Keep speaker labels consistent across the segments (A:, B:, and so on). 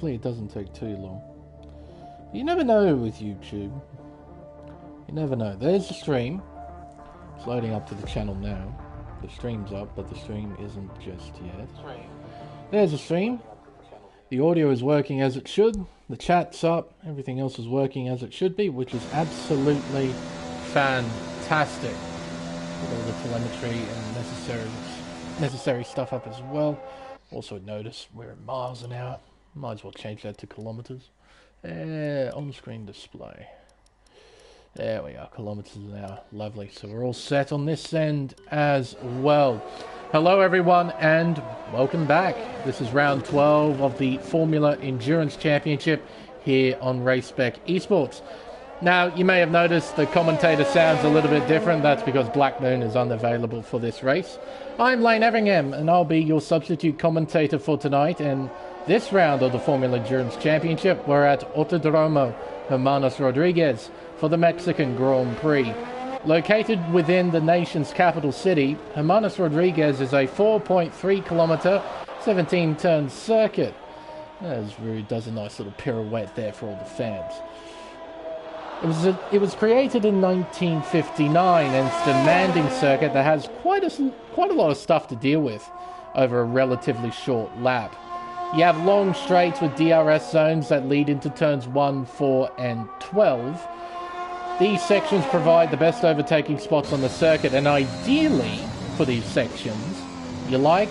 A: Hopefully it doesn't take too long. You never know with YouTube. You never know. There's the stream. It's loading up to the channel now. The stream's up, but the stream isn't just yet. There's the stream. The audio is working as it should. The chat's up. Everything else is working as it should be, which is absolutely fantastic. With all the telemetry and necessary stuff up as well. Also notice we're at miles an hour. Might as well change that to kilometers. On-screen display. There we are, kilometers an hour. Lovely. So we're all set on this end as well. Hello everyone and welcome back. This is round 12 of the Formula Endurance Championship here on Race Spec Esports. Now, you may have noticed the commentator sounds a little bit different. That's because Black Moon is unavailable for this race. I'm Lane Everingham and I'll be your substitute commentator for tonight. And this round of the Formula Endurance Championship, we're at Autodromo Hermanos Rodriguez for the Mexican Grand Prix. Located within the nation's capital city, Hermanos Rodriguez is a 4.3 kilometer, 17 turn circuit. As Rude does a nice little pirouette there for all the fans. It was created in 1959 and it's a demanding circuit that has quite a lot of stuff to deal with over a relatively short lap. You have long straights with DRS zones that lead into turns 1, 4 and 12. These sections provide the best overtaking spots on the circuit, and ideally for these sections you like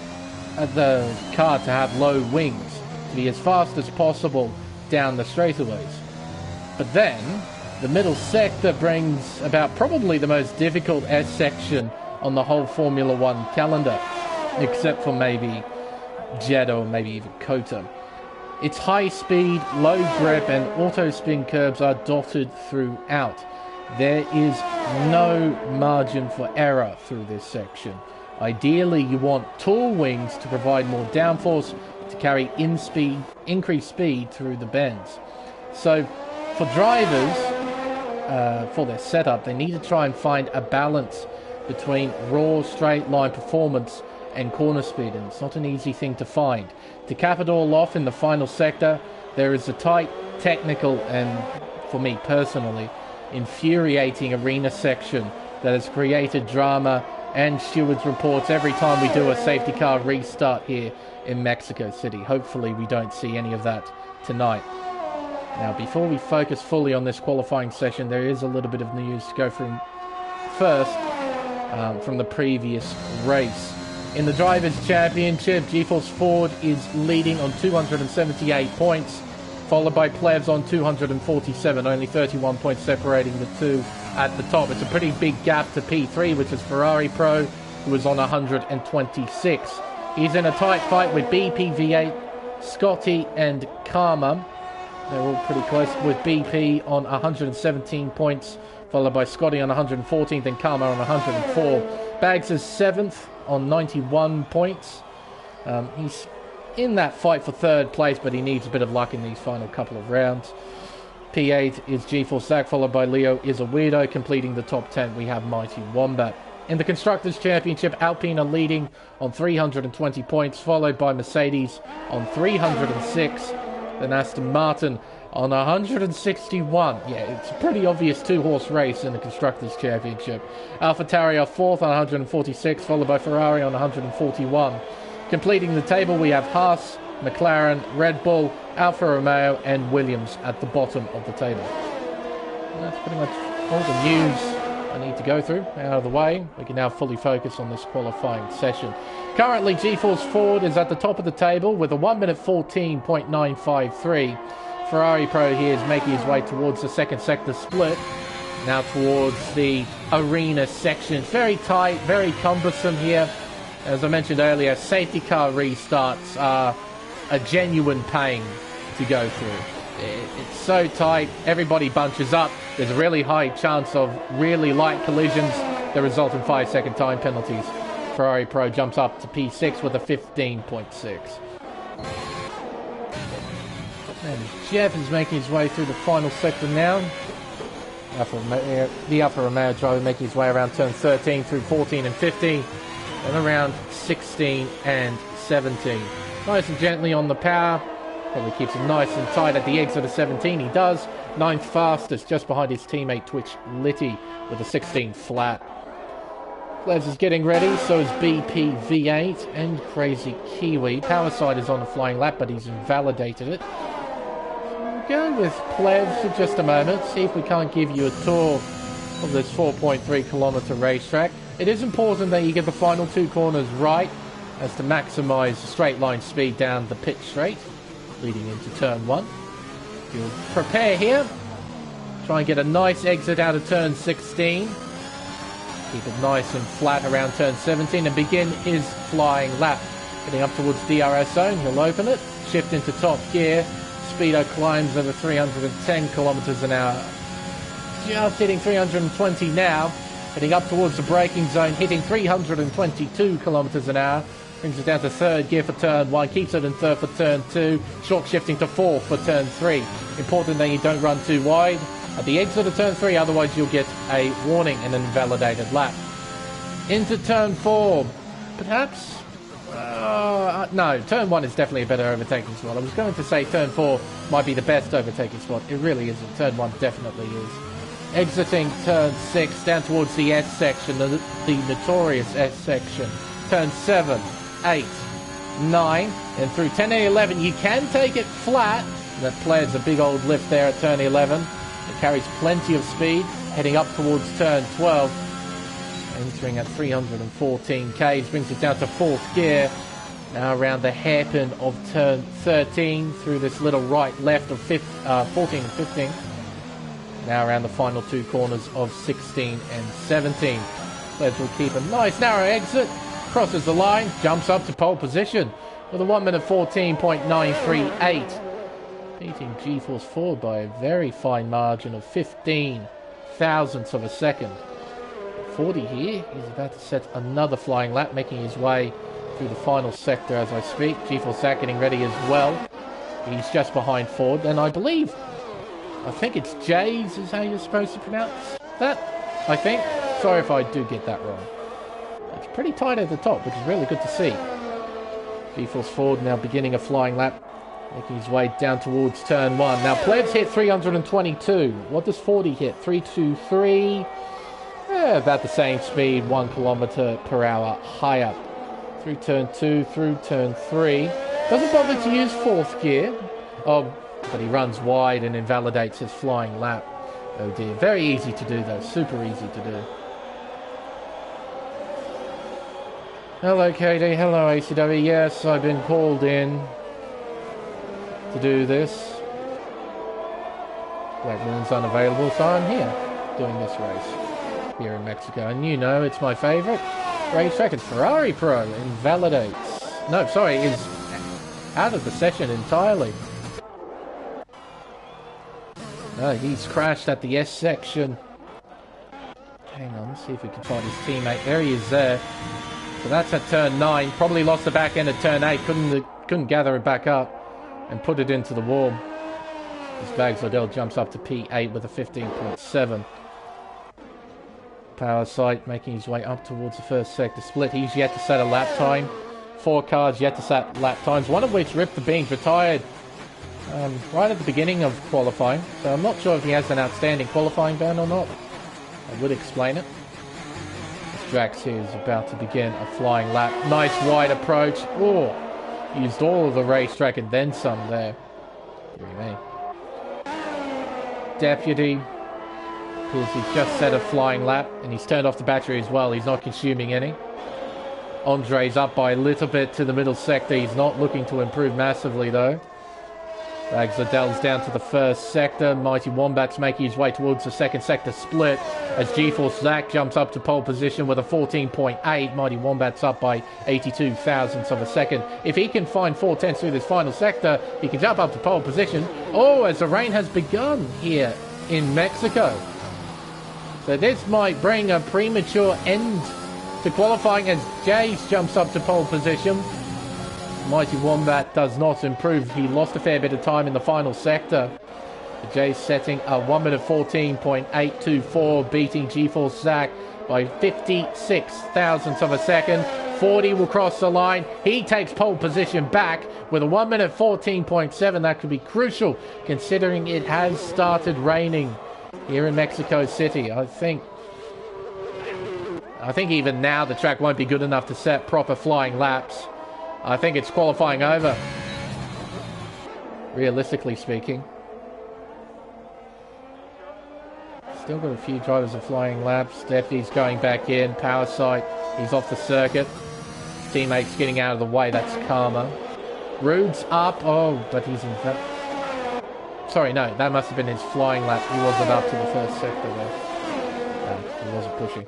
A: the car to have low wings to be as fast as possible down the straightaways. But then the middle sector brings about probably the most difficult S section on the whole Formula One calendar, except for maybe Jeddah or maybe even Kota. Its high speed, low grip and auto spin curbs are dotted throughout. There is no margin for error through this section. Ideally, you want tall wings to provide more downforce to carry increased speed through the bends. So for drivers, for their setup, they need to try and find a balance between raw straight line performance and corner speed, and it's not an easy thing to find. To cap it all off in the final sector, there is a tight, technical, and for me personally, infuriating arena section that has created drama and stewards reports every time we do a safety car restart here in Mexico City. Hopefully we don't see any of that tonight. Now, before we focus fully on this qualifying session, there is a little bit of news to go through first from the previous race. In the Drivers' Championship, GeForce Ford is leading on 278 points, followed by Plevs on 247, only 31 points separating the two at the top. It's a pretty big gap to P3, which is Ferrari Pro, who is on 126. He's in a tight fight with BP, V8, Scotty and Karma. They're all pretty close, with BP on 117 points, followed by Scotty on 114th and Karma on 104. Bags is 7th on 91 points. He's in that fight for third place, but he needs a bit of luck in these final couple of rounds. P8 is G4 Zach, followed by Leo is a Weirdo. Completing the top 10, we have Mighty Wombat. In the Constructors' Championship, Alpine are leading on 320 points, followed by Mercedes on 306. Then Aston Martin on 161. Yeah, it's a pretty obvious two-horse race in the Constructors' Championship. AlphaTauri are 4th on 146, followed by Ferrari on 141. Completing the table, we have Haas, McLaren, Red Bull, Alfa Romeo and Williams at the bottom of the table. And that's pretty much all the news I need to go through out of the way. We can now fully focus on this qualifying session. Currently, GeForce Ford is at the top of the table with a 1 minute 14.953. Ferrari Pro here is making his way towards the second sector split. Now towards the arena section. It's very tight, very cumbersome here. As I mentioned earlier, safety car restarts are a genuine pain to go through. It's so tight, everybody bunches up. There's a really high chance of really light collisions that result in 5-second time penalties. Ferrari Pro jumps up to P6 with a 15.6. And Jeff is making his way through the final sector now. The Alfa Romeo driver making his way around turn 13 through 14 and 15, and around 16 and 17. Nice and gently on the power. Probably keeps him nice and tight at the exit of 17. He does. 9th fastest, just behind his teammate Twitch Litty with a 16 flat. Plebs is getting ready, so is BP V8 and Crazy Kiwi. Power side is on the flying lap, but he's invalidated it. So we'll go with Plebs for just a moment, see if we can't give you a tour of this 4.3 kilometre racetrack. It is important that you get the final 2 corners right, as to maximise the straight line speed down the pit straight, leading into turn 1. You'll prepare here, try and get a nice exit out of turn 16. Keep it nice and flat around turn 17 and begin his flying lap. Getting up towards DRS zone, he'll open it, shift into top gear. Speedo climbs over 310 kilometers an hour. Just hitting 320 now. Heading up towards the braking zone, hitting 322 kilometers an hour. Brings it down to 3rd gear for turn 1, keeps it in 3rd for turn 2. Short shifting to 4th for turn 3. Important that you don't run too wide at the exit of turn 3, otherwise you'll get a warning and an invalidated lap. Into turn 4, perhaps? No, turn 1 is definitely a better overtaking spot. I was going to say turn 4 might be the best overtaking spot. It really isn't. Turn 1 definitely is. Exiting turn 6, down towards the S section, the notorious S section. Turn 7, 8, 9, and through 10 and 11, you can take it flat. That player's a big old lift there at turn 11. It carries plenty of speed, heading up towards turn 12. Entering at 314 k's, brings it down to 4th gear. Now around the hairpin of turn 13, through this little right-left of 14 and 15. Now around the final 2 corners of 16 and 17. Plebs will keep a nice narrow exit. Crosses the line, jumps up to pole position with a 1 minute 14.938. Beating G-Force forward by a very fine margin of 15 thousandths of a second. 40 here, he's about to set another flying lap, making his way through the final sector as I speak. G-Force Zach getting ready as well. He's just behind Ford, and I think it's Jays is how you're supposed to pronounce that, I think. Sorry if I do get that wrong. It's pretty tight at the top, which is really good to see. G-Force Ford now beginning a flying lap, making his way down towards turn 1. Now, Plebs hit 322. What does 40 hit? 323. About the same speed, 1 kilometer per hour higher. Through turn 2, through turn 3. Doesn't bother to use 4th gear. But he runs wide and invalidates his flying lap. Oh dear. Very easy to do though. Super easy to do. Hello, Katie. Hello, ACW. Yes, I've been called in to do this. Black Moon's unavailable, so I'm here doing this race here in Mexico. And you know, it's my favorite racetrack. It's Ferrari Pro. Invalidates. No, sorry, is out of the session entirely. He's crashed at the S section. Hang on, let's see if we can find his teammate. There he is there. So that's at turn 9. Probably lost the back end at turn 8. Couldn't gather it back up and put it into the wall. As Bags Liddell jumps up to P8 with a 15.7. Power sight making his way up towards the first sector split. He's yet to set a lap time. 4 cars yet to set lap times, one of which ripped the beans, retired right at the beginning of qualifying. So I'm not sure if he has an outstanding qualifying ban or not. I would explain it. Drax here is about to begin a flying lap. Nice wide approach. Oh, used all of the racetrack and then some there. Dear me. Deputy. Appears he's just set a flying lap and he's turned off the battery as well. He's not consuming any. Andre's up by a little bit to the middle sector. He's not looking to improve massively though. Bags Liddell's down to the first sector. Mighty Wombat's making his way towards the second sector split as G-Force Zach jumps up to pole position with a 14.8. Mighty Wombat's up by 82 thousandths of a second. If he can find 4/10 through this final sector, he can jump up to pole position. Oh, as the rain has begun here in Mexico. So this might bring a premature end to qualifying as Jays jumps up to pole position. Mighty Wombat does not improve. He lost a fair bit of time in the final sector. The Jays setting a 1 minute 14.824, beating G-Force Zach by 56 thousandths of a second. 40 will cross the line. He takes pole position back with a 1 minute 14.7. That could be crucial considering it has started raining here in Mexico City. I think even now the track won't be good enough to set proper flying laps. I think it's qualifying over, realistically speaking. Still got a few drivers of flying laps. Steffi's going back in. Power sight. He's off the circuit. Teammates getting out of the way. That's Karma. Rude's up. Oh, but he's in... Sorry, no. That must have been his flying lap. He wasn't up to the first sector there. No, he wasn't pushing.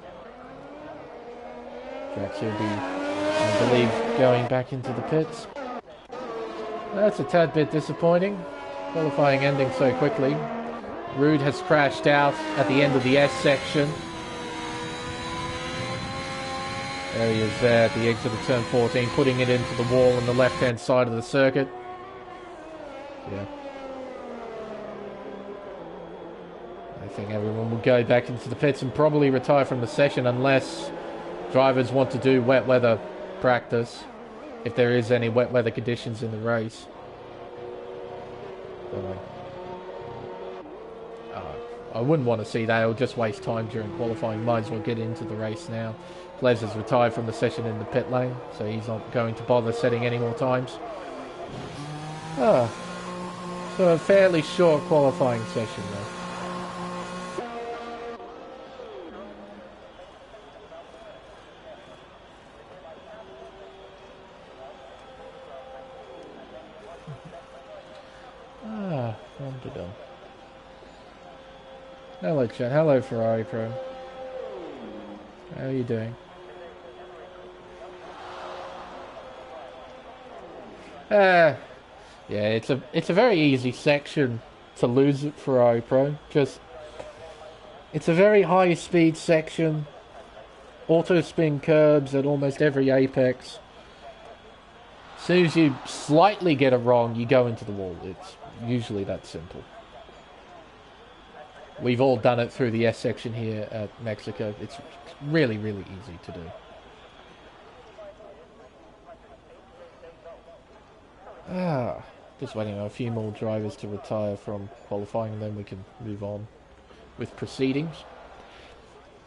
A: Drax will be, I believe, going back into the pits. That's a tad bit disappointing. Qualifying ending so quickly. Rude has crashed out at the end of the S section. There he is there at the exit of turn 14, putting it into the wall on the left-hand side of the circuit. Yeah. I think everyone will go back into the pits and probably retire from the session unless drivers want to do wet weather practice, if there is any wet weather conditions in the race. I wouldn't want to see that. It'll just waste time during qualifying. Might as well get into the race now. Plez has retired from the session in the pit lane, so he's not going to bother setting any more times. So a fairly short qualifying session though. Done. Hello chat, hello Ferrari Pro. How are you doing? Yeah, it's a very easy section to lose at Ferrari Pro. Just it's a very high speed section. Auto spin curbs at almost every apex. As soon as you slightly get it wrong, you go into the wall. It's usually that simple. We've all done it through the S section here at Mexico. It's really, really easy to do. Just waiting on a few more drivers to retire from qualifying and then we can move on with proceedings.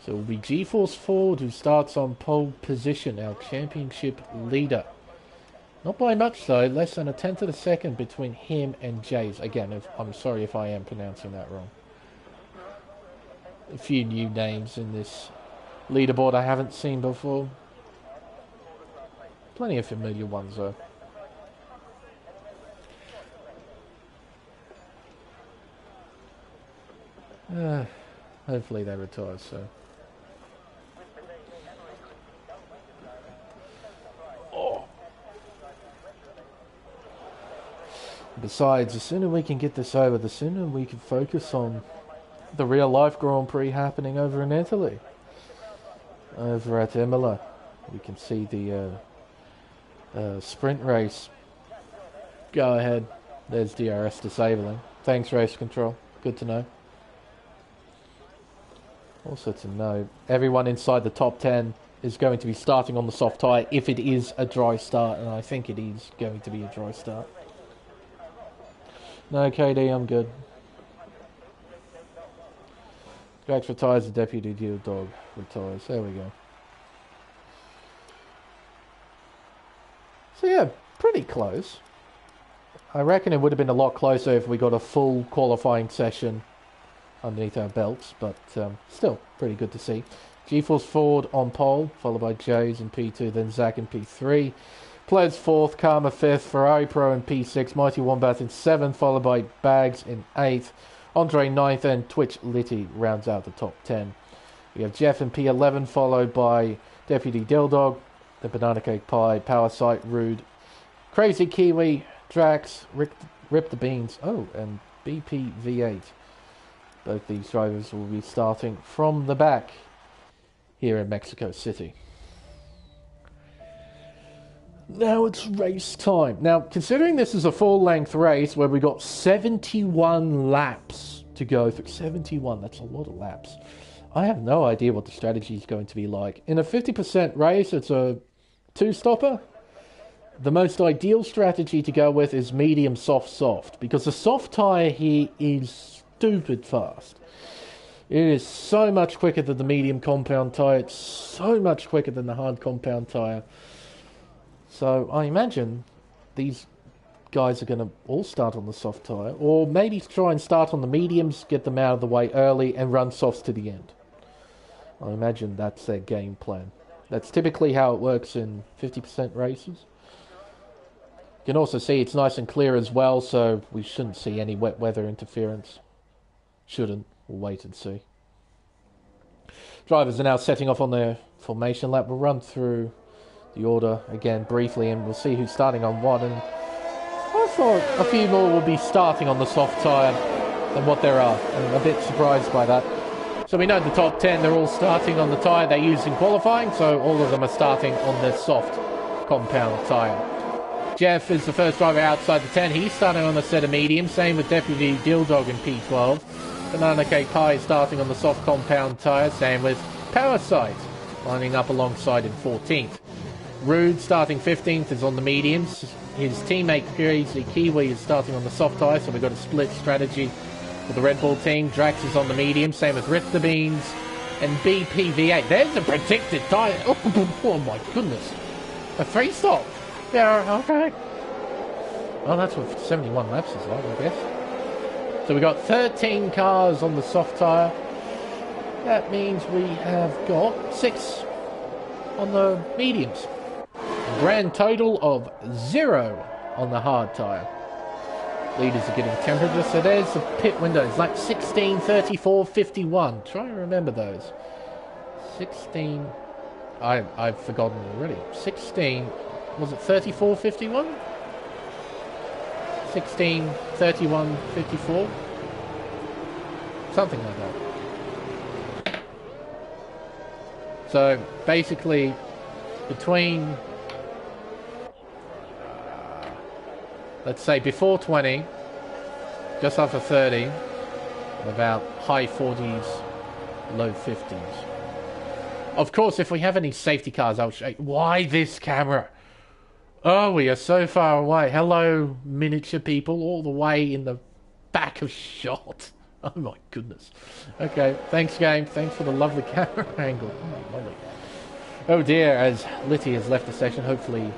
A: So it will be G-Force Ford who starts on pole position, our championship leader. Not by much though, less than a tenth of a second between him and Jays. Again, I'm sorry if I am pronouncing that wrong. A few new names in this leaderboard I haven't seen before. Plenty of familiar ones though. Hopefully they retire so. Besides, the sooner we can get this over, the sooner we can focus on the real-life Grand Prix happening over in Italy. Over at Imola. We can see the sprint race. Go ahead. There's DRS disabling. Thanks, Race Control. Good to know. Also to know, everyone inside the top 10 is going to be starting on the soft tyre if it is a dry start, and I think it is going to be a dry start. No, KD, I'm good. Drax retires, the deputy deal dog retires. There we go. So yeah, pretty close. I reckon it would have been a lot closer if we got a full qualifying session underneath our belts, but still pretty good to see. G-Force Ford on pole, followed by Jays in P2, then Zach in P3. Plez 4th, Karma 5th, Ferrari Pro in P6, Mighty Wombat in 7th, followed by Bags in 8th, Andre 9th, and Twitch Litty rounds out the top 10. We have Jeff in P11, followed by Deputy Dildog, the Banana Cake Pie, Power Sight, Rude, Crazy Kiwi, Drax, Rip the Beans, and BPV8. Both these drivers will be starting from the back here in Mexico City. Now it's race time. Now, considering this is a full-length race where we got 71 laps to go through. 71, that's a lot of laps. I have no idea what the strategy is going to be like. In a 50% race, it's a two-stopper, the most ideal strategy to go with is medium, soft, soft. Because the soft tyre here is stupid fast. It is so much quicker than the medium compound tyre. It's so much quicker than the hard compound tyre. So I imagine these guys are going to all start on the soft tyre. Or maybe try and start on the mediums, get them out of the way early, and run softs to the end. I imagine that's their game plan. That's typically how it works in 50% races. You can also see it's nice and clear as well, so we shouldn't see any wet weather interference. Shouldn't. We'll wait and see. Drivers are now setting off on their formation lap. We'll run through the order again briefly and we'll see who's starting on what. And I thought a few more will be starting on the soft tyre than what there are. I'm a bit surprised by that. So we know the top 10, they're all starting on the tyre they used in qualifying, so all of them are starting on the soft compound tyre. Jeff is the first driver outside the 10. He's starting on a set of mediums. Same with Deputy Dilldog in P12. Banana Cake Pie starting on the soft compound tyre. Same with Powersight lining up alongside in 14th. Rude starting 15th is on the mediums. His teammate Crazy Kiwi is starting on the soft tyre, so we've got a split strategy for the Red Bull team. Drax is on the medium. Same with Rip the Beans and BPV8. There's a predicted tyre. Oh my goodness. A 3-stop. Yeah, okay. Well, that's what 71 laps is like, I guess. So we got 13 cars on the soft tyre. That means we have got 6 on the mediums. A grand total of 0 on the hard tyre. Leaders are getting temperature, so there's the pit windows, like 16, 34, 51. Try and remember those. 16... I've forgotten already. 16... Was it 34, 51? 16, 31, 54? Something like that. So, basically, between, let's say, before 20, just after 30, and about high 40s, low 50s. Of course, if we have any safety cars, I'll show you. Why this camera? Oh, we are so far away. Hello, miniature people, all the way in the back of shot. Oh my goodness. Okay, thanks game. Thanks for the lovely camera angle. Oh, lovely. Oh dear, as Litty has left the session, hopefully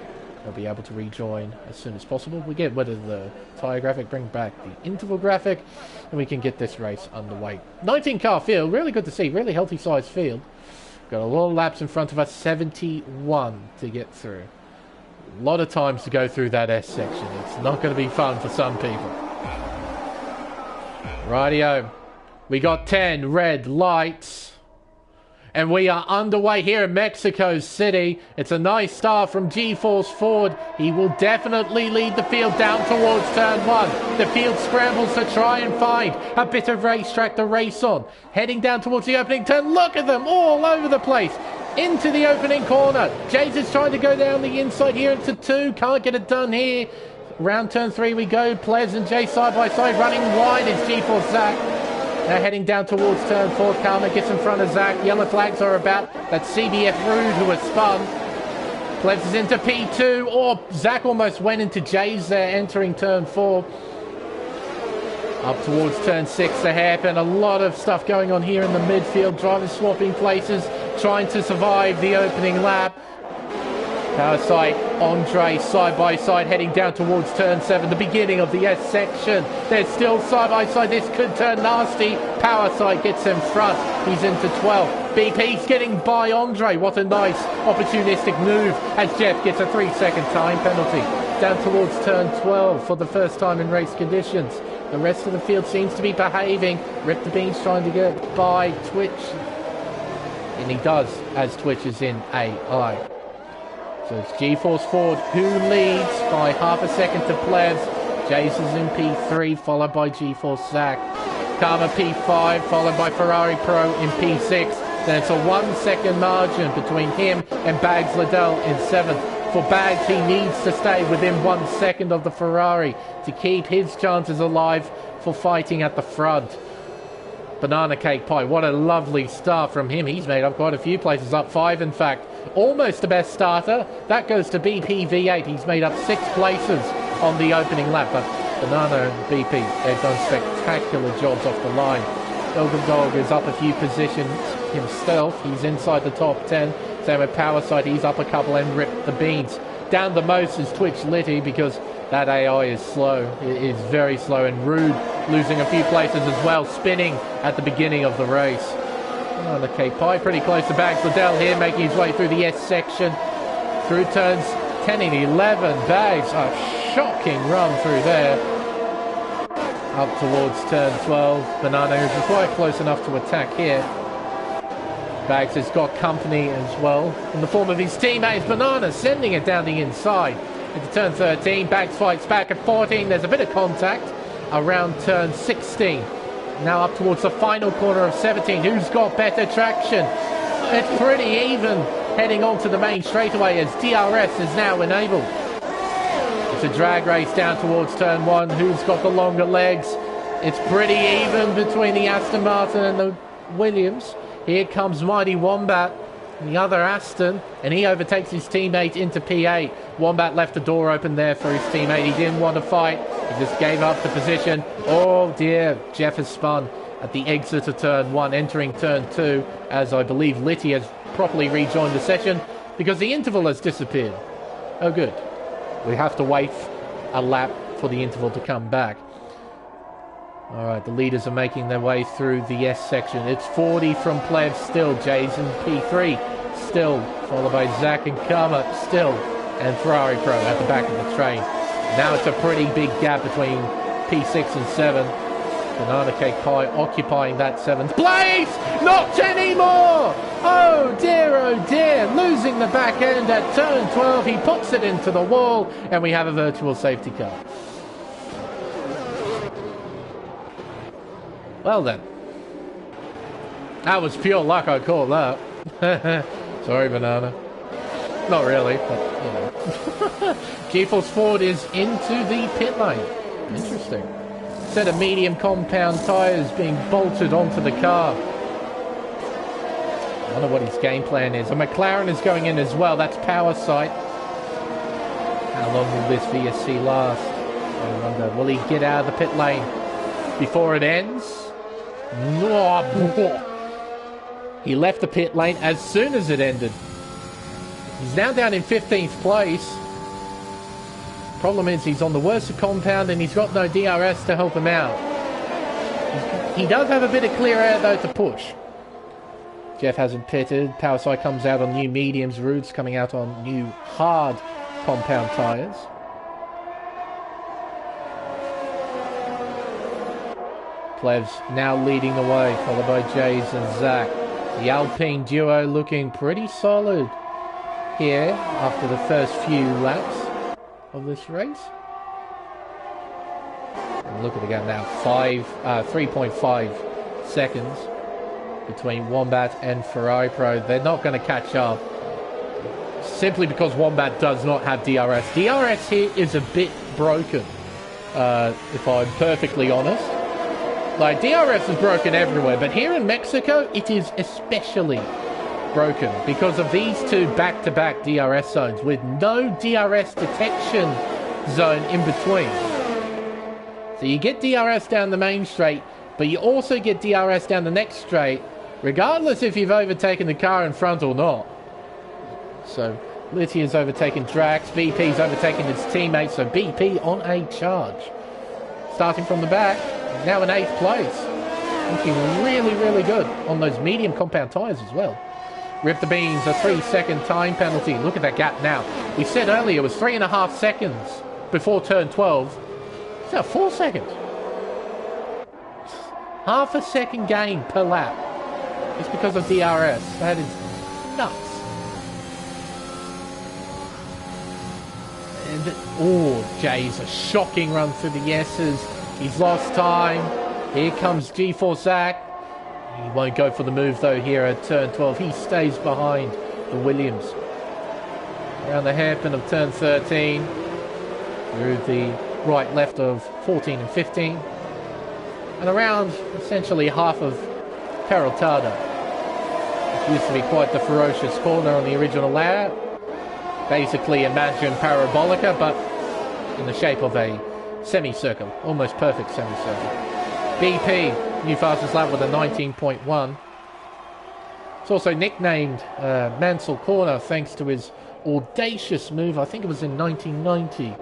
A: they'll be able to rejoin as soon as possible. We get rid of the tyre graphic, bring back the interval graphic, and we can get this race underway. 19 car field, really good to see, really healthy sized field. Got a lot of laps in front of us, 71 to get through. A lot of times to go through that S section. It's not going to be fun for some people. Rightio. We got 10 red lights. And we are underway here in Mexico City. It's a nice start from G-Force Ford. He will definitely lead the field down towards turn 1. The field scrambles to try and find a bit of racetrack to race on. Heading down towards the opening turn. Look at them all over the place. Into the opening corner. Jays is trying to go down the inside here into 2. Can't get it done here. Round turn 3 we go. Plez and Jay side by side. Running wide is G-Force Zach. Now heading down towards turn 4. Karma gets in front of Zach. Yellow flags are about. That's CBF Rude who has spun. Plez is into P2. Or Zach almost went into Jays there entering turn 4. Up towards turn 6, the hairpin. A lot of stuff going on here in the midfield. Drivers swapping places, trying to survive the opening lap. Powersight, Andre, side by side, heading down towards turn 7, the beginning of the S section. They're still side by side. This could turn nasty. Powersight gets in front. He's into 12. BP's getting by Andre. What a nice opportunistic move as Jeff gets a 3-second time penalty. Down towards turn 12 for the first time in race conditions. The rest of the field seems to be behaving. Rip the Beans trying to get by Twitch. And he does as Twitch is in AI. So it's G-Force Ford who leads by half a second to Plebs. Jace is in P3, followed by G-Force Zach. Karma P5, followed by Ferrari Pro in P6. Then it's a 1-second margin between him and Bags Liddell in 7th. For Bags, he needs to stay within 1 second of the Ferrari to keep his chances alive for fighting at the front. Banana Cake Pie, what a lovely start from him. He's made up quite a few places, up 5 in fact. Almost the best starter. That goes to BP V8. He's made up 6 places on the opening lap, but Banana and BP, they've done spectacular jobs off the line. Elgin Dog is up a few positions himself. He's inside the top 10. Same with Powerside, he's up a couple and ripped the beans. Down the most is Twitch Litty because that AI is slow. It is very slow, and Rude losing a few places as well, spinning at the beginning of the race. Banana Cake Pie pretty close to Bags. Liddell here making his way through the S section. Through turns 10 and 11. Bags, a shocking run through there. Up towards turn 12. Banana is quite close enough to attack here. Bags has got company as well in the form of his teammates. Banana sending it down the inside into turn 13. Bags fights back at 14. There's a bit of contact around turn 16. Now up towards the final corner of 17. Who's got better traction? It's pretty even heading onto the main straightaway as DRS is now enabled. It's a drag race down towards turn 1. Who's got the longer legs? It's pretty even between the Aston Martin and the Williams. Here comes Mighty Wombat, the other Aston, and he overtakes his teammate into P8. Wombat left the door open there for his teammate. He didn't want to fight. He just gave up the position. Oh dear, Jeff has spun at the exit of turn 1, entering turn 2, as I believe Litty has properly rejoined the session because the interval has disappeared. Oh good. We have to wait a lap for the interval to come back. Alright, the leaders are making their way through the S section. It's 40 from Pleb still. Jason P3 still. Followed by Zach and Karma still. And Ferrari Pro at the back of the train. Now it's a pretty big gap between P6 and 7. Banana Cake Pie occupying that 7th place. Not anymore! Oh dear, losing the back end at turn 12. He puts it into the wall and we have a virtual safety car. Well then, that was pure luck, I call that. Sorry, Banana. Not really, but you know. G-Force Ford is into the pit lane. Interesting. Set of medium compound tyres being bolted onto the car. I wonder what his game plan is. A McLaren is going in as well. That's Power Sight. How long will this VSC last? I wonder, will he get out of the pit lane before it ends? He left the pit lane as soon as it ended. He's now down in 15th place. Problem is he's on the worst of compound and he's got no DRS to help him out. He does have a bit of clear air though to push. Jeff hasn't pitted. Powerside comes out on new mediums. Rude's coming out on new hard compound tyres. Plebs now leading the way, followed by Jays and Zach. The Alpine duo looking pretty solid here after the first few laps of this race. And look at the gap now, 3.5 seconds between Wombat and Ferrari Pro. They're not going to catch up simply because Wombat does not have DRS. DRS here is a bit broken, if I'm perfectly honest. Like, DRS is broken everywhere, but here in Mexico, it is especially broken because of these two back-to-back DRS zones with no DRS detection zone in between. So you get DRS down the main straight, but you also get DRS down the next straight, regardless if you've overtaken the car in front or not. So, Litty has overtaken Drax, BP's overtaken his teammates, so BP on a charge. Starting from the back, now in 8th place. Looking really, really good on those medium compound tyres as well. Rip the beans, a 3-second time penalty. Look at that gap now. We said earlier it was 3.5 seconds before turn 12. It's now 4 seconds. Half a second gain per lap. It's because of DRS. That is nuts. And, oh, Jay's a shocking run through the S's. He's lost time. Here comes G4 Zach. He won't go for the move though here at turn 12. He stays behind the Williams. Around the hairpin of turn 13. Through the right left of 14 and 15. And around essentially half of Perotada. It used to be quite the ferocious corner on the original layout. Basically imagine Parabolica, but in the shape of a semicircle. Almost perfect semicircle. BP, new fastest lap with a 19.1. It's also nicknamed Mansell Corner thanks to his audacious move, I think it was in 1990,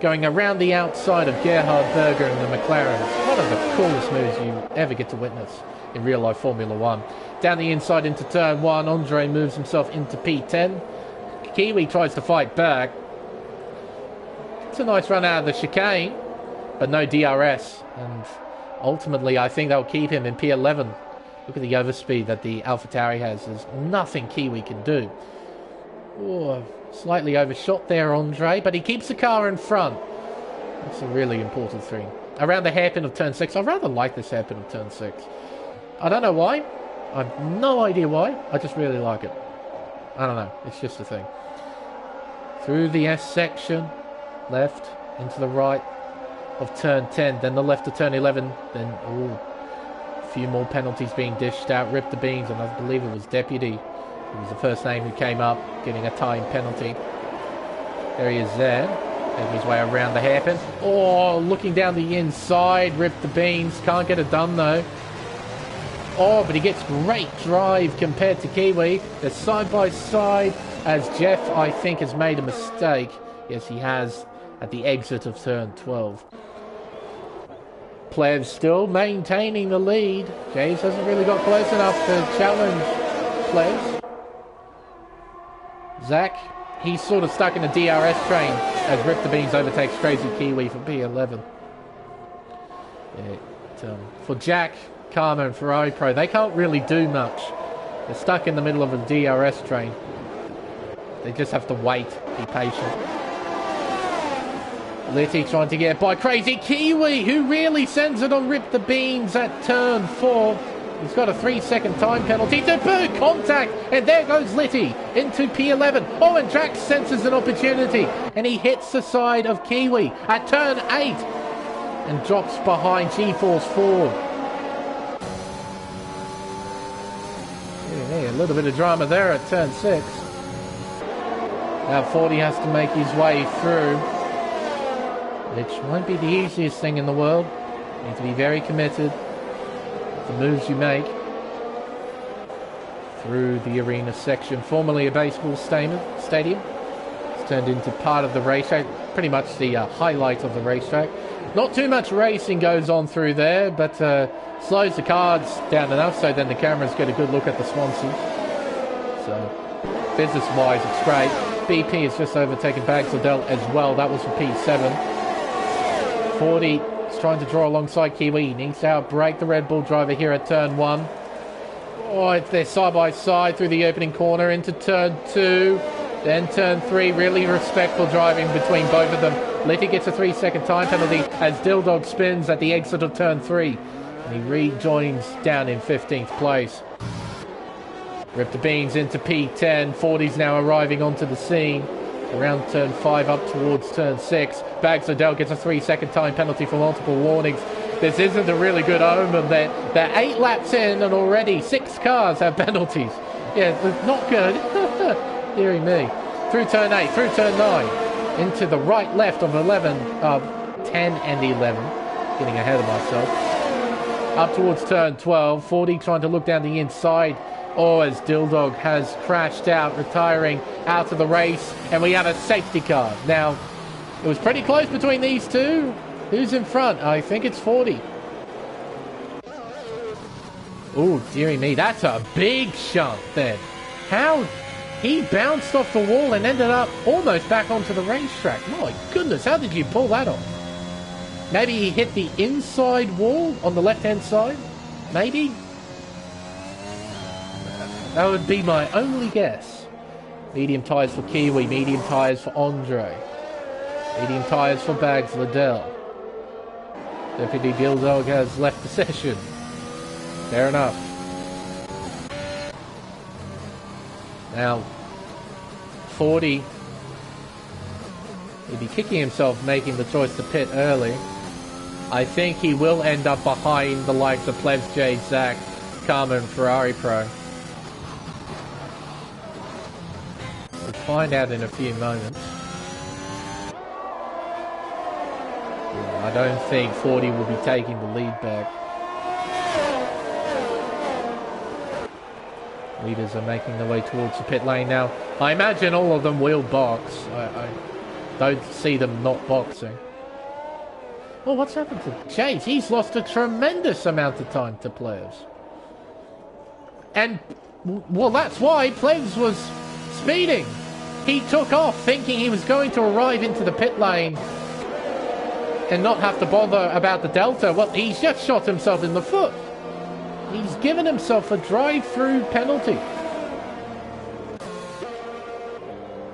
A: going around the outside of Gerhard Berger and the McLaren. It's one of the coolest moves you ever get to witness in real life Formula 1. Down the inside into turn 1, Andre moves himself into P10. Kiwi tries to fight back. It's a nice run out of the chicane, but no DRS. And ultimately, I think that'll keep him in P11. Look at the overspeed that the AlphaTauri has. There's nothing Kiwi can do. Oh, slightly overshot there, Andre, but he keeps the car in front. That's a really important thing. Around the hairpin of turn 6. I rather like this hairpin of turn 6. I don't know why. I have no idea why. I just really like it. I don't know. It's just a thing. Through the S section. Left. Into the right of turn 10. Then the left of turn 11. Then, ooh, a few more penalties being dished out. Rip the beans. And I believe it was Deputy. It was the first name who came up. Getting a time penalty. There he is there. Making his way around the hairpin. Oh, looking down the inside. Rip the beans. Can't get it done though. Oh, but he gets great drive compared to Kiwi. They're side by side as Jeff, I think, has made a mistake. Yes, he has at the exit of turn 12. Plevs still maintaining the lead. James hasn't really got close enough to challenge Plevs. Zach, he's sort of stuck in a DRS train as Rip the Beans overtakes Crazy Kiwi for P11. For Jack, Karma and Ferrari Pro, they can't really do much. They're stuck in the middle of a DRS train. They just have to wait, be patient. Litty trying to get by Crazy Kiwi, who really sends it on Rip the Beans at turn 4. He's got a 3-second time penalty to boot contact, and there goes Litty into P11. Oh, and Drax senses an opportunity, and he hits the side of Kiwi at turn 8 and drops behind G-Force Ford. Yeah, a little bit of drama there at turn 6. Now 40 has to make his way through, which won't be the easiest thing in the world. You need to be very committed to the moves you make. Through the arena section, formerly a baseball stadium. It's turned into part of the racetrack, pretty much the highlight of the racetrack. Not too much racing goes on through there, but slows the cars down enough so then the cameras get a good look at the Swansea. So, business-wise, it's great. BP has just overtaken Bags Liddell as well. That was for P7. 40 is trying to draw alongside Kiwi. He needs to outbrake the Red Bull driver here at turn 1. Oh, they're side by side through the opening corner into turn 2. Then turn 3, really respectful driving between both of them. Litty gets a 3-second time penalty as Dildog spins at the exit of turn 3. And he rejoins down in 15th place. Rip the Beans into P10. 40's now arriving onto the scene. Around turn 5 up towards turn 6. Bags Liddell gets a 3-second time penalty for multiple warnings. This isn't a really good omen. They're 8 laps in and already 6 cars have penalties. Yeah, not good. Deary me. Through turn 8, through turn 9. Into the right left of 11, 10 and 11. Getting ahead of myself. Up towards turn 12. 40 trying to look down the inside. Oh, as Dildog has crashed out, retiring out of the race. And we have a safety car. Now, it was pretty close between these two. Who's in front? I think it's 40. Oh, dearie me. That's a big shunt then. How? He bounced off the wall and ended up almost back onto the racetrack. My goodness, how did you pull that off? Maybe he hit the inside wall on the left-hand side? Maybe? That would be my only guess. Medium tyres for Kiwi, medium tyres for Andre. Medium tyres for Bags Liddell. Deputy Dildog has left the session. Fair enough. Now, 40, he'd be kicking himself making the choice to pit early. I think he will end up behind the likes of Plebs J, Zach, Karma and Ferrari Pro. find out in a few moments. I don't think 40 will be taking the lead back. Leaders are making their way towards the pit lane now. I imagine all of them will box. I don't see them not boxing. Well, what's happened to Chase? He's lost a tremendous amount of time to players. And, well, that's why Plebs was speeding. He took off thinking he was going to arrive into the pit lane and not have to bother about the Delta. Well, he's just shot himself in the foot. He's given himself a drive-through penalty.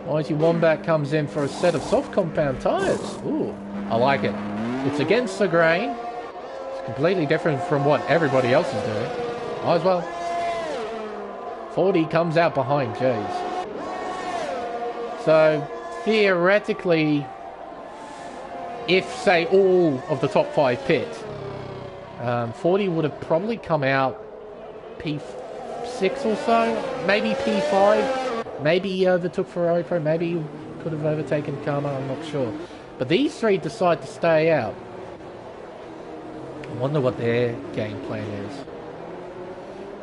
A: Mighty Wombat comes in for a set of soft compound tyres. Ooh, I like it. It's against the grain. It's completely different from what everybody else is doing. Might as well. 40 comes out behind Jays. So, theoretically, if, say, all of the top 5 pit, 40 would have probably come out P6 or so, maybe P5, maybe he overtook Ferrari Pro, maybe he could have overtaken Karma, I'm not sure. But these three decide to stay out. I wonder what their game plan is.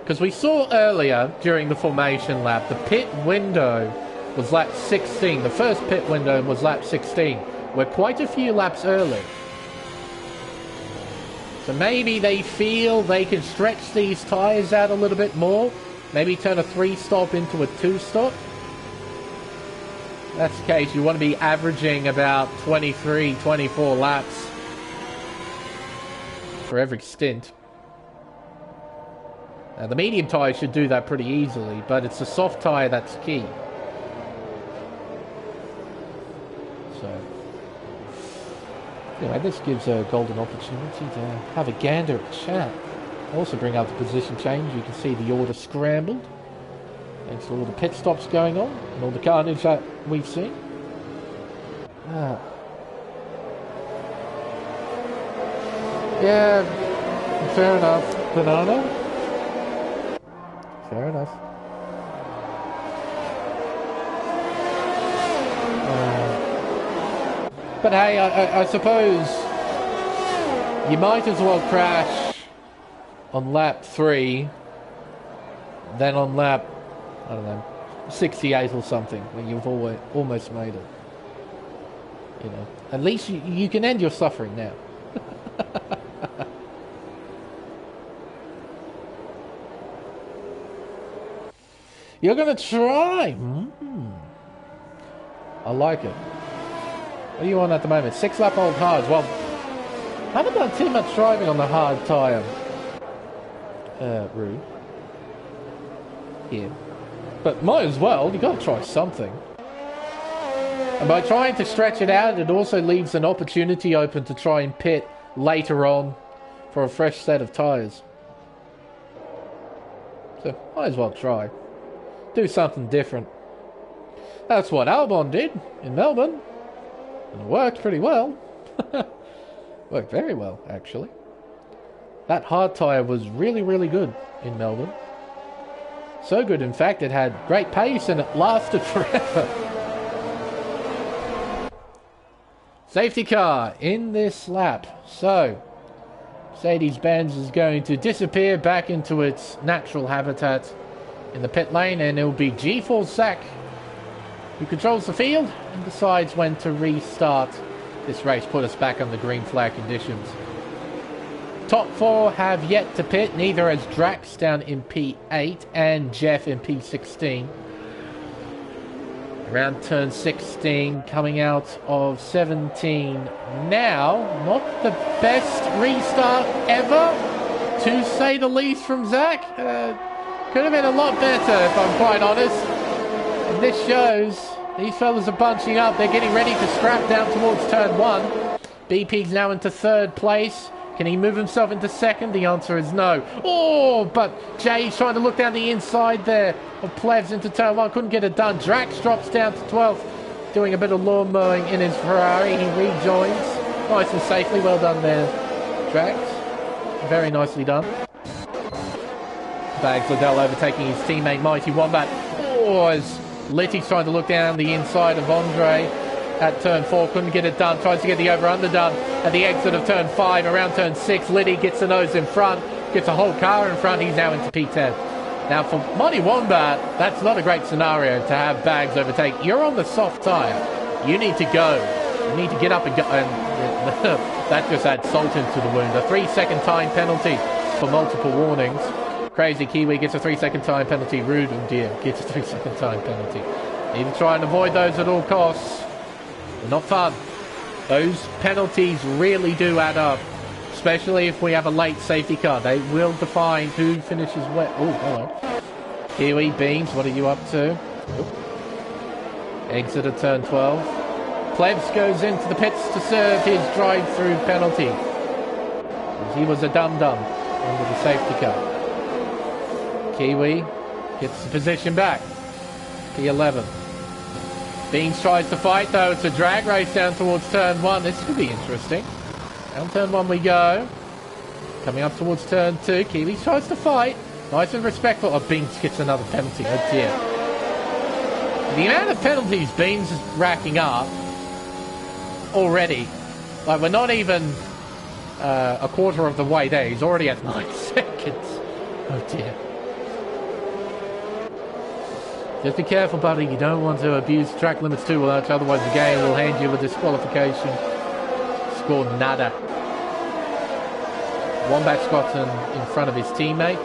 A: Because we saw earlier, during the formation lap, the pit window was lap 16. The first pit window was lap 16. We're quite a few laps early. So maybe they feel they can stretch these tyres out a little bit more. Maybe turn a 3-stop into a 2-stop. If that's the case, you want to be averaging about 23, 24 laps for every stint. Now, the medium tyre should do that pretty easily, but it's the soft tyre that's key. So, anyway, this gives a golden opportunity to have a gander at the chat. Also bring up the position change. You can see the order scrambled, thanks to all the pit stops going on and all the carnage that we've seen. Yeah, fair enough, Banana. Fair enough. But hey, I suppose you might as well crash on lap 3 than on lap, I don't know, 68 or something, when you've almost made it. You know, at least you can end your suffering now. You're going to try. I like it. What are you on at the moment? 6-lap-old hards. Well, haven't done too much driving on the hard tyre. Rude. Yeah. But might as well. You've got to try something. And by trying to stretch it out, it also leaves an opportunity open to try and pit later on for a fresh set of tyres. So, might as well try. Do something different. That's what Albon did in Melbourne. And it worked pretty well. Worked very well, actually. That hard tyre was really, really good in Melbourne. So good, in fact, it had great pace and it lasted forever. Safety car in this lap. So, Mercedes-Benz is going to disappear back into its natural habitat in the pit lane, and it'll be G-Force Zach who controls the field and decides when to restart this race, put us back on the green flag conditions. Top 4 have yet to pit, neither has Drax down in P8 and Jeff in P16. Around turn 16, coming out of 17 now. Not the best restart ever, to say the least, from Zach. Could have been a lot better, if I'm quite honest. And this shows these fellas are bunching up. They're getting ready to scrap down towards turn 1. BP's now into 3rd place. Can he move himself into 2nd? The answer is no. Oh, but Jay's trying to look down the inside there of Plevs into turn 1. Couldn't get it done. Drax drops down to 12th, doing a bit of lawn mowing in his Ferrari. He rejoins. Nice and safely. Well done there, Drax. Very nicely done. Bags Liddell overtaking his teammate Mighty Wombat. Oh, as Litty's trying to look down the inside of Andre at turn 4. Couldn't get it done. Tries to get the over-under done at the exit of turn 5. Around turn 6, Litty gets the nose in front. Gets a whole car in front. He's now into P10. Now, for Mighty Wombat, that's not a great scenario to have Bags overtake. You're on the soft tyre. You need to go. You need to get up and go. And that just adds salt into the wound. A 3-second time penalty for multiple warnings. Crazy Kiwi gets a 3-second time penalty. Rude and Deer gets a 3-second time penalty. Need to try and avoid those at all costs. They're not fun. Those penalties really do add up. Especially if we have a late safety car. They will define who finishes wet. Oh, hello. Kiwi, Beams, what are you up to? Exit at turn 12. Plebs goes into the pits to serve his drive-through penalty. He was a dum-dum under the safety car. Kiwi gets the position back. P11. Beans tries to fight though. It's a drag race down towards turn 1. This could be interesting. Down turn 1 we go. Coming up towards turn 2. Kiwi tries to fight. Nice and respectful. Oh, Beans gets another penalty. Oh dear. The amount of penalties Beans is racking up already. Like, we're not even a quarter of the way there. He's already at 9 seconds. Oh dear. Just be careful, buddy. You don't want to abuse track limits too much, otherwise the game will hand you a disqualification. Score nada. Wombat's gotten in front of his teammate,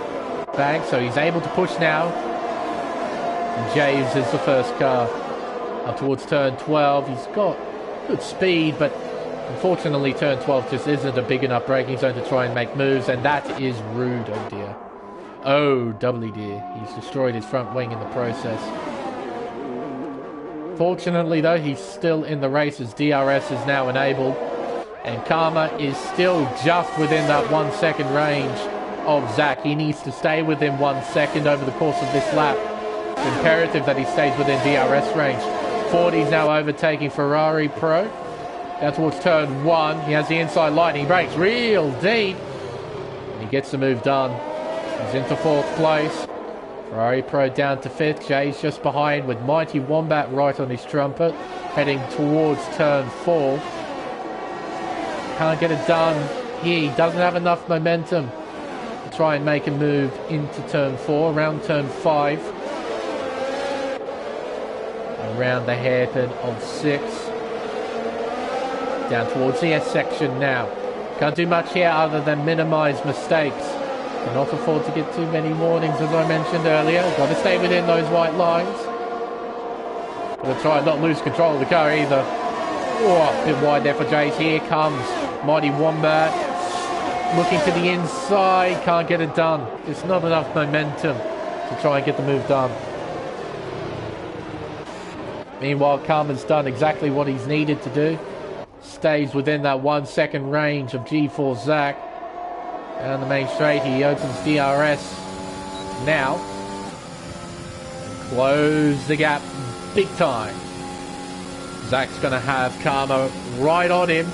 A: Bag, so he's able to push now. And Javes is the first car up towards turn 12. He's got good speed, but unfortunately turn 12 just isn't a big enough braking zone to try and make moves, and that is rude. Oh dear. Oh, doubly dear. He's destroyed his front wing in the process. Fortunately, though, he's still in the race as DRS is now enabled. And Karma is still just within that 1 second range of Zach. He needs to stay within 1 second over the course of this lap. It's imperative that he stays within DRS range. 40's now overtaking Ferrari Pro. Down towards turn 1. He has the inside line. He brakes real deep. And he gets the move done. He's into 4th place. Ferrari Pro down to 5th. Jay's just behind with Mighty Wombat right on his trumpet. Heading towards turn 4. Can't get it done here. He doesn't have enough momentum to try and make a move into turn 4. Around turn 5. Around the hairpin of 6. Down towards the S section now. Can't do much here other than minimise mistakes. Cannot afford to get too many warnings, as I mentioned earlier. Got to stay within those white lines. Got to try and not lose control of the car either. Oh, a bit wide there for Jace. Here comes Mighty Wombat. Looking to the inside. Can't get it done. There's not enough momentum to try and get the move done. Meanwhile, Karma's done exactly what he's needed to do. Stays within that 1 second range of G4 Zach. Down the main straight, he opens DRS now. Close the gap big time. Zach's going to have Karma right on him.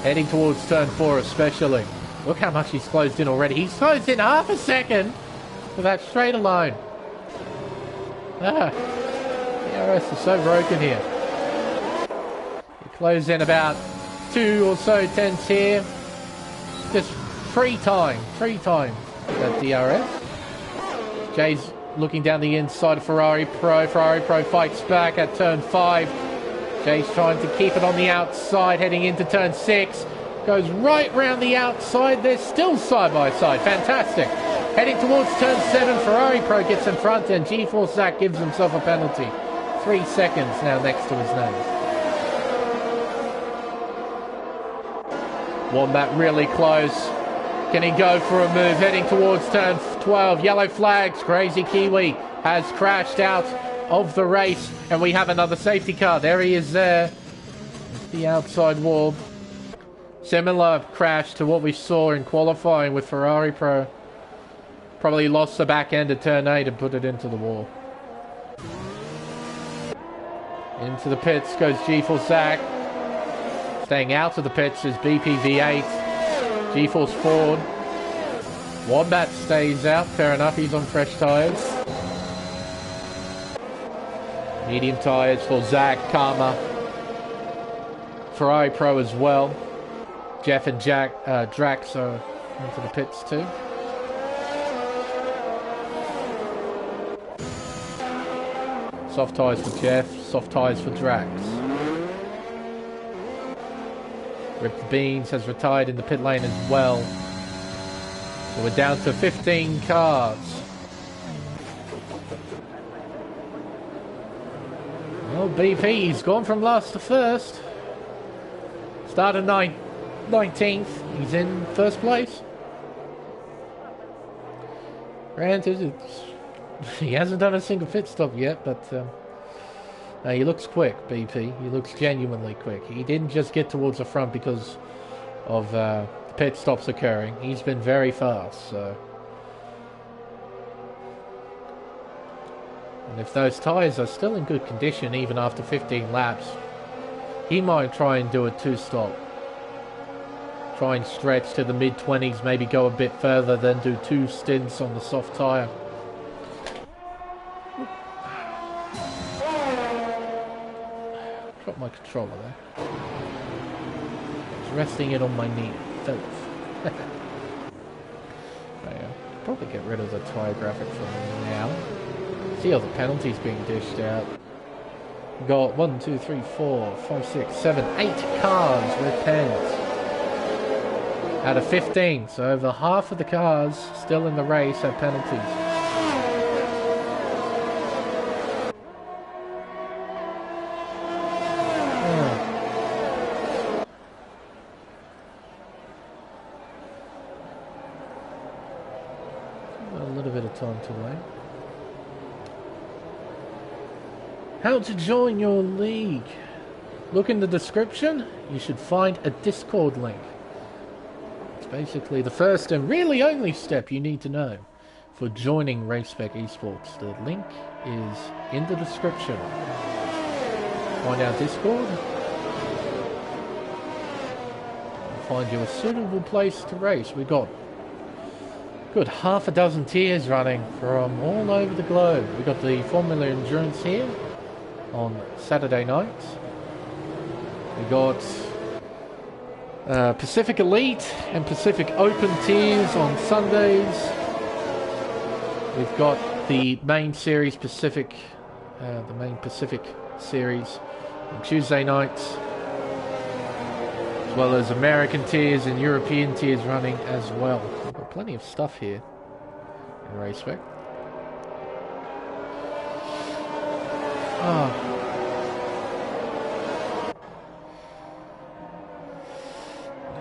A: Heading towards turn 4 especially. Look how much he's closed in already. He's closed in half a second with that straight alone. DRS is so broken here. He closed in about 2 or so tenths here. Just free time that DRS. Jay's looking down the inside of Ferrari Pro. Ferrari Pro fights back at turn 5. Jay's trying to keep it on the outside, heading into turn 6. Goes right round the outside. They're still side by side. Fantastic. Heading towards turn 7. Ferrari Pro gets in front, and G4 Zach gives himself a penalty. 3 seconds now next to his name. Wombat really close. Can he go for a move? Heading towards turn 12. Yellow flags. Crazy Kiwi has crashed out of the race. And we have another safety car. There he is there. The outside wall. Similar crash to what we saw in qualifying with Ferrari Pro. Probably lost the back end at turn 8 and put it into the wall. Into the pits goes G4 Zach. Staying out of the pits is BPV8. G-Force Ford. Wombat stays out. Fair enough, he's on fresh tyres. Medium tyres for Zach, Karma, Ferrari Pro as well. Jeff and Drax are into the pits too. Soft tyres for Jeff, soft tyres for Drax. Rip the Beans has retired in the pit lane as well. So we're down to 15 cars. Well, BP's gone from last to first. Started 19th. He's in first place. Granted, he hasn't done a single pit stop yet, but he looks quick, BP. He looks genuinely quick. He didn't just get towards the front because of pit stops occurring. He's been very fast, so... And if those tyres are still in good condition even after 15 laps, he might try and do a two-stop. Try and stretch to the mid-20s, maybe go a bit further, then do 2 stints on the soft tyre. Drop my controller there. It's resting it on my knee. Probably get rid of the tyre graphic for now. See all the penalties being dished out. We've got 1, 2, 3, 4, 5, 6, 7, 8 cars with pens. Out of 15, so over half of the cars still in the race have penalties. A little bit of time to wait. How to join your league? Look in the description. You should find a Discord link. It's basically the first and really only step you need to know for joining Race Spec Esports. The link is in the description. Find our Discord. Find you a suitable place to race. We've got good half a dozen tiers running from all over the globe. We've got the Formula Endurance here on Saturday nights. We got Pacific Elite and Pacific Open tiers on Sundays. We've got the main series Pacific, the main Pacific series on Tuesday nights, as well as American tiers and European tiers running as well. We've got plenty of stuff here in Race Spec.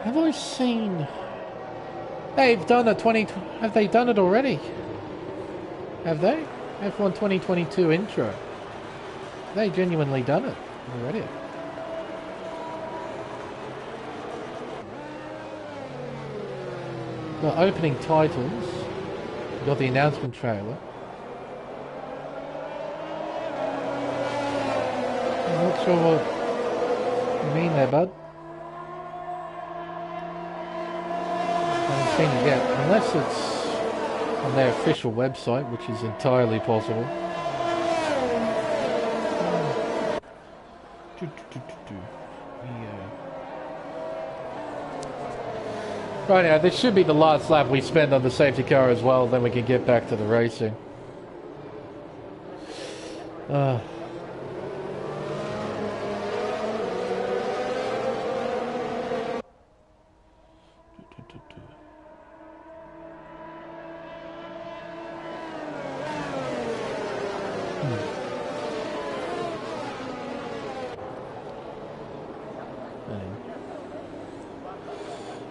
A: Have I seen... They've done a 20... Have they done it already? Have they? F1 2022 intro. Have they genuinely done it already? Got opening titles. Got the announcement trailer. I'm not sure what you mean there, bud. Haven't seen it yet, unless it's on their official website, which is entirely possible. Right now, this should be the last lap we spend on the safety car as well, then we can get back to the racing.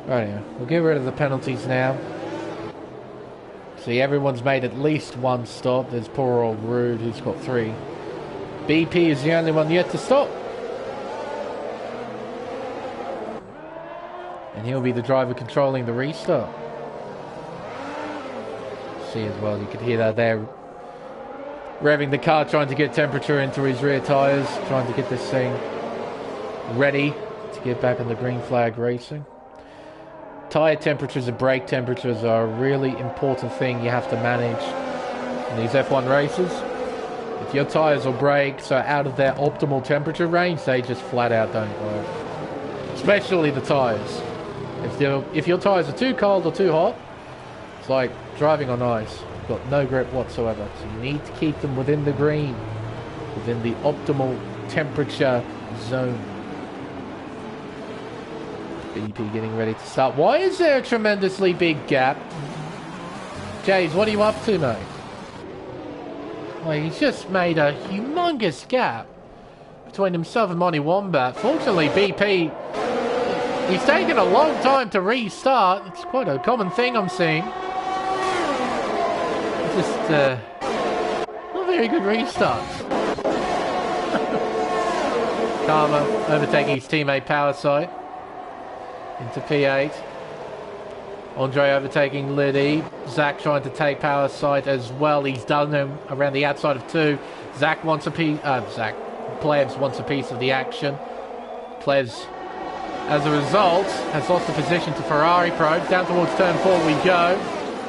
A: Right, we'll get rid of the penalties now. See, everyone's made at least one stop. There's poor old Rude, who's got 3. BP is the only one yet to stop. And he'll be the driver controlling the restart. See as well, you could hear that there. Revving the car, trying to get temperature into his rear tyres. Trying to get this thing ready to get back on the green flag racing. Tyre temperatures and brake temperatures are a really important thing you have to manage in these F1 races. If your tyres or brakes are out of their optimal temperature range, they just flat out don't work. Especially the tyres. If your tyres are too cold or too hot, it's like driving on ice. You've got no grip whatsoever. So you need to keep them within the green, within the optimal temperature zone. BP getting ready to start. Why is there a tremendously big gap? James, what are you up to, mate? Well, he's just made a humongous gap between himself and Monty Wombat. Fortunately, BP, he's taken a long time to restart. It's quite a common thing I'm seeing. Just not very good restarts. Karma overtaking his teammate Powerside into P8. Andre overtaking Liddy. Zach trying to take Powerside as well. He's done him around the outside of 2. Zach wants a piece. Plebs wants a piece of the action. Plebs, as a result, has lost the position to Ferrari Pro. Down towards turn 4 we go.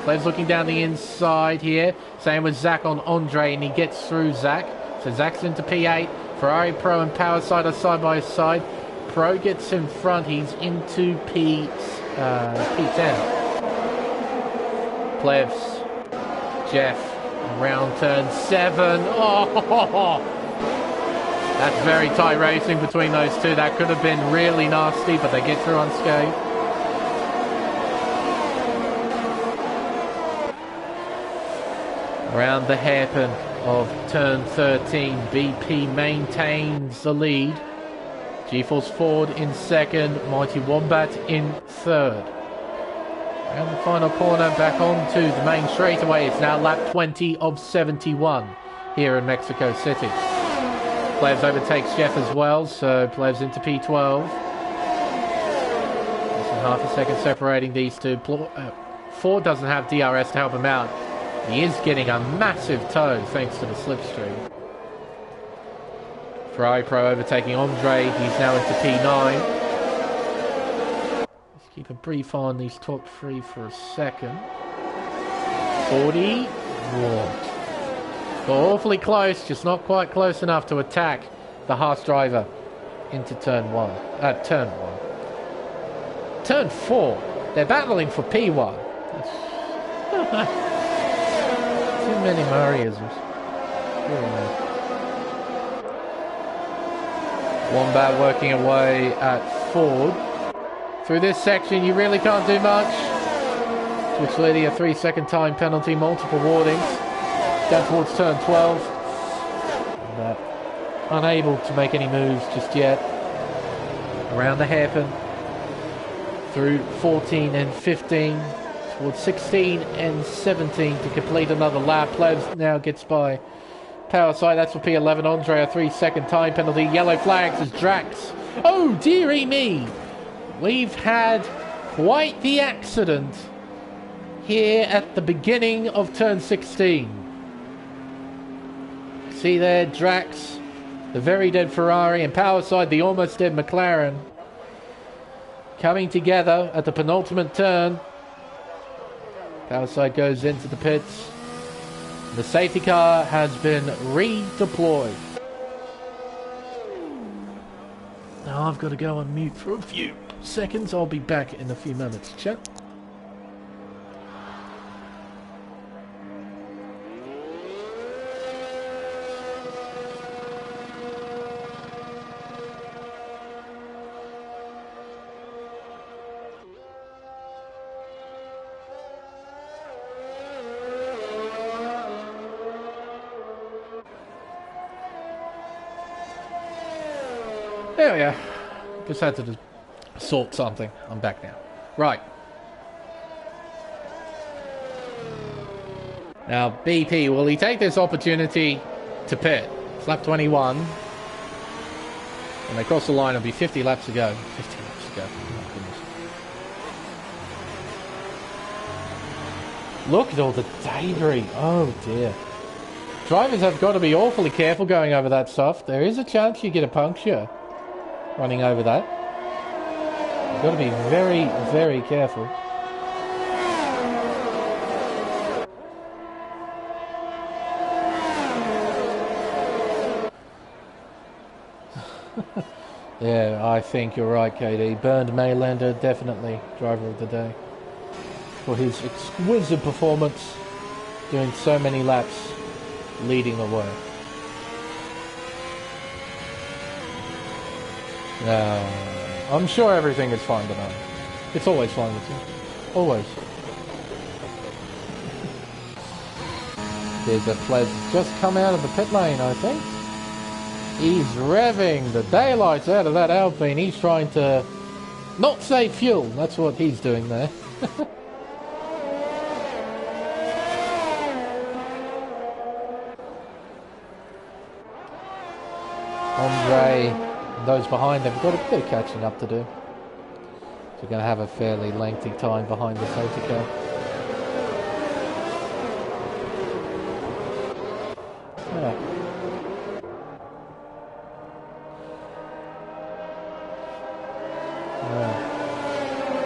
A: Plebs looking down the inside here. Same with Zach on Andre, and he gets through Zach. So Zach's into P8. Ferrari Pro and Powerside are side by side. Pro gets in front. He's into P10. Plebs. Jeff. Around turn 7. Oh! That's very tight racing between those two. That could have been really nasty, but they get through unscathed. Around the hairpin of turn 13, BP maintains the lead. G-Force Ford in second, Mighty Wombat in third. Around the final corner, back onto the main straightaway. It's now lap 20 of 71 here in Mexico City. Plebs overtakes Jeff as well, so Plebs into P12. Less than half a second separating these two. Ford doesn't have DRS to help him out. He is getting a massive tow thanks to the slipstream. Ferrari Pro overtaking Andre. He's now into P9. Let's keep a brief on these top 3 for a second. 40. Whoa. Got awfully close, just not quite close enough to attack the Haas driver into turn 1. Turn 4. They're battling for P1. Too many Mariisms. Wombat working away at Ford. Through this section, you really can't do much. Which led a 3-second time penalty, multiple warnings. Down towards turn 12. And, unable to make any moves just yet. Around the hairpin. Through 14 and 15. Towards 16 and 17 to complete another lap. Plebs now gets by Powerside. That's for P11. Andre, a 3-second time penalty. Yellow flags as Drax. Oh, dearie me. We've had quite the accident here at the beginning of turn 16. See there, Drax, the very dead Ferrari, and Powerside, the almost dead McLaren, coming together at the penultimate turn. Powerside goes into the pits. The safety car has been redeployed. Now I've got to go on mute for a few seconds. I'll be back in a few minutes, chat. There we go. Just had to sort something. I'm back now. Right. Now, BP, will he take this opportunity to pit? It's lap 21. When they cross the line, it'll be 50 laps to go. 50 laps to go. Oh, my goodness. Look at all the debris. Oh, dear. Drivers have got to be awfully careful going over that stuff. There is a chance you get a puncture running over that. You've got to be very, very careful. Yeah, I think you're right, KD. Bernd Maylander, definitely driver of the day. For his exquisite performance, doing so many laps, leading the way. I'm sure everything is fine tonight. It's always fine with you. Always. There's a Pledge just come out of the pit lane, I think. He's revving the daylights out of that Alpine. He's trying to not save fuel. That's what he's doing there. Andre and those behind have got a bit of catching up to do. So we're going to have a fairly lengthy time behind the safety car. Yeah.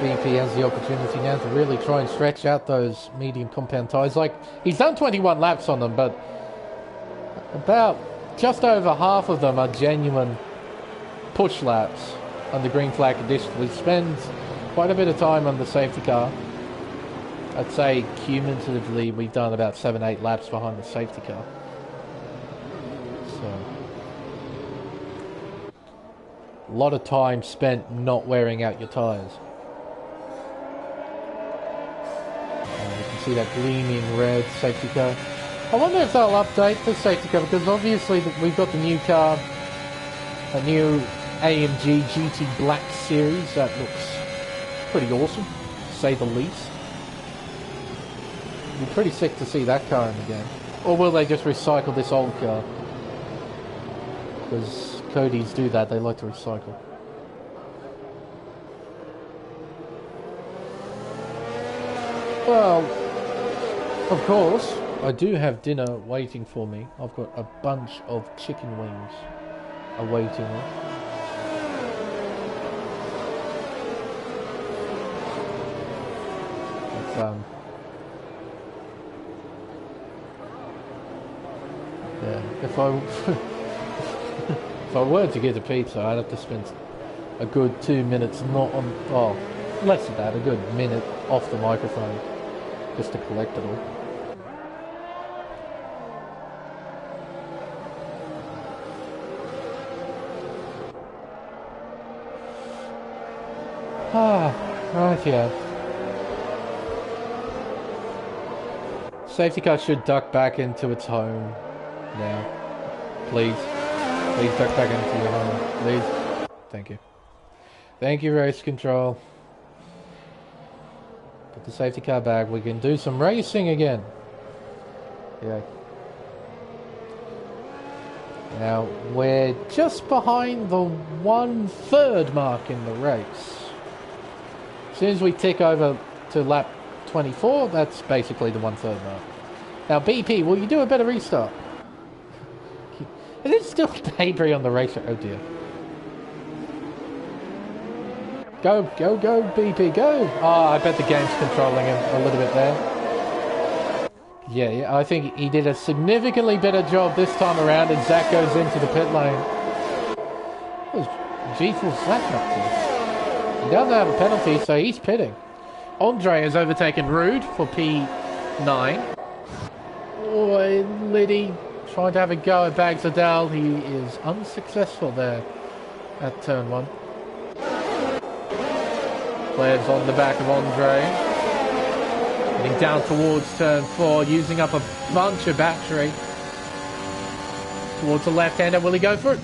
A: BP has the opportunity now to really try and stretch out those medium compound tyres. Like, he's done 21 laps on them, but about just over half of them are genuine push laps on the green flag conditions. We spend quite a bit of time on the safety car. I'd say cumulatively we've done about 7-8 laps behind the safety car. So a lot of time spent not wearing out your tyres. You can see that gleaming red safety car. I wonder if they'll update the safety car, because obviously we've got the new car, a new AMG GT Black Series that looks pretty awesome, to say the least. It'd be pretty sick to see that car in the game. Or will they just recycle this old car? Because Cody's do that, they like to recycle. Well, of course, I do have dinner waiting for me. I've got a bunch of chicken wings awaiting me. But, yeah, if I were to get a pizza, I'd have to spend a good 2 minutes not on, oh, less than that, a good minute off the microphone just to collect it all. Right, yeah. Safety car should duck back into its home now. Please. Please duck back into your home. Please. Thank you. Thank you, race control. Put the safety car back. We can do some racing again. Yeah. Now, we're just behind the 1/3 mark in the race. As soon as we tick over to lap 24, that's basically the 1/3 mark. Now, BP, will you do a better restart? Is it still debris on the racer? Oh dear. Go, go, go, BP, go! Oh, I bet the game's controlling him a little bit there. Yeah, I think he did a significantly better job this time around as Zach goes into the pit lane. What was G-Force Zach up to? He doesn't have a penalty, so he's pitting. Andre has overtaken Rude for P9. Oh, Liddy trying to have a go at Bags Adele. He is unsuccessful there at turn 1. Players on the back of Andre. Getting down towards turn 4, using up a bunch of battery. Towards the left-hander, will he go for it?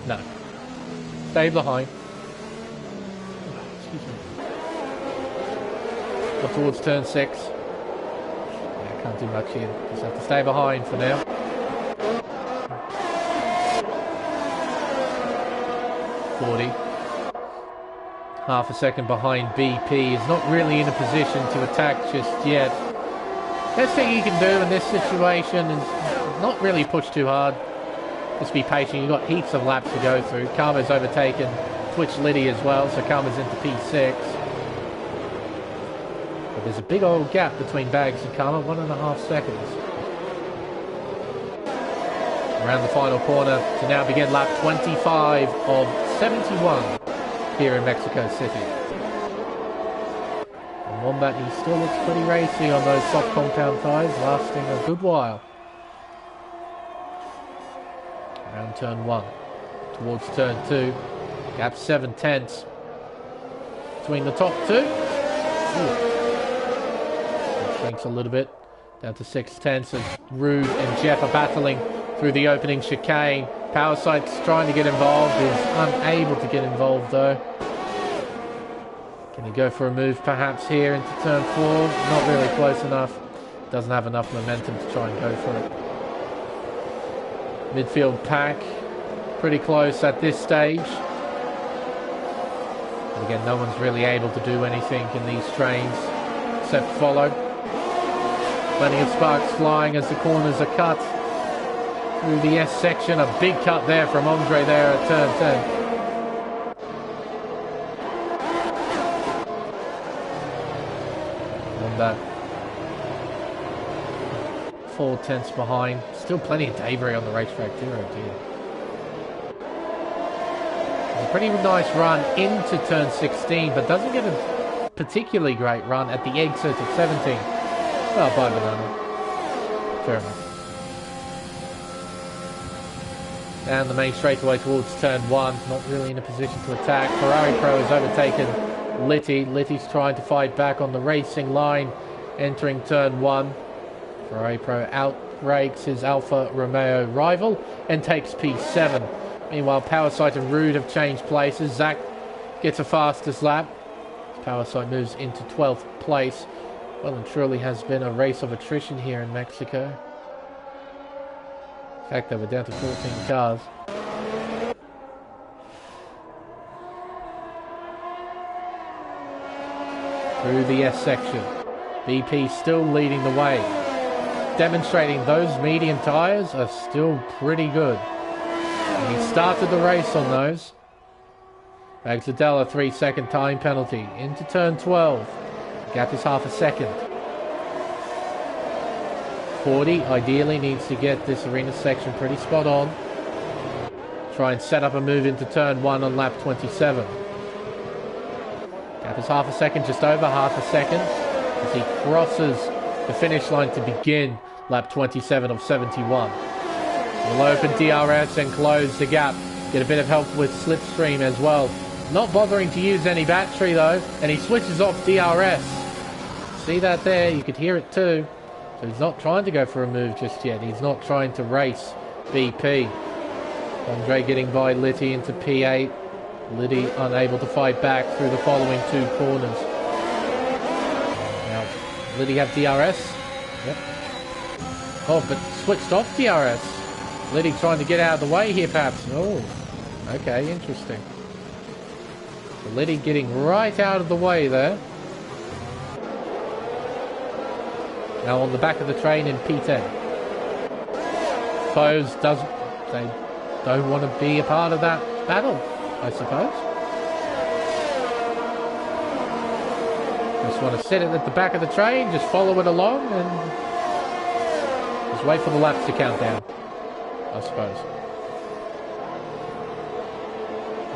A: No. Stay behind. Excuse me. Up towards turn 6. Yeah, can't do much here. Just have to stay behind for now. Half a second behind BP. Is not really in a position to attack just yet. Best thing you can do in this situation is not really push too hard. Just be patient. You've got heaps of laps to go through. Karma's overtaken Twitch Liddy as well, so Karma's into P6. But there's a big old gap between Bags and Karma, 1.5 seconds. Around the final corner to now begin lap 25 of 71 here in Mexico City. And Wombat, he still looks pretty racy on those soft compound tyres, lasting a good while. Around turn 1, towards turn 2, gap 7/10 between the top two. It shrinks a little bit, down to 6/10 as Rude and Jeff are battling through the opening chicane. Powersight's trying to get involved, is unable to get involved though. Can he go for a move perhaps here into turn 4? Not really close enough. Doesn't have enough momentum to try and go for it. Midfield pack, pretty close at this stage. And again, no one's really able to do anything in these trains except follow. Plenty of sparks flying as the corners are cut. Through the S section, a big cut there from Andre there at turn 10. And that 4/10 behind. Still plenty of debris on the racetrack too, oh dear. It's a pretty nice run into turn 16, but doesn't get a particularly great run at the exit of 17. Well, bye banana. Fair enough. Down the main straightaway towards turn 1, not really in a position to attack. Ferrari Pro has overtaken Litty. Litty's trying to fight back on the racing line, entering turn 1. Ferrari Pro outbrakes his Alfa Romeo rival and takes P7. Meanwhile, Powersight and Rude have changed places. Zach gets a fastest lap. Powersight moves into 12th place. Well and truly has been a race of attrition here in Mexico. In fact, they were down to 14 cars. Through the S section, BP still leading the way, demonstrating those medium tyres are still pretty good. And he started the race on those. Magdalena 3-second time penalty into turn 12. Gap is half a second. 40 ideally needs to get this arena section pretty spot on. Try and set up a move into turn 1 on lap 27. Gap is half a second, just over half a second, as he crosses the finish line to begin lap 27 of 71. We'll open DRS and close the gap. Get a bit of help with slipstream as well. Not bothering to use any battery though, and he switches off DRS. See that there? You could hear it too. So he's not trying to go for a move just yet. He's not trying to race BP. Andre getting by Litty into P8. Litty unable to fight back through the following two corners. Now, Litty have DRS. Yep. Oh, but switched off DRS. Litty trying to get out of the way here perhaps. Oh, okay, interesting. So Litty getting right out of the way there. Now on the back of the train in P10. Foes they don't want to be a part of that battle, I suppose. Just want to sit it at the back of the train, just follow it along and just wait for the laps to count down, I suppose.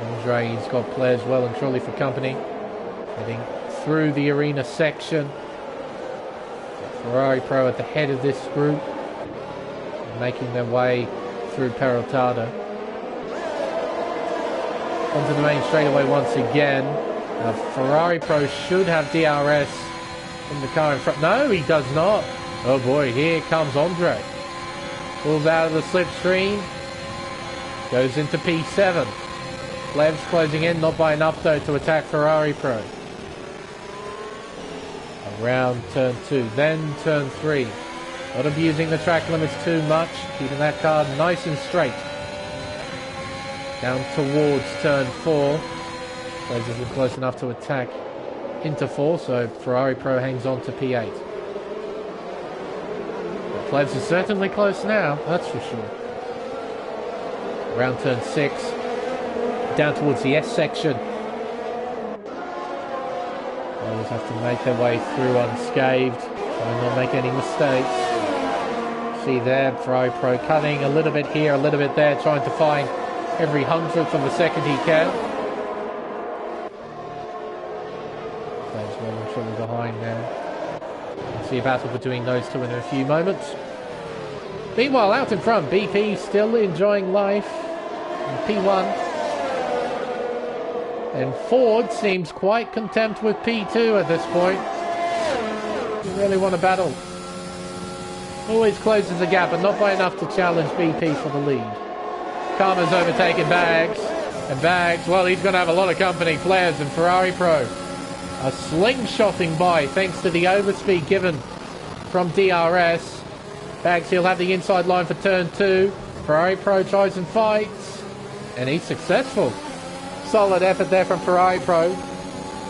A: Andre's got players well and truly for company. Heading through the arena section. Ferrari Pro at the head of this group, making their way through Peraltada. Onto the main straightaway once again. Now Ferrari Pro should have DRS in the car in front. No, he does not. Oh boy, here comes Andre. Pulls out of the slipstream. Goes into P7. Lev's closing in, not by enough though to attack Ferrari Pro. Around turn 2, then turn 3. Not abusing the track limits too much, keeping that car nice and straight. Down towards turn 4. Plebs isn't close enough to attack into 4, so Ferrari Pro hangs on to P8. But Plebs is certainly close now, that's for sure. Around turn 6. Down towards the S section. Always have to make their way through unscathed, try and not make any mistakes. See there, Ferrari Pro cutting a little bit here, a little bit there, trying to find every hundredth of a second he can. Plays well and truly behind now. We'll see a battle between those two in a few moments. Meanwhile, out in front, BP still enjoying life in P1. And Ford seems quite content with P2 at this point. You really want to battle. Always closes the gap, but not by enough to challenge BP for the lead. Karma's overtaken Bags. And Bags, well, he's going to have a lot of company. Players in Ferrari Pro are slingshotting by thanks to the overspeed given from DRS. Bags, he'll have the inside line for turn 2. Ferrari Pro tries and fights. And he's successful. Solid effort there from Ferrari Pro.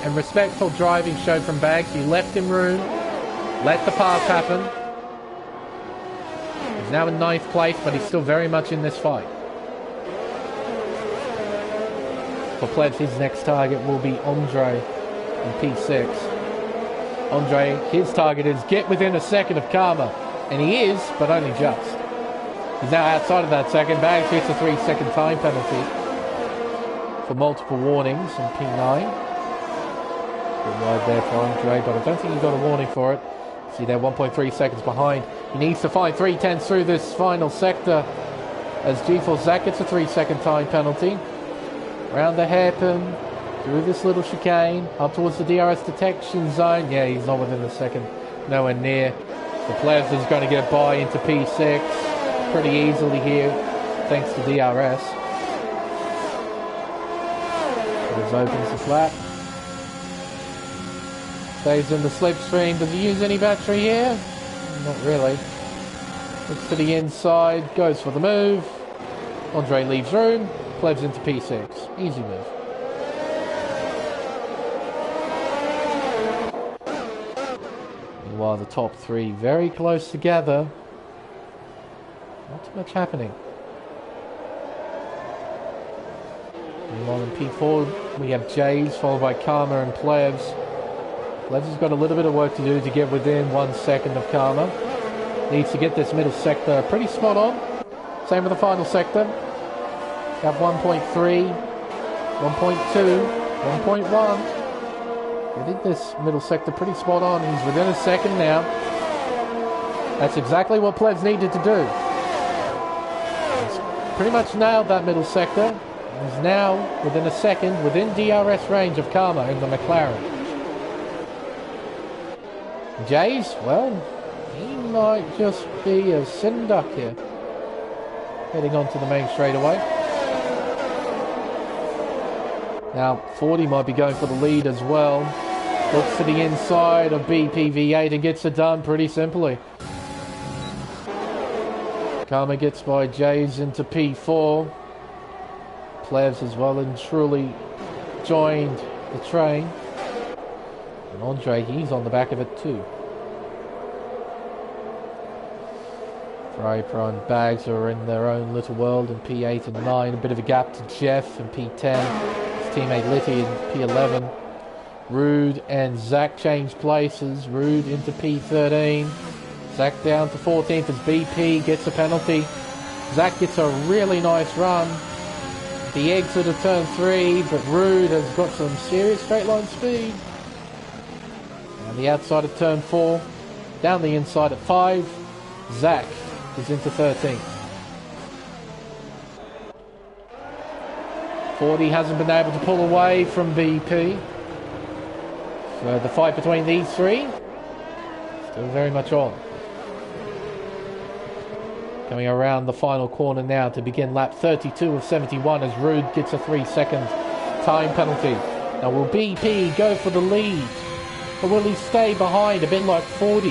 A: And respectful driving showed from Bags. He left him room. Let the pass happen. He's now in 9th place, but he's still very much in this fight. For Plebs, his next target will be Andre in P6. Andre, his target is get within a second of Karma. And he is, but only just. He's now outside of that second. Bags hits a 3-second time penalty for multiple warnings in P9. Good wide there for Andre, but I don't think he got a warning for it. See, they're 1.3 seconds behind. He needs to find 3/10 through this final sector as G-Force Zach gets a 3-second time penalty. Around the hairpin, through this little chicane, up towards the DRS detection zone. Yeah, he's not within a second, nowhere near. The Plebs is going to get by into P6 pretty easily here, thanks to DRS. It opens this lap. Stays in the slipstream. Does he use any battery here? Not really. Looks to the inside, goes for the move. Andre leaves room, Plebs into P6. Easy move. Meanwhile, the top three very close together. Not too much happening. Meanwhile, in P4, we have Jays, followed by Karma and Plebs. Plebs has got a little bit of work to do to get within 1 second of Karma. Needs to get this middle sector pretty spot on. Same with the final sector. Have 1.3, 1.2, 1.1. Getting this middle sector pretty spot on. He's within a second now. That's exactly what Plebs needed to do. He's pretty much nailed that middle sector. He's now within a second, within DRS range of Karma in the McLaren. Jays, well, he might just be a sitting duck here. Heading onto the main straightaway. Now, 40 might be going for the lead as well. Looks to the inside of BPV8 and gets it done pretty simply. Karma gets by Jays into P4. Plebs has well and truly joined the train. And Andre, he's on the back of it too. Ferrari Pro and Bags are in their own little world in P8 and 9. A bit of a gap to Jeff in P10. His teammate Litty in P11. Rude and Zach change places. Rude into P13. Zach down to 14th as BP gets a penalty. Zach gets a really nice run. The exit of turn 3, but Rude has got some serious straight line speed. And the outside of turn 4, down the inside at 5, Zach is into 13th. 40 hasn't been able to pull away from BP. So the fight between these three, still very much on. Coming around the final corner now to begin lap 32 of 71 as Rude gets a 3-second time penalty. Now will BP go for the lead? Or will he stay behind a bit like 40?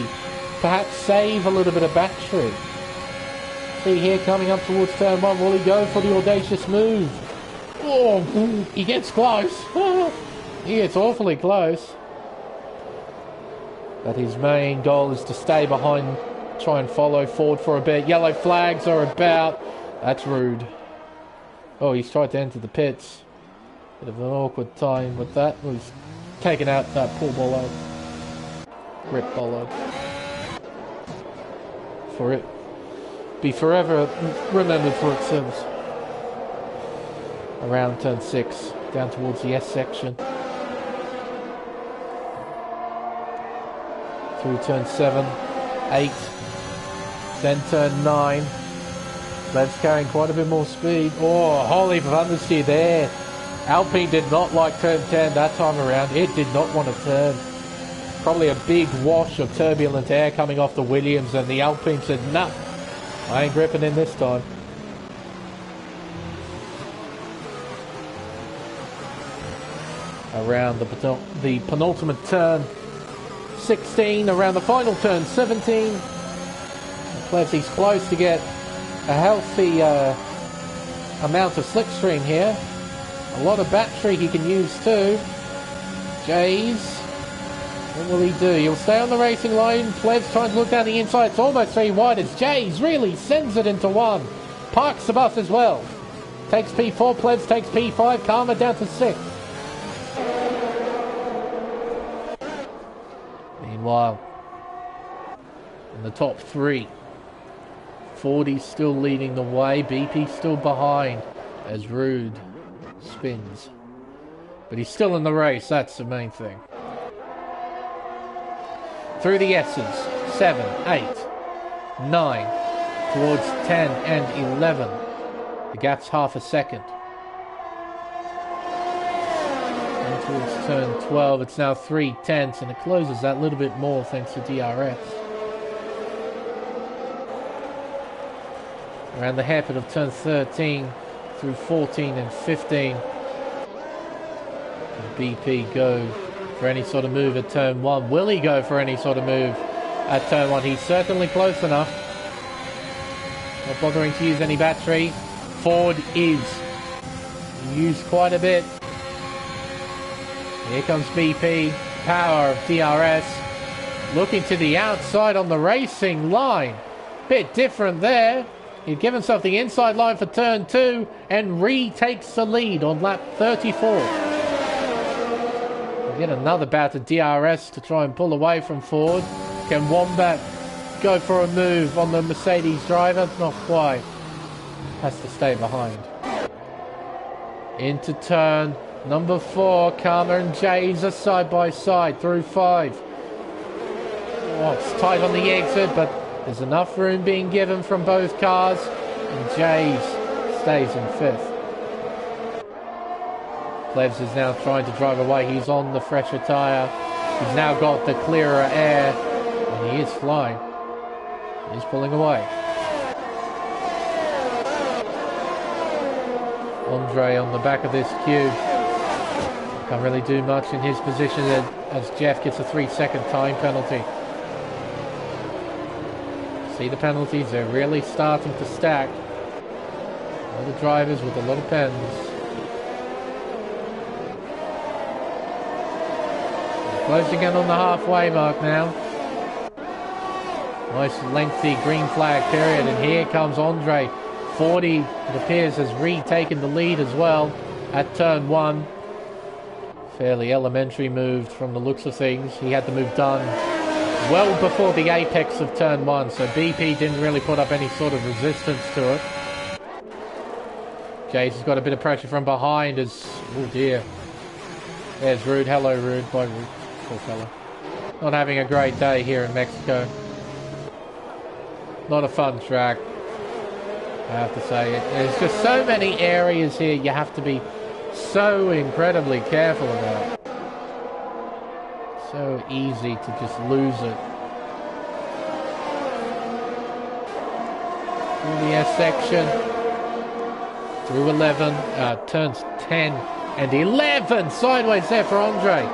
A: Perhaps save a little bit of battery. See here coming up towards turn 1, will he go for the audacious move? Oh, he gets close. He gets awfully close. But his main goal is to stay behind, try and follow forward for a bit. Yellow flags are about. That's Rude. Oh, he's tried to enter the pits. Bit of an awkward time with that. Oh, he's taken out that poor Bollo. Rip Bollo. For it. Be forever remembered for its service. around turn 6, down towards the S section. Through turn 7, 8, then turn 9. Plev's carrying quite a bit more speed. Oh, holy thundersteer there. Alpine did not like turn 10 that time around. It did not want to turn. Probably a big wash of turbulent air coming off the Williams, and the Alpine said, nah, I ain't gripping in this time. Around the penultimate turn, 16, around the final turn, 17. Plevsy's close to get a healthy amount of slipstream here. A lot of battery he can use too. Jays, what will he do? He'll stay on the racing line. Plev's trying to look down the inside. It's almost 3 wide as Jays really sends it into 1. Parks the bus as well. Takes P4, Plevs takes P5, Karma down to 6. Meanwhile, in the top 3, 40 still leading the way, BP still behind as Rude spins. But he's still in the race, that's the main thing. Through the S's, 7, 8, 9, towards 10 and 11. The gap's half a second. And towards turn 12, it's now 3 tenths, and it closes that little bit more thanks to DRS. Around the hairpin of turn 13 through 14 and 15. And BP go for any sort of move at turn 1. Will he go for any sort of move at turn 1? He's certainly close enough. Not bothering to use any battery. Ford is used quite a bit. Here comes BP. Power of DRS. Looking to the outside on the racing line. Bit different there. He'd give himself the inside line for turn 2 and retakes the lead on lap 34. We'll get another bout of DRS to try and pull away from Ford. Can Wombat go for a move on the Mercedes driver? Not quite. Has to stay behind. Into turn number 4. Karma and Jays are side by side through 5. Oh, it's tight on the exit, but there's enough room being given from both cars, and Jays stays in 5th. Plevs is now trying to drive away. He's on the fresher tyre. He's now got the clearer air, and he is flying. He's pulling away. Andre on the back of this queue. Can't really do much in his position as Jeff gets a 3-second time penalty. See the penalties, they're really starting to stack. A lot of drivers with a lot of pens. Closing in on the halfway mark now. Nice lengthy green flag period, and here comes Andre. 40, it appears, has retaken the lead as well at turn 1. Fairly elementary move from the looks of things. He had the move done well before the apex of turn 1, so BP didn't really put up any sort of resistance to it. Jace has got a bit of pressure from behind as, oh dear. There's Rude. Hello Rude. Bye Rude. Poor fella. Not having a great day here in Mexico. Not a fun track, I have to say. There's just so many areas here you have to be so incredibly careful about. So easy to just lose it. Through the S section. Through 11. Turns 10 and 11. Sideways there for Andre.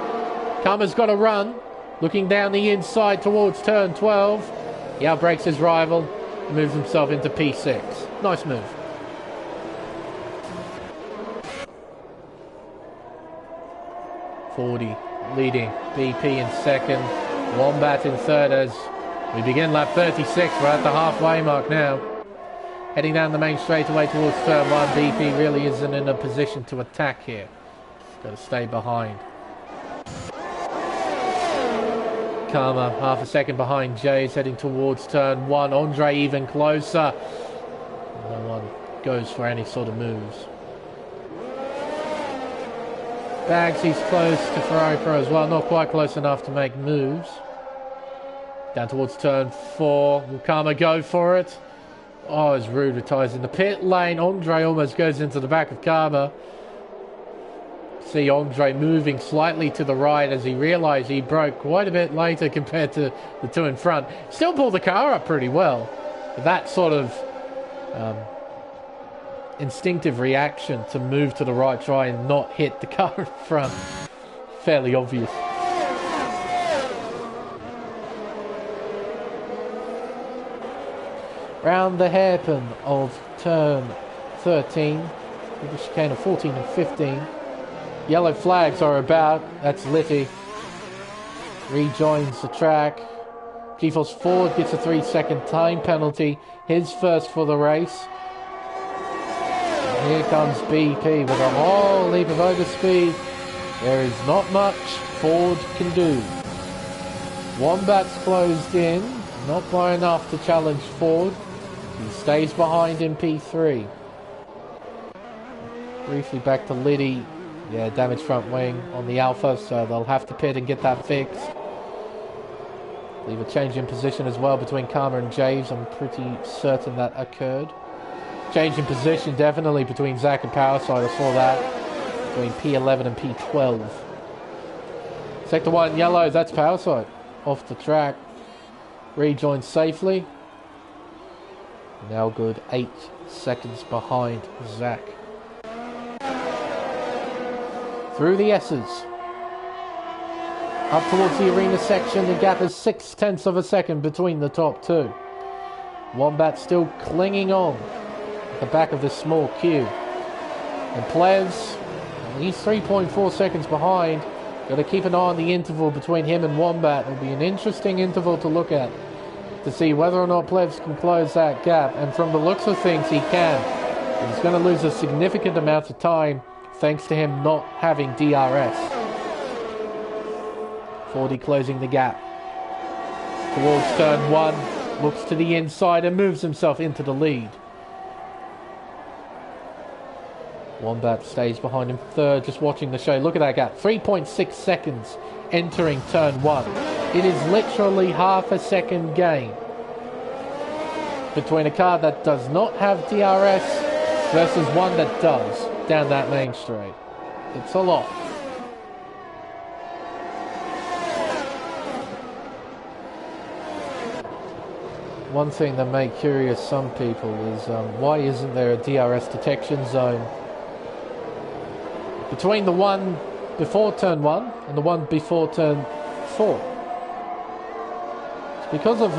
A: Karma's got a run. Looking down the inside towards turn 12. He outbreaks his rival. Moves himself into P6. Nice move. .40 leading BP in second, Wombat in third as we begin lap 36. We're at the halfway mark now. Heading down the main straightaway towards turn 1. BP really isn't in a position to attack here. Got to stay behind. Karma half a second behind Jays heading towards turn 1. Andre even closer. No one goes for any sort of moves. Bagsy's close to Ferrari Pro as well. Not quite close enough to make moves. Down towards turn 4. Will Karma go for it? Oh, it's rude with tyres in the pit lane. Andre almost goes into the back of Karma. See Andre moving slightly to the right as he realised he broke quite a bit later compared to the two in front. Still pulled the car up pretty well. But that sort of instinctive reaction to move to the right, try and not hit the car in front. Fairly obvious. Round the hairpin of turn 13, with the chicane of 14 and 15. Yellow flags are about. That's Litty. Rejoins the track. G-Force Ford gets a 3-second time penalty. His first for the race. And here comes BP with a whole heap of overspeed. There is not much Ford can do. Wombat's closed in. Not by enough to challenge Ford. He stays behind in P3. Briefly back to Liddy. Yeah, damaged front wing on the Alpha, so they'll have to pit and get that fixed. Leave a change in position as well between Karma and Javes. I'm pretty certain that occurred. Change in position definitely between Zach and Powerside. I saw that between P11 and P12. Sector 1 yellow, that's Powerside. Off the track. Rejoins safely. Now good 8 seconds behind Zach. Through the S's. Up towards the arena section, the gap is 0.6 of a second between the top two. Wombat still clinging on at the back of this small queue. And Plevs, he's 3.4 seconds behind. Got to keep an eye on the interval between him and Wombat. It'll be an interesting interval to look at to see whether or not Plevs can close that gap. And from the looks of things, he can. He's going to lose a significant amount of time thanks to him not having DRS. 40 closing the gap. Towards turn 1. Looks to the inside and moves himself into the lead. Wombat stays behind him third, just watching the show. Look at that gap. 3.6 seconds entering turn 1. It is literally half a second gain between a car that does not have DRS versus one that does down that main straight. It's a lot. One thing that may curious some people is why isn't there a DRS detection zone between the one before turn 1 and the one before turn 4? It's because of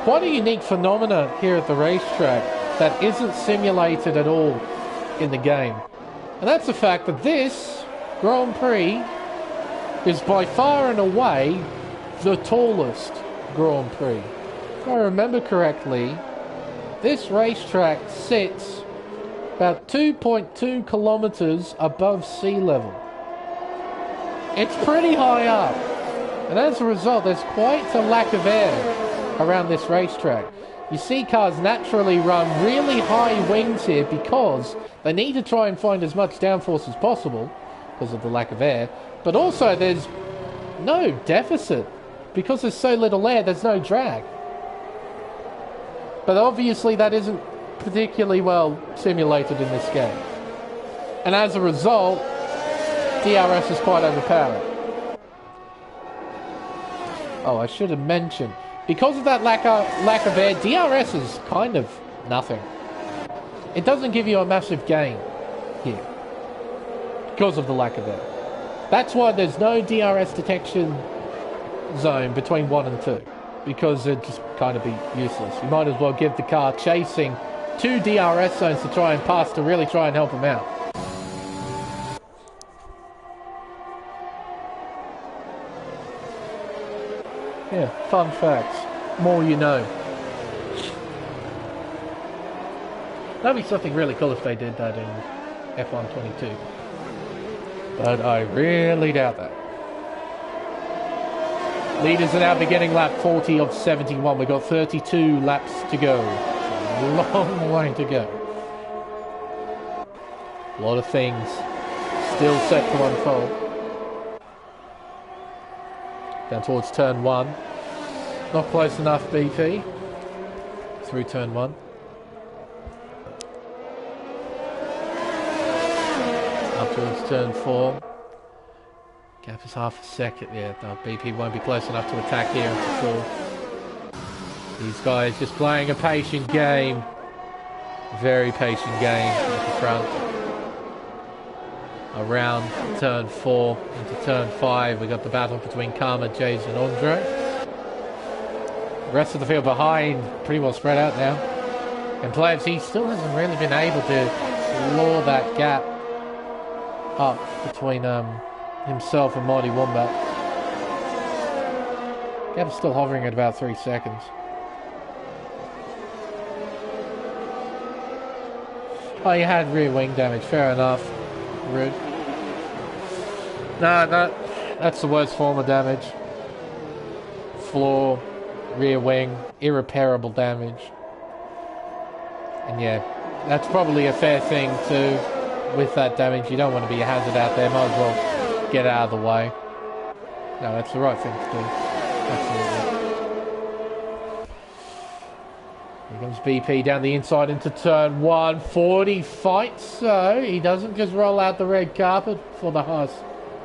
A: quite a unique phenomena here at the racetrack that isn't simulated at all in the game. And that's the fact that this Grand Prix is by far and away the tallest Grand Prix. If I remember correctly, this racetrack sits about 2.2 kilometers above sea level. It's pretty high up, and as a result there's quite a lack of air around this racetrack. You see cars naturally run really high wings here because they need to try and find as much downforce as possible because of the lack of air, but also there's no deficit because there's so little air, there's no drag. But obviously that isn't particularly well simulated in this game. And as a result, DRS is quite overpowered. Oh, I should have mentioned, because of that lack of air, DRS is kind of nothing. It doesn't give you a massive gain here because of the lack of air. That's why there's no DRS detection zone between 1 and 2. Because it'd just kind of be useless. You might as well give the car chasing 2 DRS zones to try and pass to really try and help him out. Yeah, fun facts. More you know. That'd be something really cool if they did that in F1 22. But I really doubt that. Leaders are now beginning lap 40 of 71. We've got 32 laps to go. A long way to go. A lot of things still set to unfold. Down towards turn 1. Not close enough, BP. Through turn 1. Up towards turn 4. Gap is half a second. Yeah, no, BP won't be close enough to attack here into 4. These guys just playing a patient game. Very patient game at the front. Around turn 4 into turn 5, we got the battle between Karma, Jays and Andre. The rest of the field behind, pretty well spread out now. And Plebs, he still hasn't really been able to claw that gap up between himself and Mighty Wombat. Gap is still hovering at about 3 seconds. Oh, you had rear wing damage, fair enough. Rude. No, that's the worst form of damage. Floor, rear wing, irreparable damage. And yeah, that's probably a fair thing too. With that damage, you don't want to be a hazard out there. Might as well get out of the way. No, that's the right thing to do. Absolutely. Here comes BP down the inside into turn 1. 40 fights, so he doesn't just roll out the red carpet for the Haas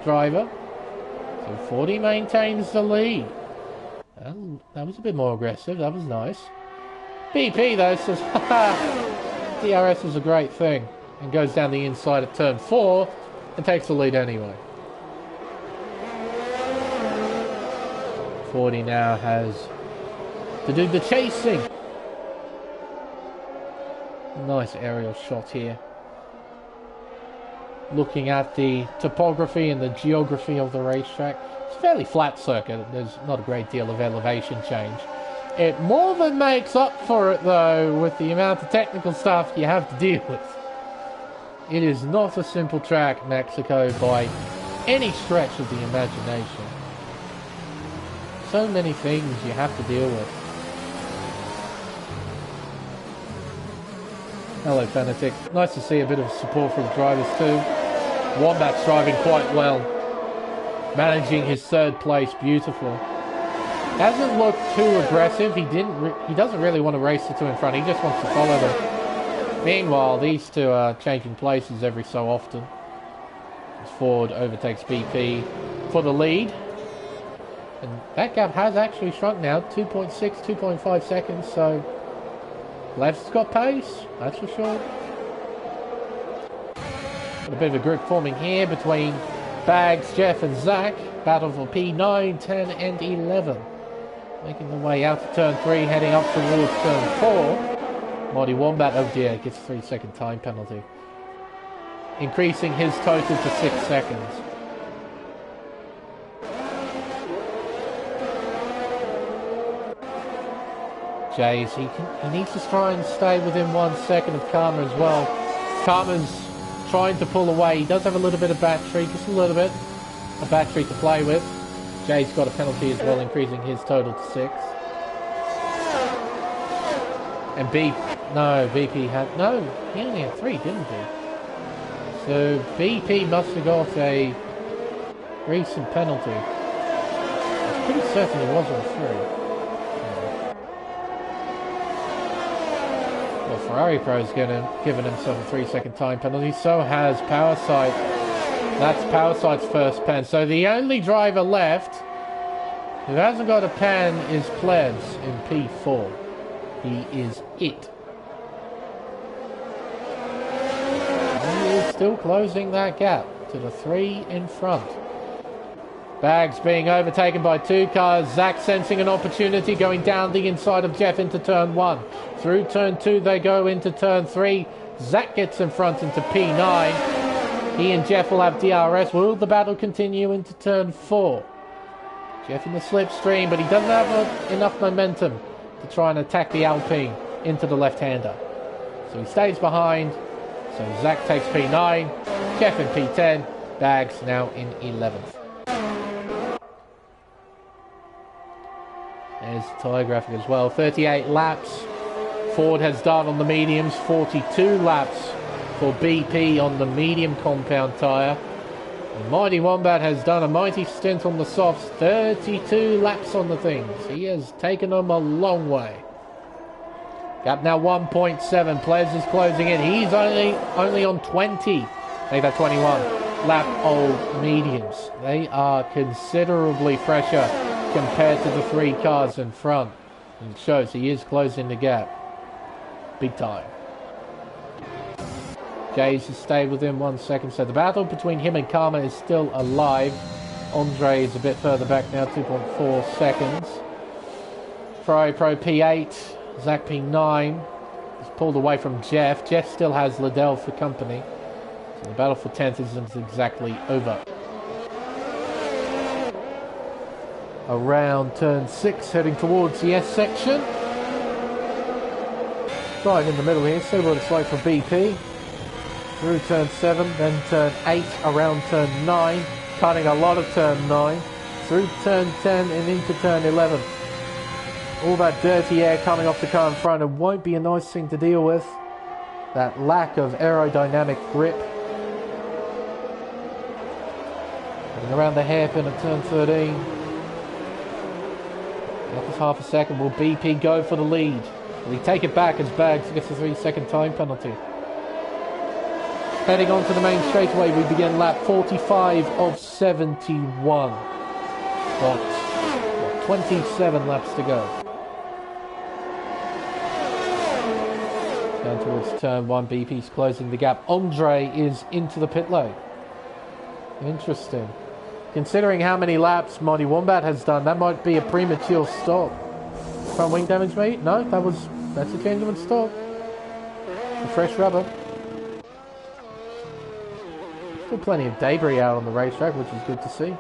A: driver. So 40 maintains the lead. Well, that was a bit more aggressive. That was nice. BP, though, says, haha, DRS is a great thing. And goes down the inside at turn 4 and takes the lead anyway. 40 now has to do the chasing. Nice aerial shot here. Looking at the topography and the geography of the racetrack, it's a fairly flat circuit. There's not a great deal of elevation change. It more than makes up for it, though, with the amount of technical stuff you have to deal with. It is not a simple track, Mexico, by any stretch of the imagination. So many things you have to deal with. Hello, Fanatic. Nice to see a bit of support from drivers too. Wombat's driving quite well. Managing his third place beautifully. Hasn't looked too aggressive. He doesn't really want to race the two in front. He just wants to follow them. Meanwhile, these two are changing places every so often. As Ford overtakes BP for the lead. And that gap has actually shrunk now. 2.6, 2.5 seconds. So Left's got pace, that's for sure. Got a bit of a group forming here between Bags, Jeff and Zach. Battle for P9, 10 and 11. Making the way out to turn 3, heading up towards turn 4. Mighty Wombat, oh dear, gets a 3-second time penalty. Increasing his total to 6 seconds. Jays, he needs to try and stay within 1 second of Karma as well. Karma's trying to pull away. He does have a little bit of battery, just a little bit of battery to play with. Jay's got a penalty as well, increasing his total to 6. And BP had, no, he only had 3, didn't he? So BP must have got a recent penalty. I'm pretty certain he was on 3. Well, Ferrari Pro's given himself a 3-second time penalty. So has Powersight. That's Powersight's first pen. So the only driver left who hasn't got a pen is Plebs in P4. He is it. And he is still closing that gap to the 3 in front. Bags being overtaken by 2 cars. Zach sensing an opportunity, going down the inside of Jeff into turn 1. Through turn 2 they go into turn 3. Zach gets in front into P9. He and Jeff will have DRS. Will the battle continue into turn 4? Jeff in the slipstream, but he doesn't have enough momentum to try and attack the Alpine into the left-hander. So he stays behind. So Zach takes P9. Jeff in P10. Bags now in 11th. There's the tyre graphic as well. 38 laps. Ford has done on the mediums. 42 laps for BP on the medium compound tyre. Mighty Wombat has done a mighty stint on the softs, 32 laps on the things. He has taken them a long way. Gap now 1.7. Players is closing in. He's only on 20. They've had 21 lap old mediums. They are considerably fresher compared to the three cars in front. And it shows he is closing the gap. Big time. Jays has stayed within 1 second, so the battle between him and Karma is still alive. Andre is a bit further back now, 2.4 seconds. Ferrari Pro P8, Zach P9 is pulled away from Jeff. Jeff still has Liddell for company, so the battle for 10th isn't exactly over. Around turn 6, heading towards the S section. Right in the middle here, see what it's like for BP. Through turn 7, then turn 8, around turn 9, cutting a lot of turn 9, through turn 10 and into turn 11. All that dirty air coming off the car in front, it won't be a nice thing to deal with. That lack of aerodynamic grip. Getting around the hairpin at turn 13. After half a second, will BP go for the lead? Will he take it back as Bags gets a 3-second time penalty? Heading on to the main straightaway, we begin lap 45 of 71. Got 27 laps to go. Down towards turn 1, BP's closing the gap. Andre is into the pit lane. Interesting. Considering how many laps Mighty Wombat has done, that might be a premature stop. Front wing damage, mate? No, that's a genuine stop. A fresh rubber. Still plenty of debris out on the racetrack, which is good to see.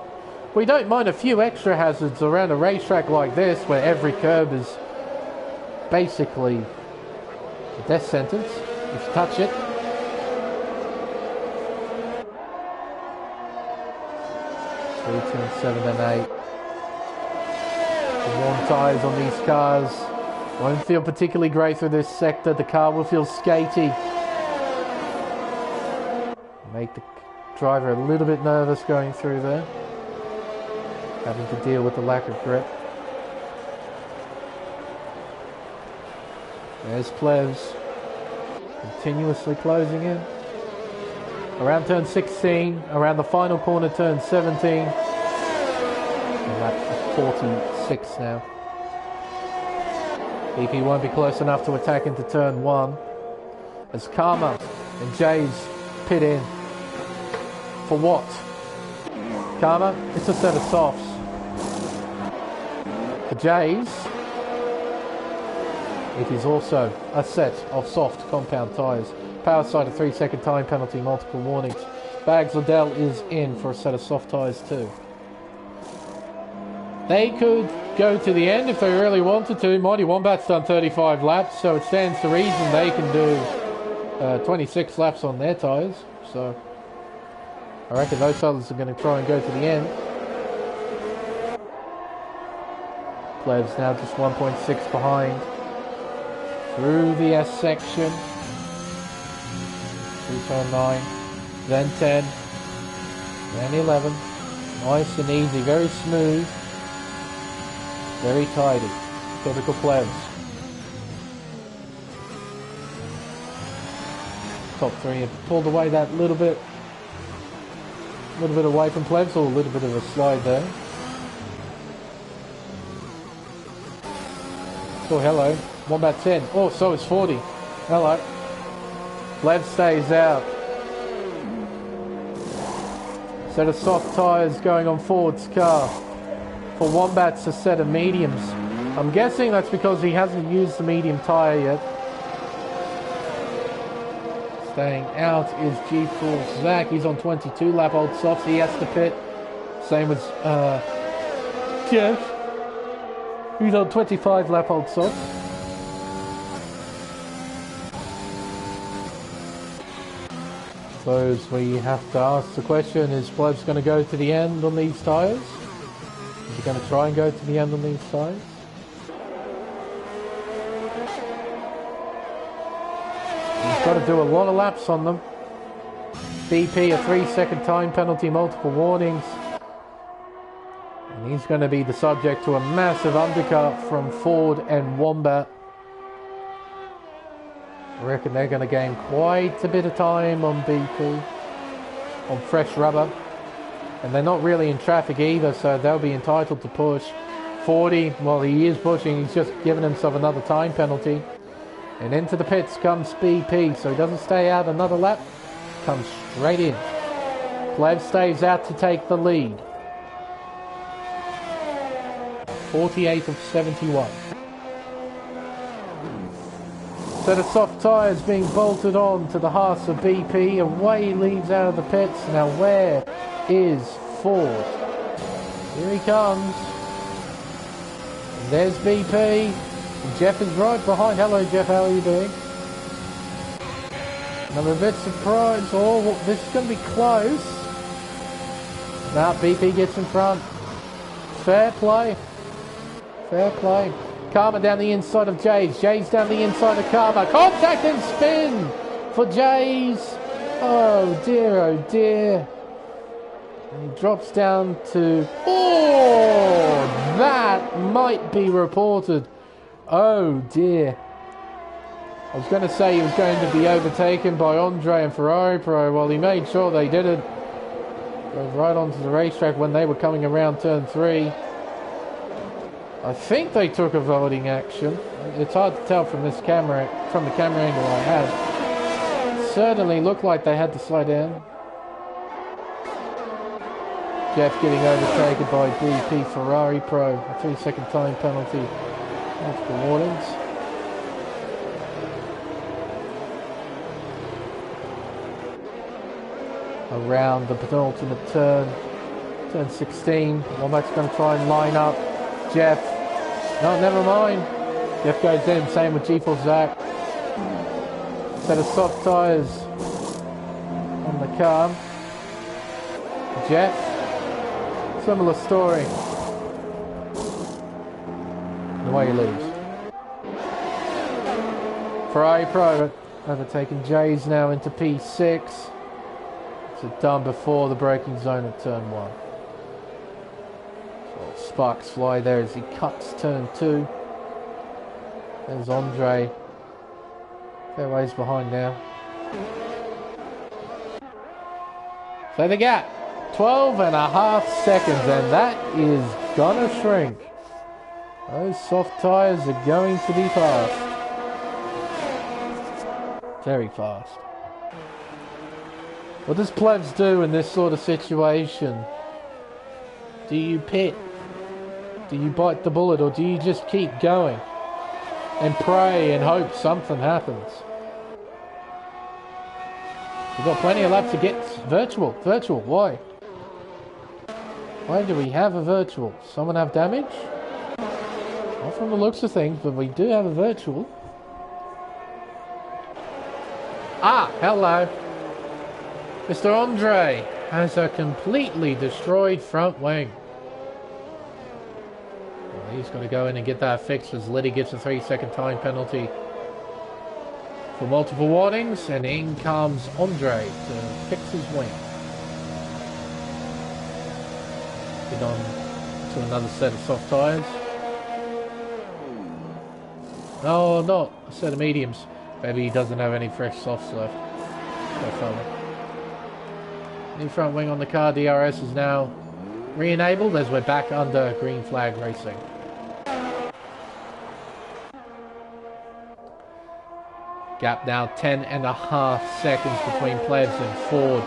A: We don't mind a few extra hazards around a racetrack like this, where every curb is basically a death sentence if you touch it. Turn 7 and 8. The warm tyres on these cars won't feel particularly great through this sector. The car will feel skaty. Make the driver a little bit nervous going through there, having to deal with the lack of grip. There's Plevs continuously closing in. Around turn 16, around the final corner, turn 17. And lap 46 now. BP won't be close enough to attack into turn 1. As Karma and Jays pit in. For what? Karma, it's a set of softs. For Jays, it is also a set of soft compound tyres. Power side, a 3-second time penalty, multiple warnings. Bags Liddell is in for a set of soft tyres too. They could go to the end if they really wanted to. Mighty Wombat's done 35 laps, so it stands to reason they can do 26 laps on their tyres. So I reckon those fellas are going to try and go to the end. Plebs now just 1.6 behind. Through the S section. Through turn 9. Then 10. Then 11. Nice and easy. Very smooth. Very tidy. Typical Plebs. Top 3 have pulled away that little bit away from Plebs, or a little bit of a slide there. Oh, hello. Wombat 10. Oh, so is 40. Hello. Plebs stays out. Set of soft tyres going on Ford's car. For Wombat's a set of mediums. I'm guessing that's because he hasn't used the medium tyre yet. Staying out is G-Force Zach. He's on 22 lap old softs. He has to pit. Same as Jeff. He's on 25 lap old softs. Suppose we have to ask the question, is Plebs going to go to the end on these tyres? Is he going to try and go to the end on these tyres? He's got to do a lot of laps on them. BP a 3-second time penalty, multiple warnings. And he's going to be the subject to a massive undercut from Ford and Wombat. I reckon they're going to gain quite a bit of time on BP, on fresh rubber. And they're not really in traffic either, so they'll be entitled to push. 40, well, he is pushing, he's just given himself another time penalty. And into the pits comes BP, so he doesn't stay out another lap, comes straight in. Plev stays out to take the lead. 48th of 71. Set of soft tyres being bolted on to the Haas of BP. Away he leads out of the pits. Now where is Ford? Here he comes. And there's BP. And Jeff is right behind. Hello Jeff, how are you doing? Another bit surprised. Oh, well, this is going to be close. Now BP gets in front. Fair play. Fair play. Karma down the inside of Jays. Jays down the inside of Karma. Contact and spin for Jays. Oh dear, oh dear. And he drops down to... Oh, that might be reported. Oh dear. I was going to say he was going to be overtaken by Andre and Ferrari Pro. Well, he made sure they didn't. Drove right onto the racetrack when they were coming around turn 3. I think they took a voting action. It's hard to tell from this camera, from the camera angle I have. It certainly looked like they had to slow down. Jeff getting overtaken by BP Ferrari Pro. A 3-second time penalty. Multiple warnings. Around the penultimate turn. Turn 16. Wombat's going to try and line up Jeff. No, never mind. Jeff goes in. Same with G4 Zach. Set of soft tyres on the car. Jeff. Similar story. The way he leaves. Ferrari Pro overtaking Jays now into P6. It's done before the braking zone at turn 1. So sparks fly there as he cuts turn 2. There's Andre. Fair ways behind now. So the gap, 12.5 seconds, and that is gonna shrink. Those soft tyres are going to be fast. Very fast. What does Plebs do in this sort of situation? Do you pit? Do you bite the bullet, or do you just keep going and pray and hope something happens? We've got plenty of laps to get virtual. Virtual, why? Why do we have a virtual? Someone have damage? Not from the looks of things, but we do have a virtual. Ah, hello. Mr. Andre has a completely destroyed front wing. Well, he's going to go in and get that fixed as Liddy gets a 3-second time penalty for multiple warnings, and in comes Andre to fix his wing. Get on to another set of soft tyres. No, not a set of mediums. Maybe he doesn't have any fresh softs left. So far. New front wing on the car. DRS is now re-enabled as we're back under green flag racing. Gap now 10.5 seconds between Plebs and Ford.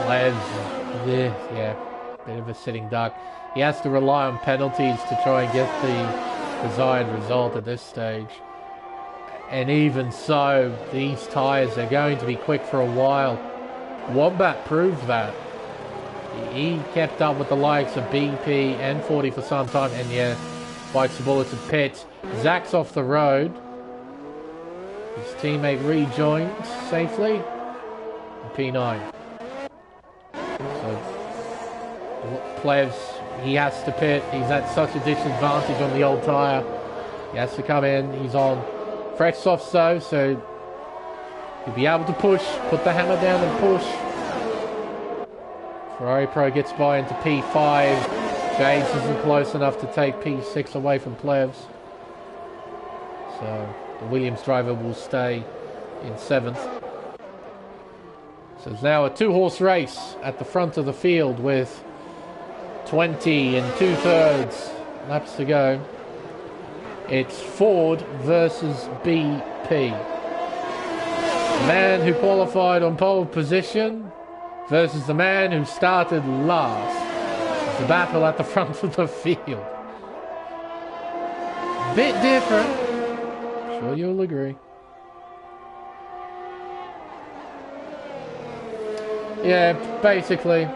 A: Plebs, yeah, bit of a sitting duck. He has to rely on penalties to try and get the desired result at this stage. And even so, these tyres are going to be quick for a while. Wombat proved that. He kept up with the likes of BP and 40 for some time, and yeah, bites the bullet to pit. Zach's off the road. His teammate rejoins safely. P9. So, Plebs, he has to pit. He's at such a disadvantage on the old tyre. He has to come in. He's on fresh softs though, so He'll be able to push, put the hammer down and push. Ferrari Pro gets by into P5. James isn't close enough to take P6 away from Plevs. So the Williams driver will stay in 7th. So it's now a 2-horse race at the front of the field with 20 2/3 laps to go. It's Ford versus BP. The man who qualified on pole position versus the man who started last. It's a battle at the front of the field. Bit different. Sure you'll agree. Yeah, basically,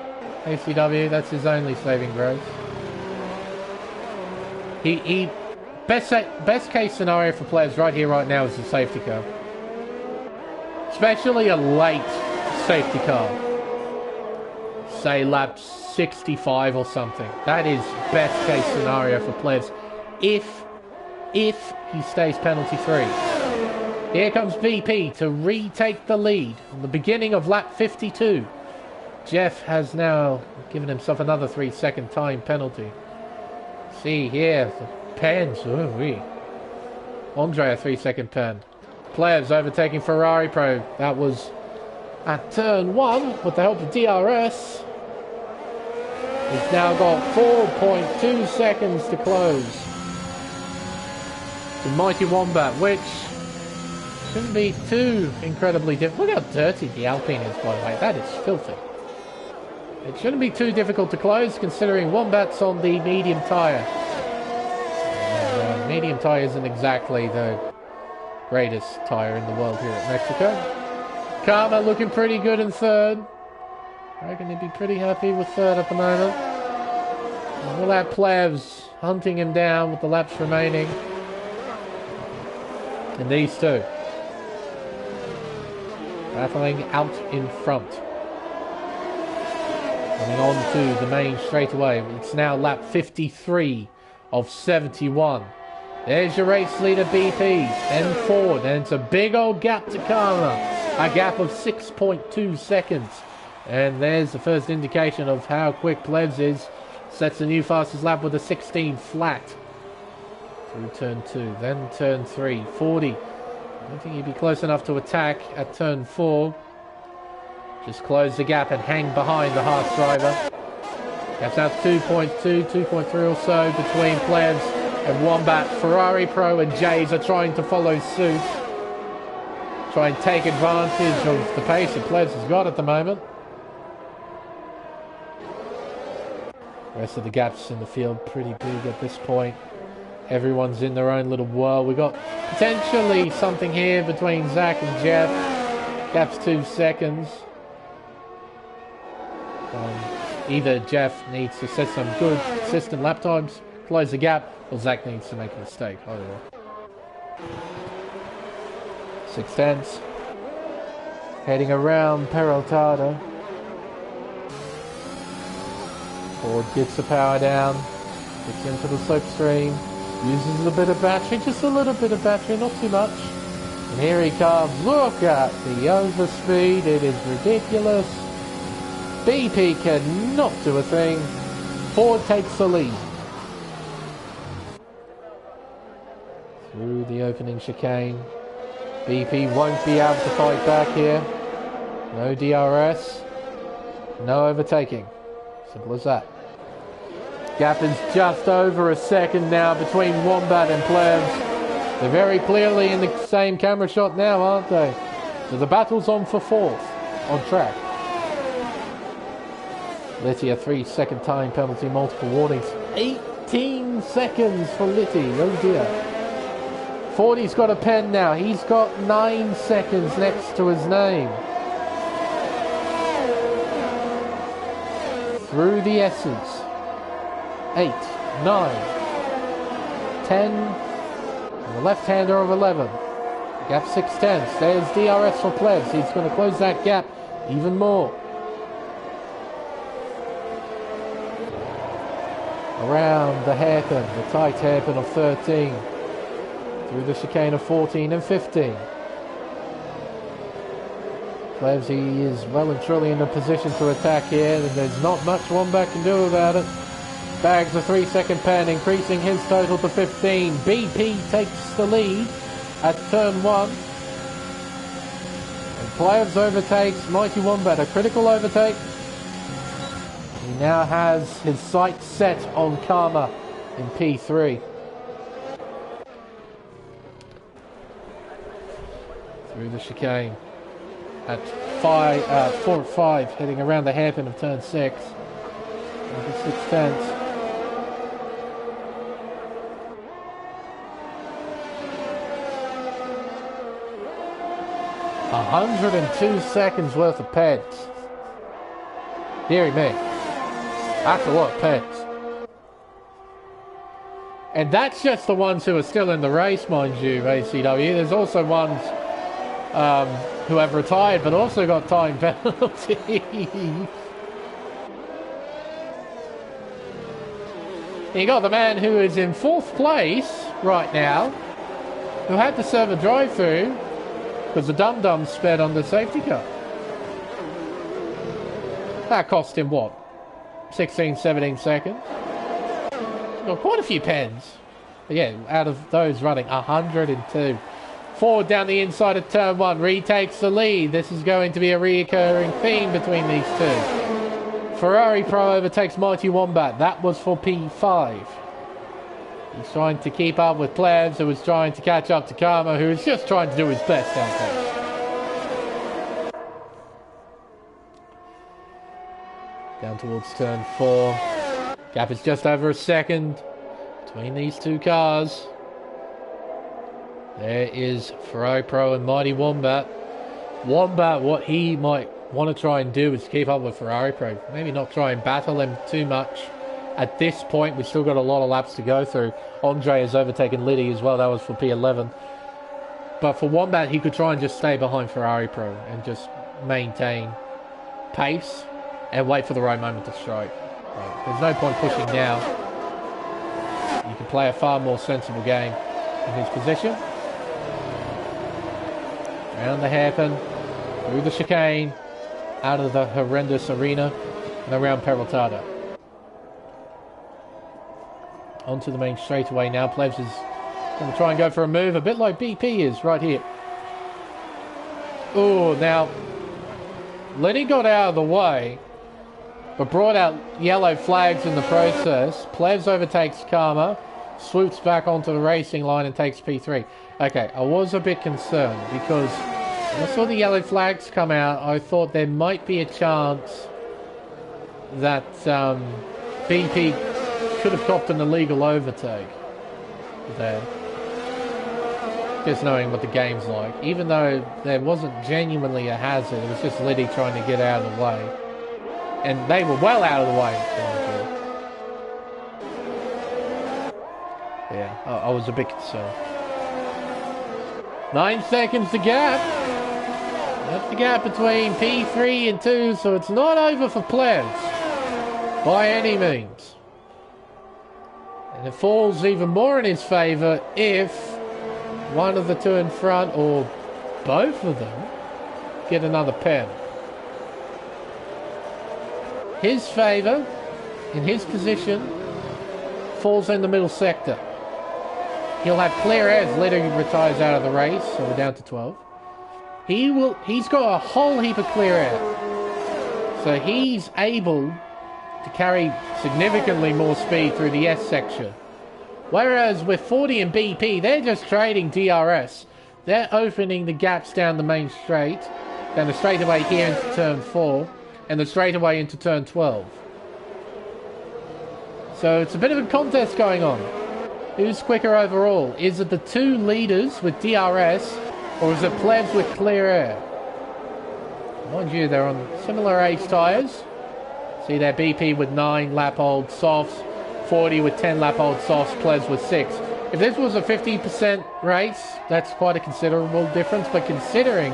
A: ACW, that's his only saving grace. He best case scenario for players right here, right now is the safety car. Especially a late safety car. Say lap 65 or something. That is best case scenario for players if he stays penalty free. Here comes BP to retake the lead on the beginning of lap 52. Jeff has now given himself another 3-second time penalty. See here, the pens. Andre a 3-second pen. Players overtaking Ferrari Pro. That was at turn 1 with the help of DRS. He's now got 4.2 seconds to close to Mighty Wombat, which shouldn't be too incredibly difficult. Look how dirty the Alpine is, by the way. That is filthy. It shouldn't be too difficult to close, considering Wombat's on the medium tyre. Medium tyre isn't exactly the greatest tyre in the world here at Mexico. Karma looking pretty good in 3rd. I reckon he'd be pretty happy with 3rd at the moment. And we'll have Plevs hunting him down with the laps remaining. And these two battling out in front. Coming on to the main straightaway. It's now lap 53 of 71. There's your race leader BP, then Ford, and it's a big old gap to Karma. A gap of 6.2 seconds. And there's the first indication of how quick Plevs is. Sets the new fastest lap with a 16 flat. Through turn 2, then turn 3, 40. I don't think he'd be close enough to attack at turn 4. Just close the gap and hang behind the Haas driver. That's now 2.2, 2.3 or so between Plevs and Wombat. Ferrari Pro and Jays are trying to follow suit. Try and take advantage of the pace that Plevs has got at the moment. The rest of the gaps in the field pretty big at this point. Everyone's in their own little world. We've got potentially something here between Zach and Jeff. Gap's 2 seconds. Either Jeff needs to set some good, consistent lap times, close the gap, or Zach needs to make a mistake. Either way. 6/10. Heading around Peraltada. Ford gets the power down, gets into the slipstream, uses a bit of battery, just a little bit of battery, not too much. And here he comes. Look at the overspeed. It is ridiculous. BP cannot do a thing. Ford takes the lead. Through the opening chicane. BP won't be able to fight back here. No DRS. No overtaking. Simple as that. Gap is just over a second now between Wombat and Plevs. They're very clearly in the same camera shot now, aren't they? So the battle's on for 4th on track. Litty, a 3-second time penalty, multiple warnings. 18 seconds for Litty, oh dear. 40's got a pen now. He's got 9 seconds next to his name. Through the S's. 8, 9, 10, and the left-hander of 11. Gap 6/10. There's DRS for Plevs. He's going to close that gap even more. Around the hairpin, the tight hairpin of 13. Through the chicane of 14 and 15. Plebs, he is well and truly in a position to attack here, and there's not much Wombat can do about it. Bags a 3-second pen, increasing his total to 15. BP takes the lead at turn 1. And Plebs overtakes Mighty Wombat, a critical overtake. He now has his sights set on Karma in P3. Through the chicane at 4-5, heading around the hairpin of turn 6. 6/10. 102 seconds worth of pens. Deary me. That's a lot of pens. And that's just the ones who are still in the race, mind you, ACW. There's also ones who have retired but also got time penalties. You got the man who is in 4th place right now, who had to serve a drive-through because the dum-dum sped on the safety car. That cost him what? 16, 17 seconds. Got quite a few pens. But yeah, out of those running 102. Forward down the inside of turn 1, retakes the lead. This is going to be a reoccurring theme between these two. Ferrari Pro overtakes Mighty Wombat. That was for P5. He's trying to keep up with Plebs, who was trying to catch up to Karma, who is just trying to do his best out there. Down towards turn 4. Gap is just over a second between these two cars. There is Ferrari Pro and Mighty Wombat. Wombat, what he might want to try and do is keep up with Ferrari Pro. Maybe not try and battle him too much. At this point, we've still got a lot of laps to go through. Andre has overtaken Liddy as well. That was for P11. But for Wombat, he could try and just stay behind Ferrari Pro and just maintain pace and wait for the right moment to strike. There's no point pushing now. You can play a far more sensible game in his position. Around the hairpin, through the chicane, out of the horrendous arena, and around Peraltada. Onto the main straightaway now. Plebs is going to try and go for a move, a bit like BP is right here. Oh, now, Lenny got out of the way, but brought out yellow flags in the process. Plebs overtakes Karma, swoops back onto the racing line and takes P3. Okay, I was a bit concerned because when I saw the yellow flags come out, I thought there might be a chance that BP could have copped an illegal overtake there. Just knowing what the game's like. Even though there wasn't genuinely a hazard, it was just Liddy trying to get out of the way. And they were well out of the way. Yeah, I was a bit concerned. 9 seconds to gap. That's the gap between P3 and 2, so it's not over for Plebs by any means. And it falls even more in his favour if one of the two in front, or both of them, get another pen. His favour, in his position, falls in the middle sector. He'll have clear air as Liddy retires out of the race, so we're down to 12. He's got a whole heap of clear air. So he's able to carry significantly more speed through the S section. Whereas with 40 and BP, they're just trading DRS. They're opening the gaps down the main straight, down the straightaway here into turn 4, and the straightaway into turn 12. So it's a bit of a contest going on. Who's quicker overall? Is it the two leaders with DRS, or is it Plebs with clear air? Mind you, they're on similar age tyres. See there, BP with 9 lap-old softs, 40 with 10 lap-old softs, Plebs with 6. If this was a 50% race, that's quite a considerable difference, but considering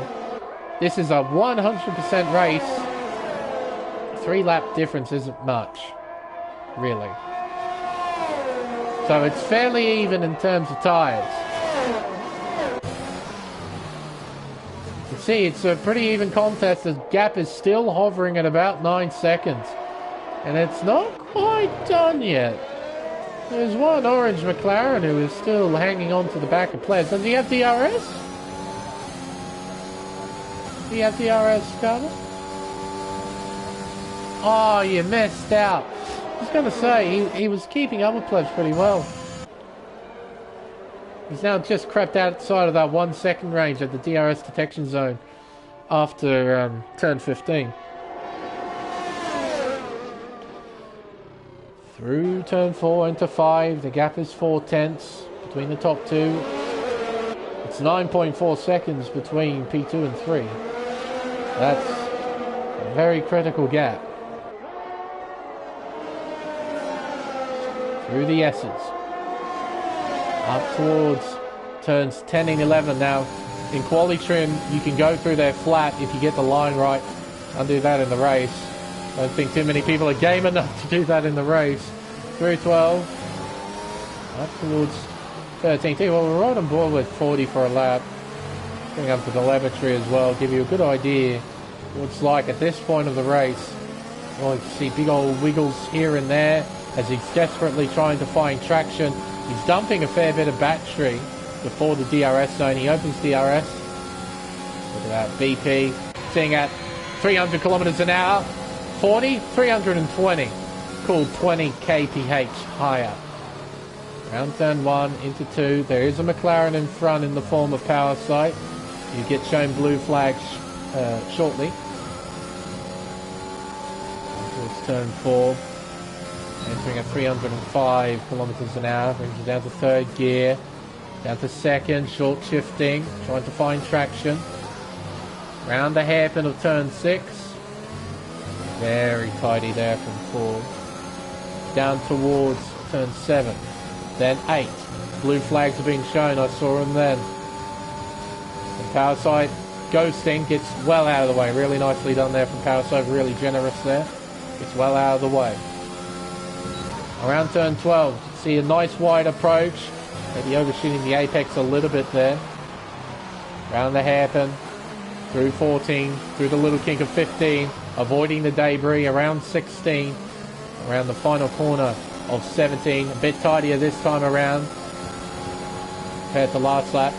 A: this is a 100% race, a 3-lap difference isn't much, really. So it's fairly even in terms of tyres. See, it's a pretty even contest. The gap is still hovering at about 9 seconds. And it's not quite done yet. There's one orange McLaren who is still hanging on to the back of players. Does he have DRS? Does he have DRS, Carter? Oh, you missed out. I was going to say, he was keeping up with players pretty well. He's now just crept outside of that 1 second range at the DRS detection zone after turn 15. Through turn 4 into 5, the gap is 4 tenths between the top two. It's 9.4 seconds between P2 and 3. That's a very critical gap. Through the S's. Up towards turns 10 and 11. Now, in quali trim, you can go through there flat if you get the line right. I'll do that in the race. I don't think too many people are game enough to do that in the race. Through 12. Up towards 13. Well, we're right on board with 40 for a lap. Bring up the telemetry as well. Give you a good idea what it's like at this point of the race. Well, you can see big old wiggles here and there as he's desperately trying to find traction. He's dumping a fair bit of battery before the DRS zone. He opens DRS. Look at that. BP sitting at 300 kilometers an hour. 40, 320. Called 20 kph higher. Round turn 1 into 2. There is a McLaren in front in the form of Power Sight. You get shown blue flags shortly. Towards turn 4. Entering at 305 kilometers an hour. Brings you down to third gear. Down to second. Short shifting. Trying to find traction. Round the hairpin of turn 6. Very tidy there from 4. Down towards turn 7. Then 8. Blue flags are being shown. I saw them then. And Power Sight ghosting gets well out of the way. Really nicely done there from Power Sight. Really generous there. Gets well out of the way. Around turn 12. See a nice wide approach. Maybe overshooting the apex a little bit there. Round the hairpin. Through 14. Through the little kink of 15. Avoiding the debris around 16. Around the final corner of 17. A bit tidier this time around compared to last lap.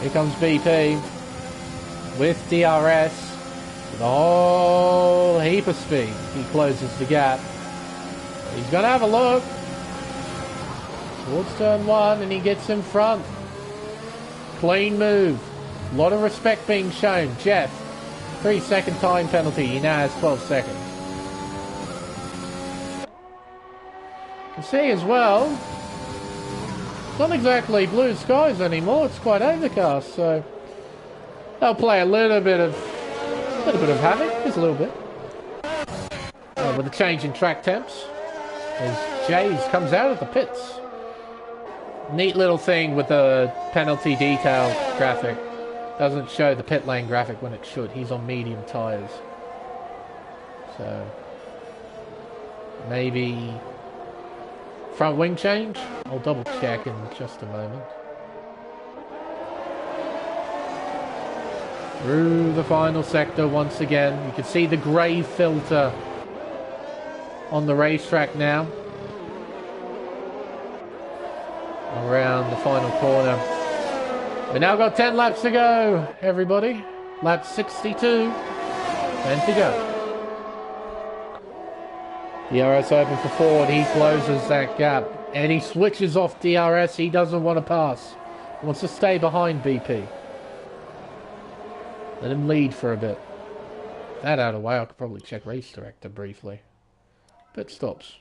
A: Here comes BP with DRS with a whole heap of speed. He closes the gap. He's going to have a look towards turn 1 and he gets in front. Clean move. A lot of respect being shown. Jeff, 3-second time penalty. He now has 12 seconds. You see as well, it's not exactly blue skies anymore. It's quite overcast, so they'll play a little bit of havoc, just a little bit, with a change in track temps as Jays comes out of the pits. Neat little thing with the penalty detail graphic. Doesn't show the pit lane graphic when it should. He's on medium tyres, so maybe front wing change? I'll double check in just a moment. Through the final sector once again. You can see the grey filter on the racetrack now. Around the final corner. We now got 10 laps to go, everybody. Lap 62. 10 to go. DRS open for Ford. He closes that gap. And he switches off DRS. He doesn't want to pass. He wants to stay behind BP. Let him lead for a bit. That out of the way, I could probably check Race Director briefly. Pit stops.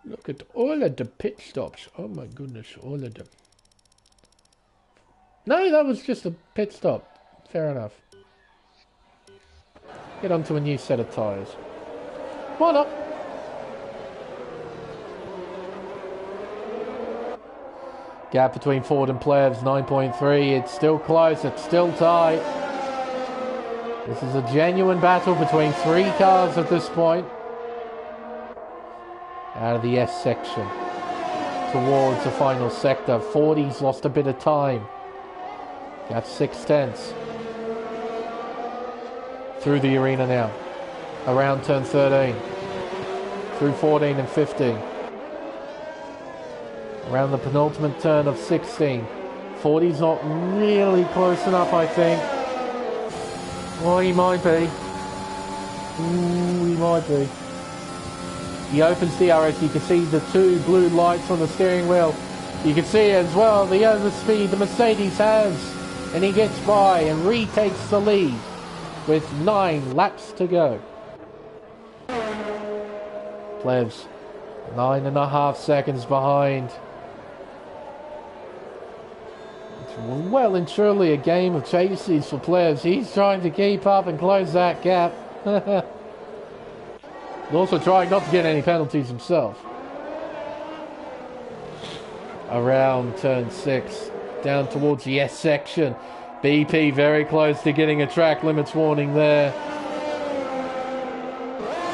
A: Look at all of the pit stops. Oh my goodness, all of them. No, that was just a pit stop. Fair enough. Get onto a new set of tyres. Why not? Gap between Ford and Plebs, 9.3. It's still close. It's still tight. This is a genuine battle between 3 cars at this point. Out of the S section. Towards the final sector. 40's lost a bit of time. Gap 6 tenths. through the arena now. Around turn 13. Through 14 and 15. Around the penultimate turn of 16. 40's not really close enough, I think. Well, he might be. Ooh, he might be. He opens DRS. You can see the two blue lights on the steering wheel. You can see as well the overspeed the Mercedes has. And he gets by and retakes the lead with 9 laps to go. Plebs, 9.5 seconds behind. It's well and truly a game of chases for Plebs. He's trying to keep up and close that gap. Also trying not to get any penalties himself. Around turn 6, down towards the S section. BP very close to getting a track limits warning there.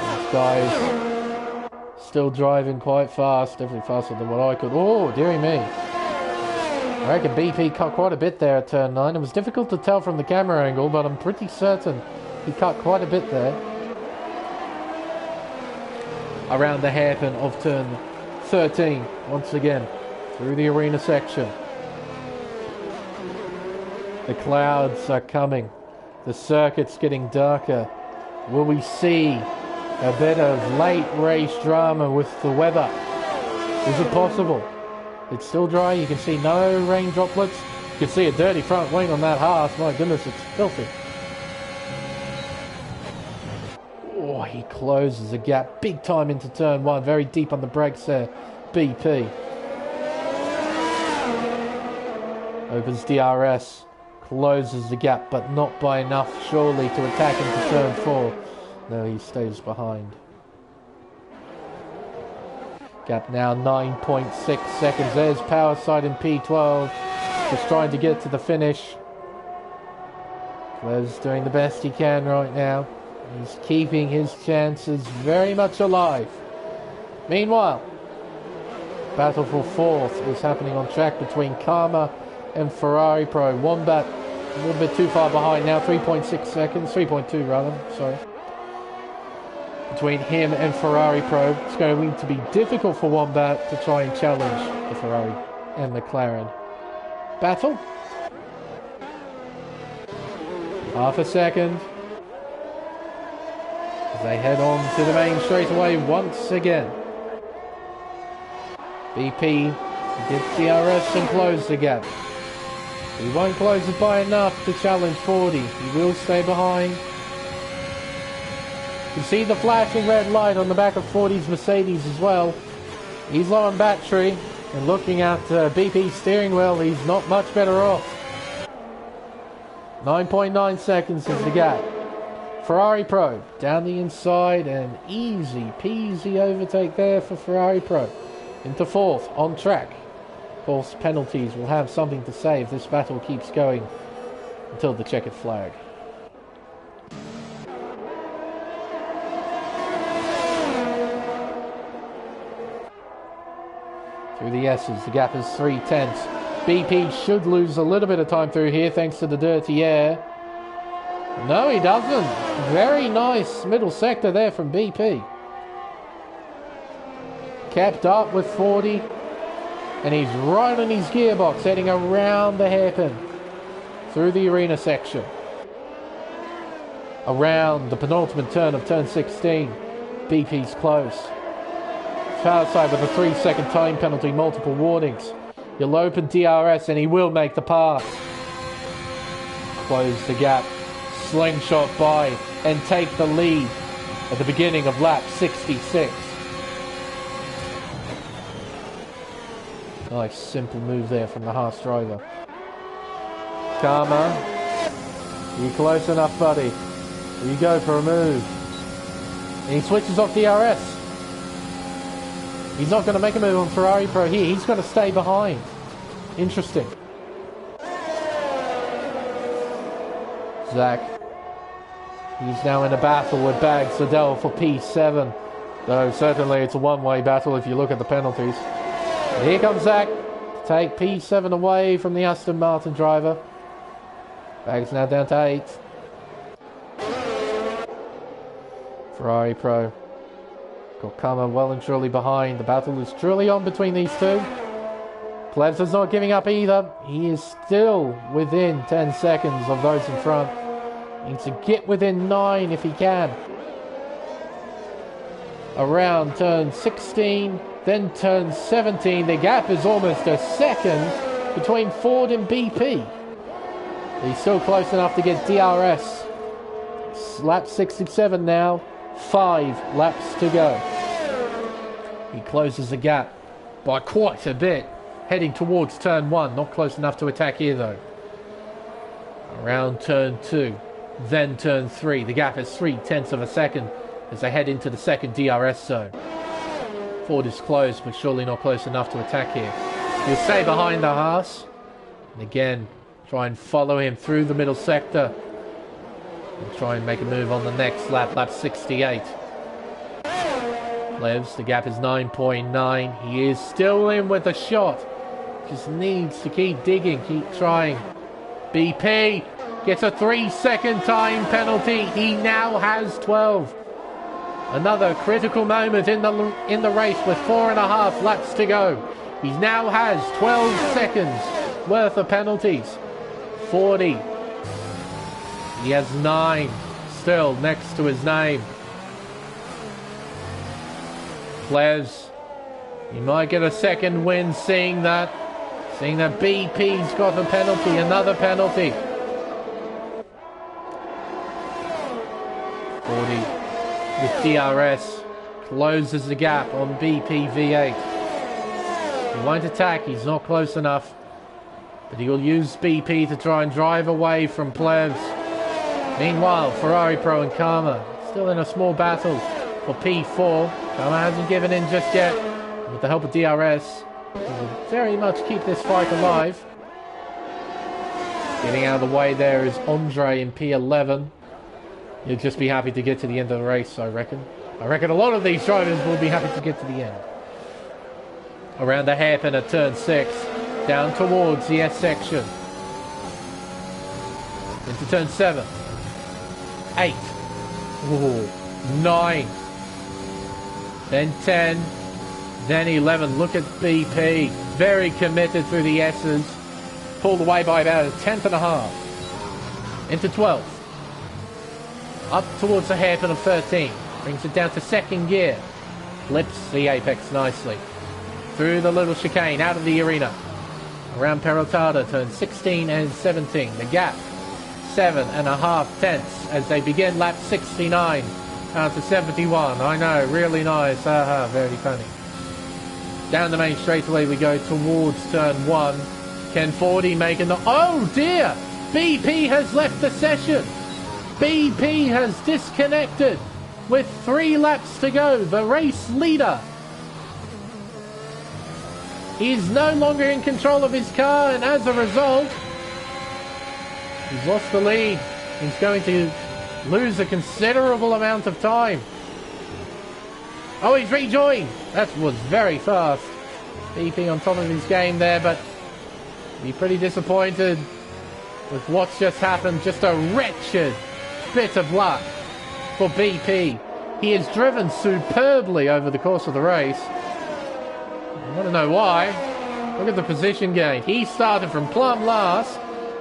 A: This guy's still driving quite fast, definitely faster than what I could. Oh, dearie me. I reckon BP cut quite a bit there at turn 9. It was difficult to tell from the camera angle, but I'm pretty certain he cut quite a bit there. Around the hairpin of turn 13, once again, through the arena section. The clouds are coming. The circuit's getting darker. Will we see a bit of late race drama with the weather? Is it possible? It's still dry. You can see no rain droplets. You can see a dirty front wing on that Haas. My goodness, it's filthy. Oh, he closes the gap big time into turn 1. Very deep on the brakes there. BP. Opens DRS. Closes the gap, but not by enough, surely, to attack into turn 4. No, he stays behind. Gap now 9.6 seconds. There's Powerside in P12. Just trying to get to the finish. Clev's doing the best he can right now. He's keeping his chances very much alive. Meanwhile, battle for 4th is happening on track between Karma and Ferrari Pro. Wombat a little bit too far behind now, 3.6 seconds, 3.2 rather, sorry. Between him and Ferrari Pro, it's going to be difficult for Wombat to try and challenge the Ferrari and McLaren battle. Half a second as they head on to the main straightaway once again. BP gets DRS and close the gap. He won't close it by enough to challenge 40. He will stay behind. You can see the flashing red light on the back of 40's Mercedes as well. He's low on battery, and looking at BP's steering wheel, he's not much better off. 9.9 seconds is the gap. Ferrari Pro down the inside, and easy peasy overtake there for Ferrari Pro. Into 4th, on track. Of course, penalties will have something to say if this battle keeps going until the checkered flag. Through the S's, the gap is 3/10. BP should lose a little bit of time through here thanks to the dirty air. No, he doesn't. Very nice middle sector there from BP. Kept up with 40. And he's right on his gearbox, heading around the hairpin. Through the arena section. Around the penultimate turn of turn 16. BP's close. Powerside with a 3-second time penalty, multiple warnings. He'll open DRS and he will make the pass. Close the gap. Slingshot by and take the lead at the beginning of lap 66. Nice simple move there from the Haas driver. Karma, you close enough, buddy? Here you go for a move. And he switches off DRS. He's not going to make a move on Ferrari Pro here. He's going to stay behind. Interesting. Zach. He's now in a battle with Bags Liddell for P7. Though certainly it's a one-way battle if you look at the penalties. And here comes Zach to take P7 away from the Aston Martin driver. Bags now down to 8. Ferrari Pro. Got Karma well and truly behind. The battle is truly on between these two. Plebs is not giving up either. He is still within 10 seconds of those in front. Needs to get within 9 if he can. Around turn 16, then turn 17. The gap is almost a second between Ford and BP. He's still close enough to get DRS. Lap 67 now. 5 laps to go. He closes the gap by quite a bit. Heading towards turn 1. Not close enough to attack here though. Around turn 2. Then turn 3. The gap is 3/10 of a second as they head into the second DRS zone. Ford is close, but surely not close enough to attack here. He'll stay behind the Haas. And again, try and follow him through the middle sector. And try and make a move on the next lap, lap 68. Plebs, the gap is 9.9. He is still in with a shot. Just needs to keep digging, keep trying. BP gets a 3-second time penalty. He now has 12. Another critical moment in the race with 4.5 laps to go. He now has 12 seconds worth of penalties. 40. He has 9 still next to his name. Plebs, he might get a second win seeing that BP's got a penalty, another penalty. 40 with DRS closes the gap on BP V8. He won't attack, he's not close enough, but he will use BP to try and drive away from Plebs. Meanwhile, Ferrari Pro and Karma still in a small battle for P4. Karma hasn't given in just yet. With the help of DRS, he will very much keep this fight alive. Getting out of the way there is Andre in P11. He'll just be happy to get to the end of the race, I reckon. I reckon a lot of these drivers will be happy to get to the end. Around the hairpin at turn 6, down towards the S section. Into turn 7. 8. Ooh, 9. Then 10. Then 11. Look at BP. Very committed through the S's. Pulled away by about 1/10.5. Into 12. Up towards the hairpin of 13. Brings it down to second gear. Flips the apex nicely. Through the little chicane. Out of the arena. Around Perotada. Turn 16 and 17. The gap. 7.5 tenths as they begin lap 69 out to 71. I know, really nice. Haha, very funny. Down the main straightaway we go towards turn 1. Can 40 make an... Oh dear! BP has left the session. BP has disconnected with 3 laps to go. The race leader is no longer in control of his car, and as a result, he's lost the lead. He's going to lose a considerable amount of time. Oh, he's rejoined. That was very fast. BP on top of his game there, but be pretty disappointed with what's just happened. Just a wretched bit of luck for BP. He has driven superbly over the course of the race. I want to know why. Look at the position gain. He started from plumb last,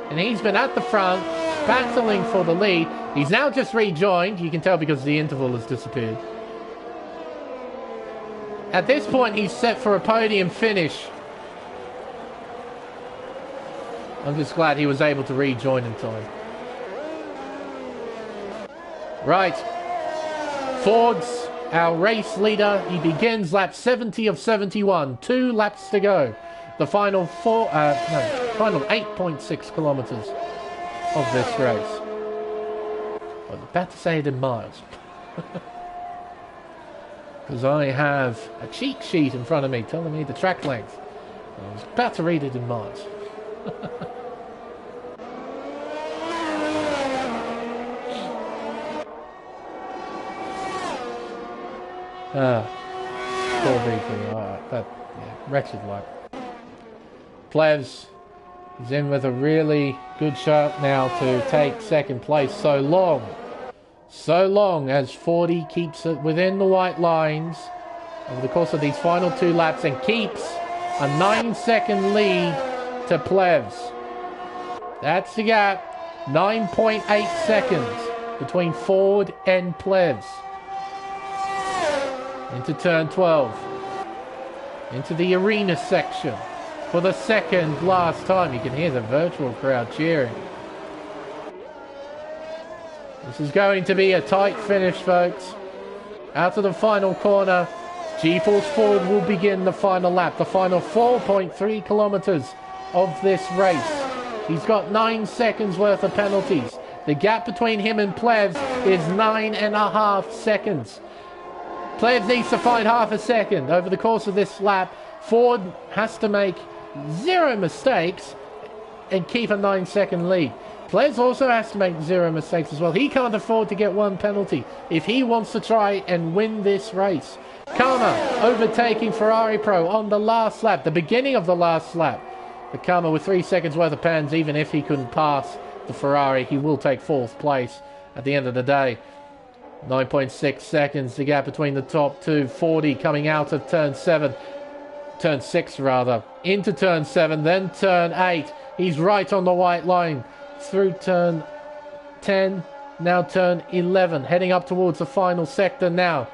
A: and he's been at the front, battling for the lead. He's now just rejoined. You can tell because the interval has disappeared. At this point, he's set for a podium finish. I'm just glad he was able to rejoin in time. Right. Ford's our race leader. He begins lap 70 of 71. 2 laps to go. The final final 8.6 kilometers of this race. I was about to say it in miles. Because I have a cheat sheet in front of me telling me the track length. I was about to read it in miles. Poor BP. Wretched luck. Plevs is in with a really good shot now to take second place. So long So long as 40 keeps it within the white lines over the course of these final 2 laps and keeps a 9-second lead to Plevs. That's the gap. 9.8 seconds between Ford and Plevs. Into turn 12. Into the arena section. For the second last time. You can hear the virtual crowd cheering. This is going to be a tight finish, folks. Out of the final corner. G-Force Ford will begin the final lap. The final 4.3 kilometers of this race. He's got 9 seconds worth of penalties. The gap between him and Plevs is 9.5 seconds. Plevs needs to find half a second over the course of this lap. Ford has to make 0 mistakes and keep a 9-second lead. Plevs also has to make 0 mistakes as well. He can't afford to get 1 penalty if he wants to try and win this race. Karma overtaking Ferrari Pro on the last lap, the beginning of the last lap. But Karma with 3 seconds worth of pens, even if he couldn't pass the Ferrari, he will take 4th place at the end of the day. 9.6 seconds, the gap between the top 2. 40 coming out of turn 6 rather, into turn 7, then turn 8. He's right on the white line through turn 10, now turn 11, heading up towards the final sector now.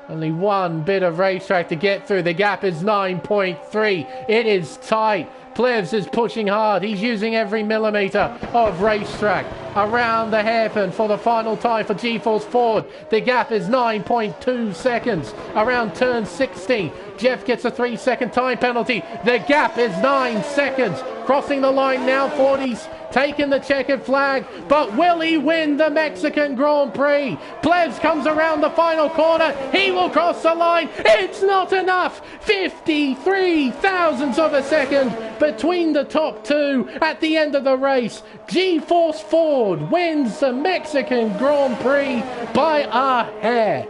A: Only 1 bit of racetrack to get through. The gap is 9.3. It is tight. Plevs is pushing hard. He's using every millimetre of racetrack around the hairpin for the final time for G-Force Ford. The gap is 9.2 seconds around turn 16. Jeff gets a 3-second time penalty. The gap is 9 seconds. Crossing the line now, 40's taking the checkered flag, but will he win the Mexican Grand Prix? Plevs comes around the final corner. He will cross the line. It's not enough. 53 thousandths of a second between the top 2 at the end of the race. G-Force Ford wins the Mexican Grand Prix by a hair.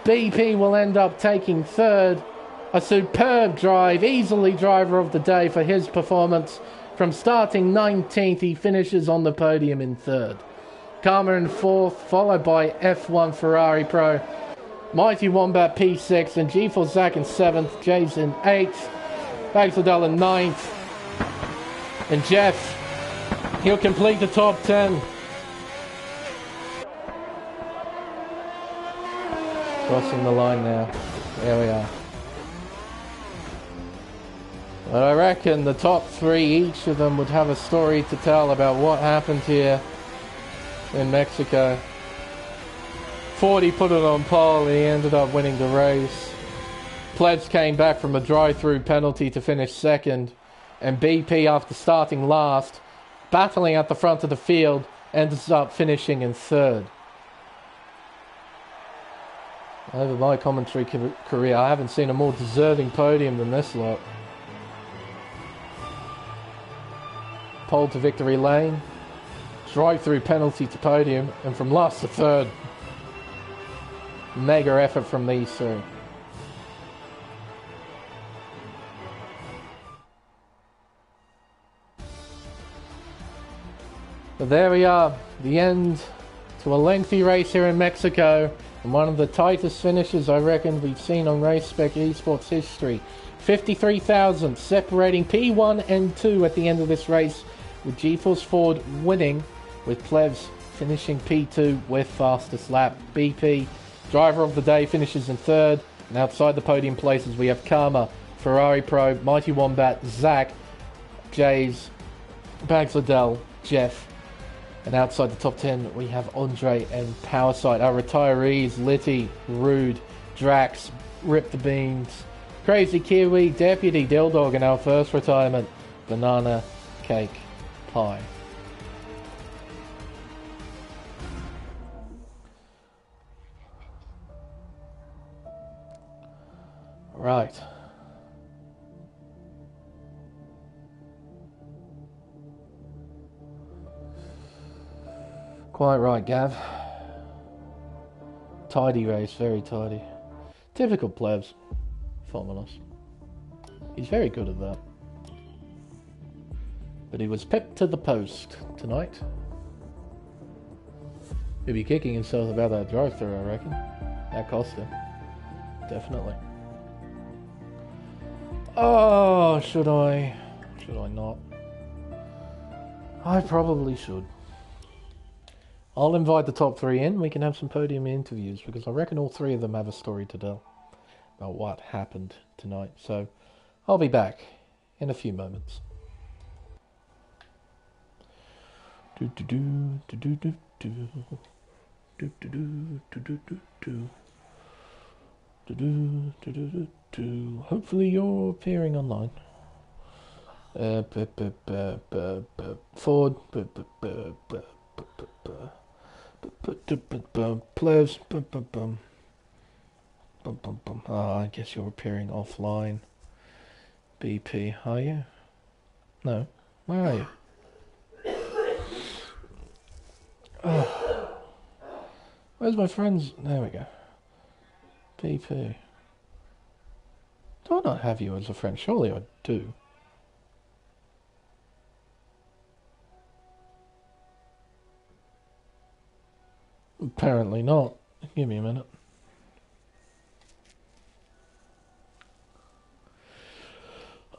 A: BP will end up taking 3rd. A superb drive, easily driver of the day for his performance. From starting 19th, he finishes on the podium in 3rd. Karma in 4th, followed by F1 Ferrari Pro. Mighty Wombat P6 and G4 Zach in 7th. Jays in 8th. Bags Liddell in 9th. And Jeff, he'll complete the top 10. Crossing the line now. There we are. But I reckon the top 3, each of them would have a story to tell about what happened here in Mexico. 40 put it on pole, he ended up winning the race. Plevs came back from a drive-through penalty to finish 2nd. And BP, after starting last, battling at the front of the field, ends up finishing in 3rd. Over my commentary career, I haven't seen a more deserving podium than this lot. Pole to victory lane, drive-through penalty to podium, and from last to 3rd. Mega effort from these 3. But there we are, the end to a lengthy race here in Mexico, and one of the tightest finishes I reckon we've seen on Race Spec Esports history. 53 thousandths separating P1 and 2 at the end of this race, with G-Force Ford winning, with Plevs finishing P2 with fastest lap. BP, driver of the day, finishes in 3rd, and outside the podium places we have Karma, Ferrari Pro, Mighty Wombat, Zach, Jays, Bags Liddell, Jeff, and outside the top 10 we have Andre and Powersight. Our retirees, Litty, Rude, Drax, Rip the Beans, Crazy Kiwi, Deputy Dildog, and our first retirement, Banana Cake Pie. Right. Quite right, Gav. Tidy race, very tidy. Typical Plevs. Formulous. He's very good at that. But he was pipped to the post tonight. He'll be kicking himself about that drive-through, I reckon. That cost him. Definitely. Oh, should I? Should I not? I probably should. I'll invite the top 3 in. We can have some podium interviews because I reckon all 3 of them have a story to tell about what happened tonight. So I'll be back in a few moments. Hopefully you're appearing online. Forward. Plebs. I guess you're appearing offline. BP, are you? No. Where are you? Where's my friends? There we go. BP. Do I not have you as a friend? Surely I do. Apparently not. Give me a minute.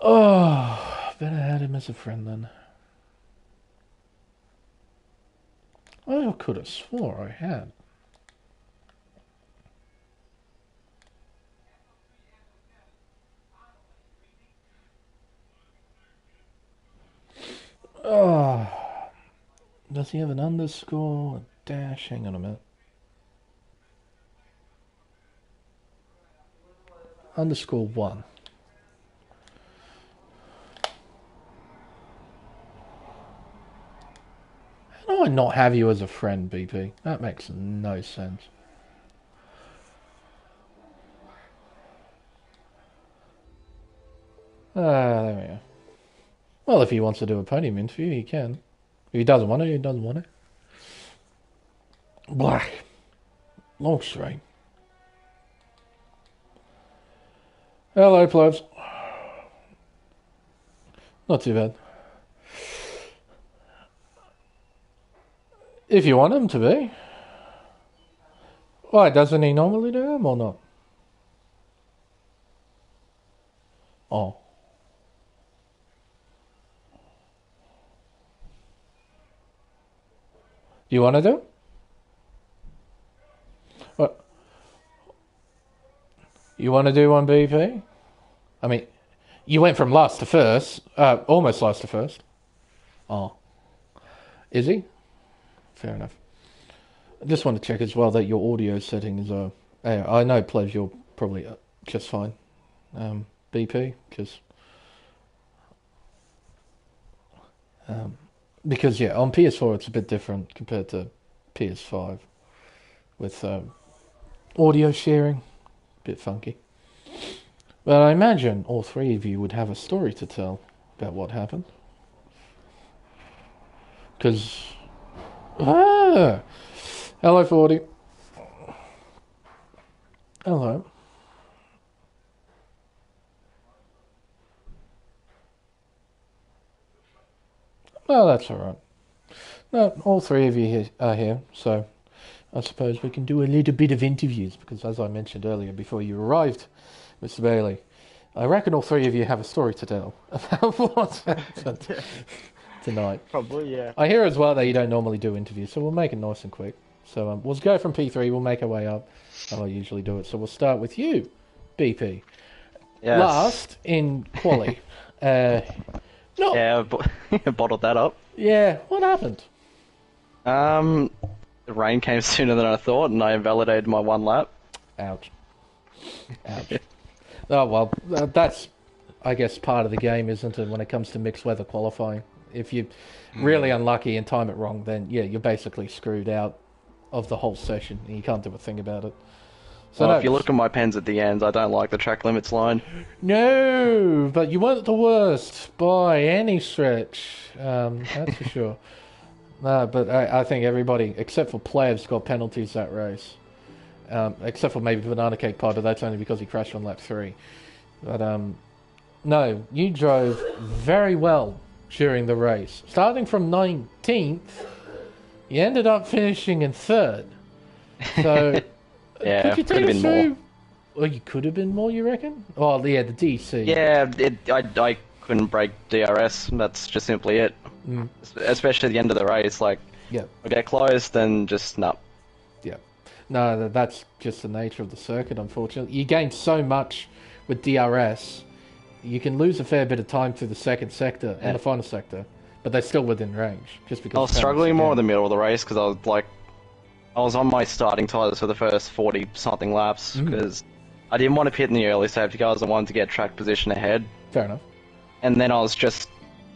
A: Oh, better add him as a friend then. I could have swore I had. Oh, does he have an underscore, a dash? Hang on a minute. Underscore 1. How do I not have you as a friend, BP? That makes no sense. There we go. Well, if he wants to do a podium interview, he can. If he doesn't want it, he doesn't want it. Black. Long stream. Hello, plebs. Not too bad. If you want him to be. Why, doesn't he normally do them or not? Oh. Do you want to do it? What? You want to do one, BP? I mean, you went from last to first. Almost last to first. Oh. Is he? Fair enough. I just want to check as well that your audio settings are... I know, Plebs, you're probably just fine. BP, because yeah, on PS4 it's a bit different compared to PS5 with audio sharing, a bit funky. But I imagine all 3 of you would have a story to tell about what happened. Because... Hello, 40. Hello. Well, that's alright. No, all 3 of you are here, so I suppose we can do a little bit of interviews, because as I mentioned earlier before you arrived, Mr. Bailey, I reckon all 3 of you have a story to tell about what happened tonight.
B: Probably, yeah.
A: I hear as well that you don't normally do interviews, so we'll make it nice and quick. So we'll go from P3, we'll make our way up, how I usually do it. So we'll start with you, BP.
B: Yes.
A: Last in quali. No.
B: Yeah, bottled that up.
A: Yeah, what happened?
B: The rain came sooner than I thought, and I invalidated my 1 lap.
A: Ouch. Ouch. Oh, well, that's, I guess, part of the game, isn't it, when it comes to mixed weather qualifying? If you're really unlucky and time it wrong, then, yeah, you're basically screwed out of the whole session, and you can't do a thing about it. So
B: well, if you look at my pens at the end, I don't like the track limits line.
A: No, but you weren't the worst by any stretch. That's for sure. No, but I think everybody, except for Plebs, got penalties that race. Except for maybe Banana Cake Pod, but that's only because he crashed on lap 3. But, no, you drove very well during the race. Starting from 19th, You ended up finishing in third. So,
B: Yeah,
A: could you
B: could
A: take
B: have
A: us
B: been
A: through?
B: more.
A: Well, you could have been more, you reckon? Oh, yeah, the DC.
B: Yeah, I couldn't break DRS. That's just simply it. Especially at the end of the race, like
A: Yeah,
B: I get close, then just no.
A: yeah. No, that's just the nature of the circuit, unfortunately. You gain so much with DRS, you can lose a fair bit of time through the second sector and the final sector, but they're still within range, just because...
B: I was struggling more in the middle of the race because I was on my starting tires for the first 40-something laps because I didn't want to pit in the early safety cars. I wanted to get track position ahead.
A: Fair enough.
B: And then I was just,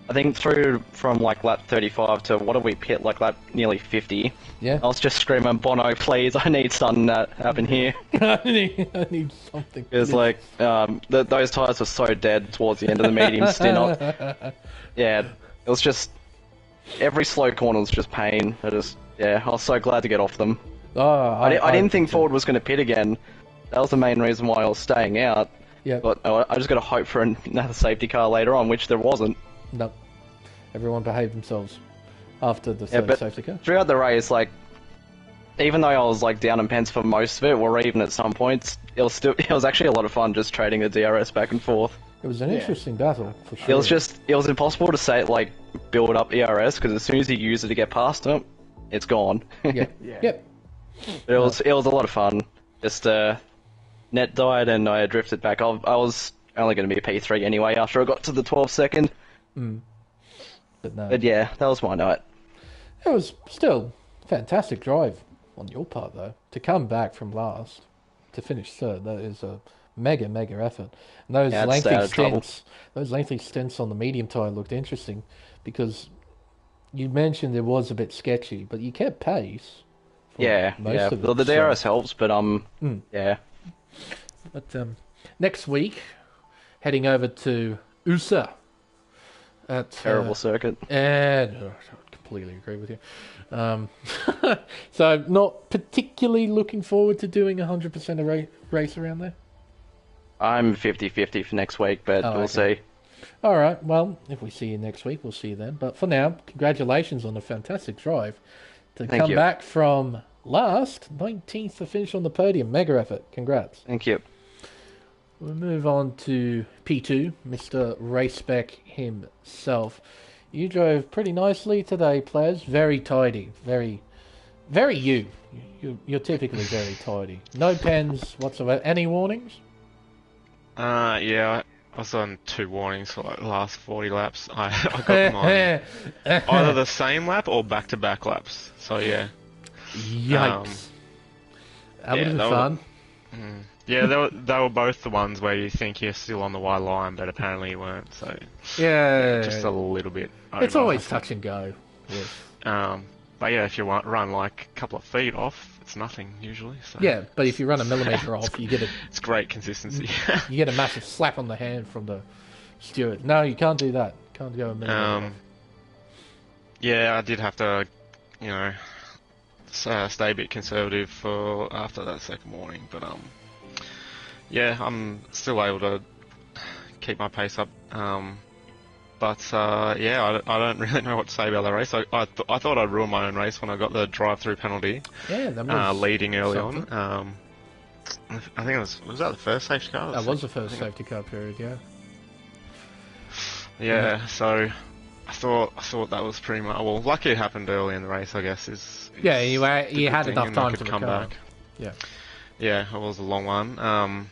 B: I think through from like lap 35 to what did we pit, like lap nearly 50.
A: Yeah.
B: I was just screaming, Bono, please, I need something to happen here.
A: I need something.
B: It was like, those tires were so dead towards the end of the medium stint. Yeah, it was just, every slow corner was just pain. I was so glad to get off them.
A: Oh,
B: I didn't think Ford was going to pit again. That was the main reason why I was staying out.
A: Yeah.
B: But I just got to hope for another safety car later on, which there wasn't.
A: No. Everyone behaved themselves after the third safety car.
B: Throughout the race, like, even though I was like down in pence for most of it, or even at some points, it was actually a lot of fun just trading the DRS back and forth.
A: It was an interesting battle, for sure.
B: It was impossible to say, like, build up ERS, because as soon as you use it to get past it, it's gone.
A: Yep.
B: But it was a lot of fun. Just, net died and I drifted back. I was only going to be a P3 anyway after I got to the 12th second.
A: But no.
B: But yeah, that was my night.
A: It was still a fantastic drive on your part, though. To come back from last to finish third, that is a mega effort. And those lengthy stints on the medium tyre looked interesting because you mentioned it was a bit sketchy, but you kept pace.
B: Yeah. Well, the DRS helps, but yeah.
A: But next week, heading over to USA.
B: Terrible circuit.
A: And I completely agree with you. So not particularly looking forward to doing 100% a race around there.
B: I'm 50-50 for next week, but we'll see.
A: All right. Well, if we see you next week, we'll see you then. But for now, congratulations on a fantastic drive to
B: Thank
A: come
B: you.
A: back from last 19th to finish on the podium. Mega effort. Congrats.
B: Thank you.
A: We'll move on to P2, Mr. Race Spec himself. You drove pretty nicely today, players. Very tidy. Very you. You're typically very tidy. No pens whatsoever. Any warnings?
C: Yeah, I was on 2 warnings for like the last 40 laps. I got mine either the same lap or back-to-back laps. So yeah.
A: Yikes. That would have been fun.
C: Yeah, they were both the ones where you think you're still on the white line, but apparently you weren't. So
A: yeah,
C: just a little bit over.
A: It's always touch and go.
C: But yeah, if you run like a couple of feet off, it's nothing usually. So.
A: Yeah, but if you run a millimetre off, you get
C: it's great consistency.
A: You get a massive slap on the hand from the steward. No, you can't do that. Can't go a millimetre off.
C: Yeah, I did have to, stay a bit conservative for after that second warning, but yeah, I'm still able to keep my pace up. Yeah, I don't really know what to say about the race. I thought I'd ruin my own race when I got the drive-through penalty.
A: Yeah, that was
C: leading early
A: something.
C: on. I think was that the first safety car?
A: That was the first safety car period, yeah.
C: Yeah, so I thought that was pretty much lucky it happened early in the race, I guess.
A: Yeah, you had enough time to
C: come back.
A: Yeah.
C: Yeah, it was a long one.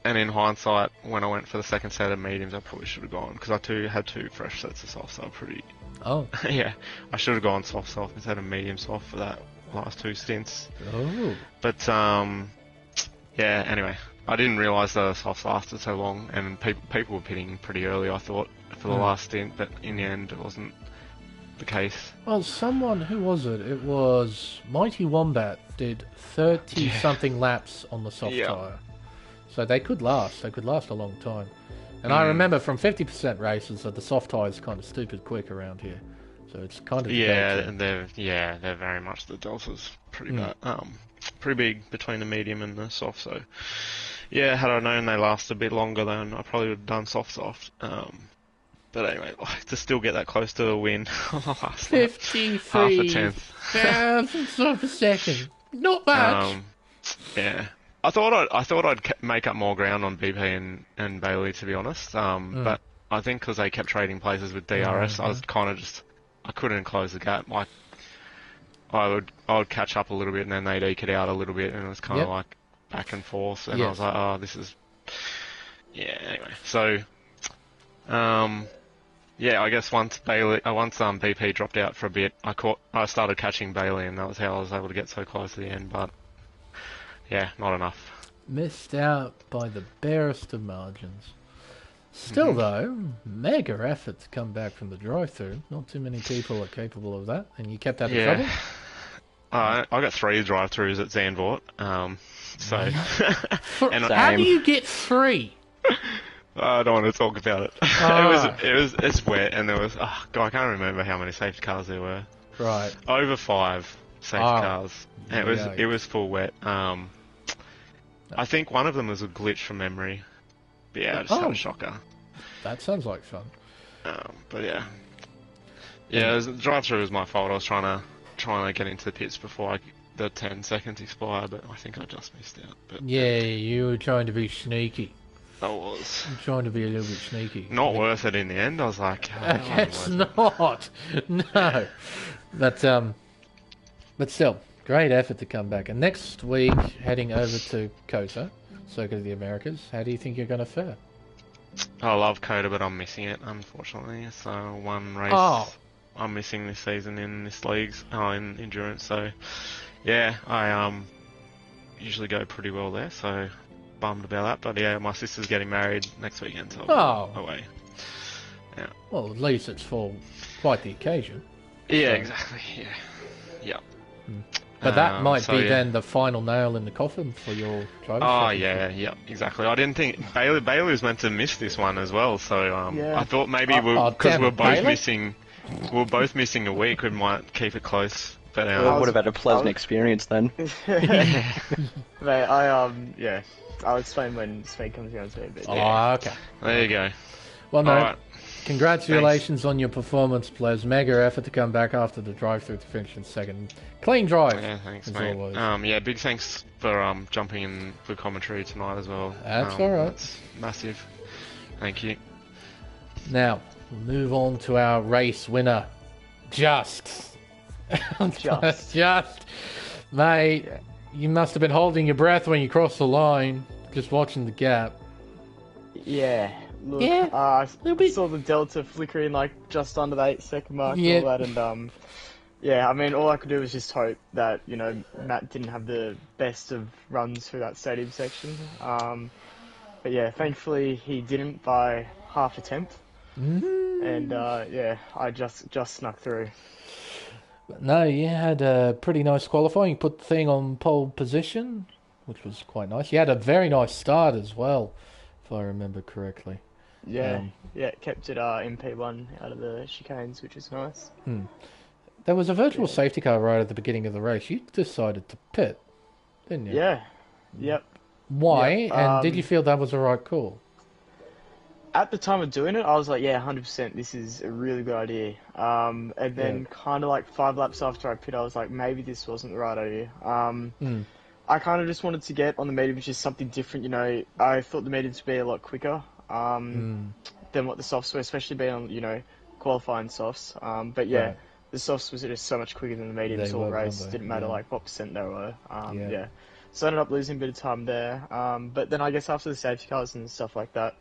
C: And in hindsight, when I went for the second set of mediums, I probably should have gone because I had 2 fresh sets of softs. So I'm pretty.
A: Oh.
C: Yeah, I should have gone soft instead of medium soft for that last 2 stints.
A: Oh.
C: But yeah. Anyway, I didn't realise the softs lasted so long, and people were pitting pretty early. I thought for the last stint, but in the end, it wasn't the case.
A: Well, who was it? It was Mighty Wombat did 30-something laps on the soft tyre. So they could last. They could last a long time. And I remember from 50% races that the soft tyre is kind of stupid quick around here. So it's kind of
C: they're very much the delta's pretty bad, pretty big between the medium and the soft. So yeah, had I known they last a bit longer, then I probably would have done soft. But anyway, to still get that close to a win, half a
A: 53
C: tenth.
A: thousandths of a second. Not much.
C: Yeah. I thought I'd make up more ground on BP and Bailey, to be honest. But I think because they kept trading places with DRS, I was kind of just, I couldn't close the gap. Like, I would catch up a little bit and then they'd eke it out a little bit, and it was kind of like back and forth. And I was like, oh, this is, yeah. Anyway, so, yeah, I guess once BP dropped out for a bit, I started catching Bailey, and that was how I was able to get so close to the end. But yeah, not enough.
A: Missed out by the barest of margins. Still, though, mega effort to come back from the drive-through. Not too many people are capable of that, and you kept out of trouble.
C: I got 3 drive-throughs at Zandvoort. So,
A: How do you get 3?
C: I don't want to talk about it. It's wet, and there was God, I can't remember how many safety cars there were.
A: Right.
C: Over 5 safety cars. And it was full wet. I think one of them was a glitch from memory. But yeah, I just had a shocker.
A: That sounds like fun.
C: But yeah. Yeah, the drive-through was my fault. I was trying to get into the pits before the 10 seconds expire, but I think I just missed out. But
A: yeah, you were trying to be sneaky.
C: I was.
A: I'm trying to be a little bit sneaky.
C: Not worth it in the end. I was like,
A: it's not. No. But still, great effort to come back. And next week, heading over to COTA, Circuit of the Americas. How do you think you're going to fare?
C: I love COTA, but I'm missing it, unfortunately. So one race I'm missing this season in this league's in endurance. So yeah, I usually go pretty well there. So bummed about that. But yeah, my sister's getting married next weekend, so I'll be away. Yeah.
A: Well, at least it's for quite the occasion.
C: Yeah, exactly. Yeah.
A: But that might be then the final nail in the coffin for your driver's
C: yeah, exactly. I didn't think Bailey was meant to miss this one as well, so I thought maybe because we're both missing a week, we might keep it close. But
B: I would have had a pleasant experience then.
D: Mate, I'll explain when Speed comes around to it. But
A: okay.
C: There you go.
A: Well, no. Congratulations on your performance, players. Mega effort to come back after the drive-through to finish in second. Clean drive.
C: Yeah, thanks, mate. Always. Big thanks for jumping in for commentary tonight as well.
A: That's all right.
C: That's massive. Thank you.
A: Now, we'll move on to our race winner. Just. Mate, you must have been holding your breath when you crossed the line, just watching the gap.
D: Yeah. Look, I saw the delta flickering like just under the 8-second mark and all that, and I mean, all I could do was just hope that, you know, Matt didn't have the best of runs through that stadium section. But yeah, thankfully he didn't by half a tenth, and I just snuck through.
A: No, you had a pretty nice qualifying. You put the thing on pole position, which was quite nice. You had a very nice start as well, if I remember correctly.
D: Yeah, kept it in P1 out of the chicanes, which is nice.
A: There was a virtual safety car right at the beginning of the race. You decided to pit, didn't you?
D: Yeah, yep.
A: Why? And did you feel that was the right call?
D: At the time of doing it, I was like, yeah, 100%, this is a really good idea. And then kind of like 5 laps after I pit, I was like, maybe this wasn't the right idea. I kind of just wanted to get on the mediums, just something different, you know. I thought the mediums would be a lot quicker than what the softs were, especially being on, you know, qualifying softs. But yeah, the softs was just so much quicker than the mediums all race. Didn't matter like what percent they were. So I ended up losing a bit of time there. But then I guess after the safety cars and stuff like that,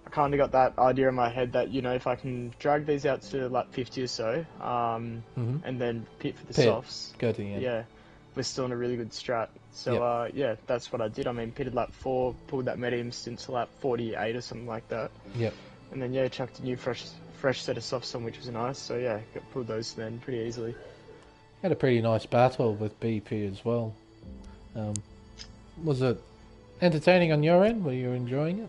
D: I kind of got that idea in my head that, you know, if I can drag these out to lap 50 or so, and then pit for the softs,
A: go to the end.
D: Yeah, we're still in a really good strat. So that's what I did. I mean, pitted lap 4, pulled that medium stint to lap 48 or something like that.
A: Yep.
D: And then chucked a new fresh set of softs on, which was nice. So pulled those then pretty easily.
A: Had a pretty nice battle with BP as well. Was it entertaining on your end? Were you enjoying it?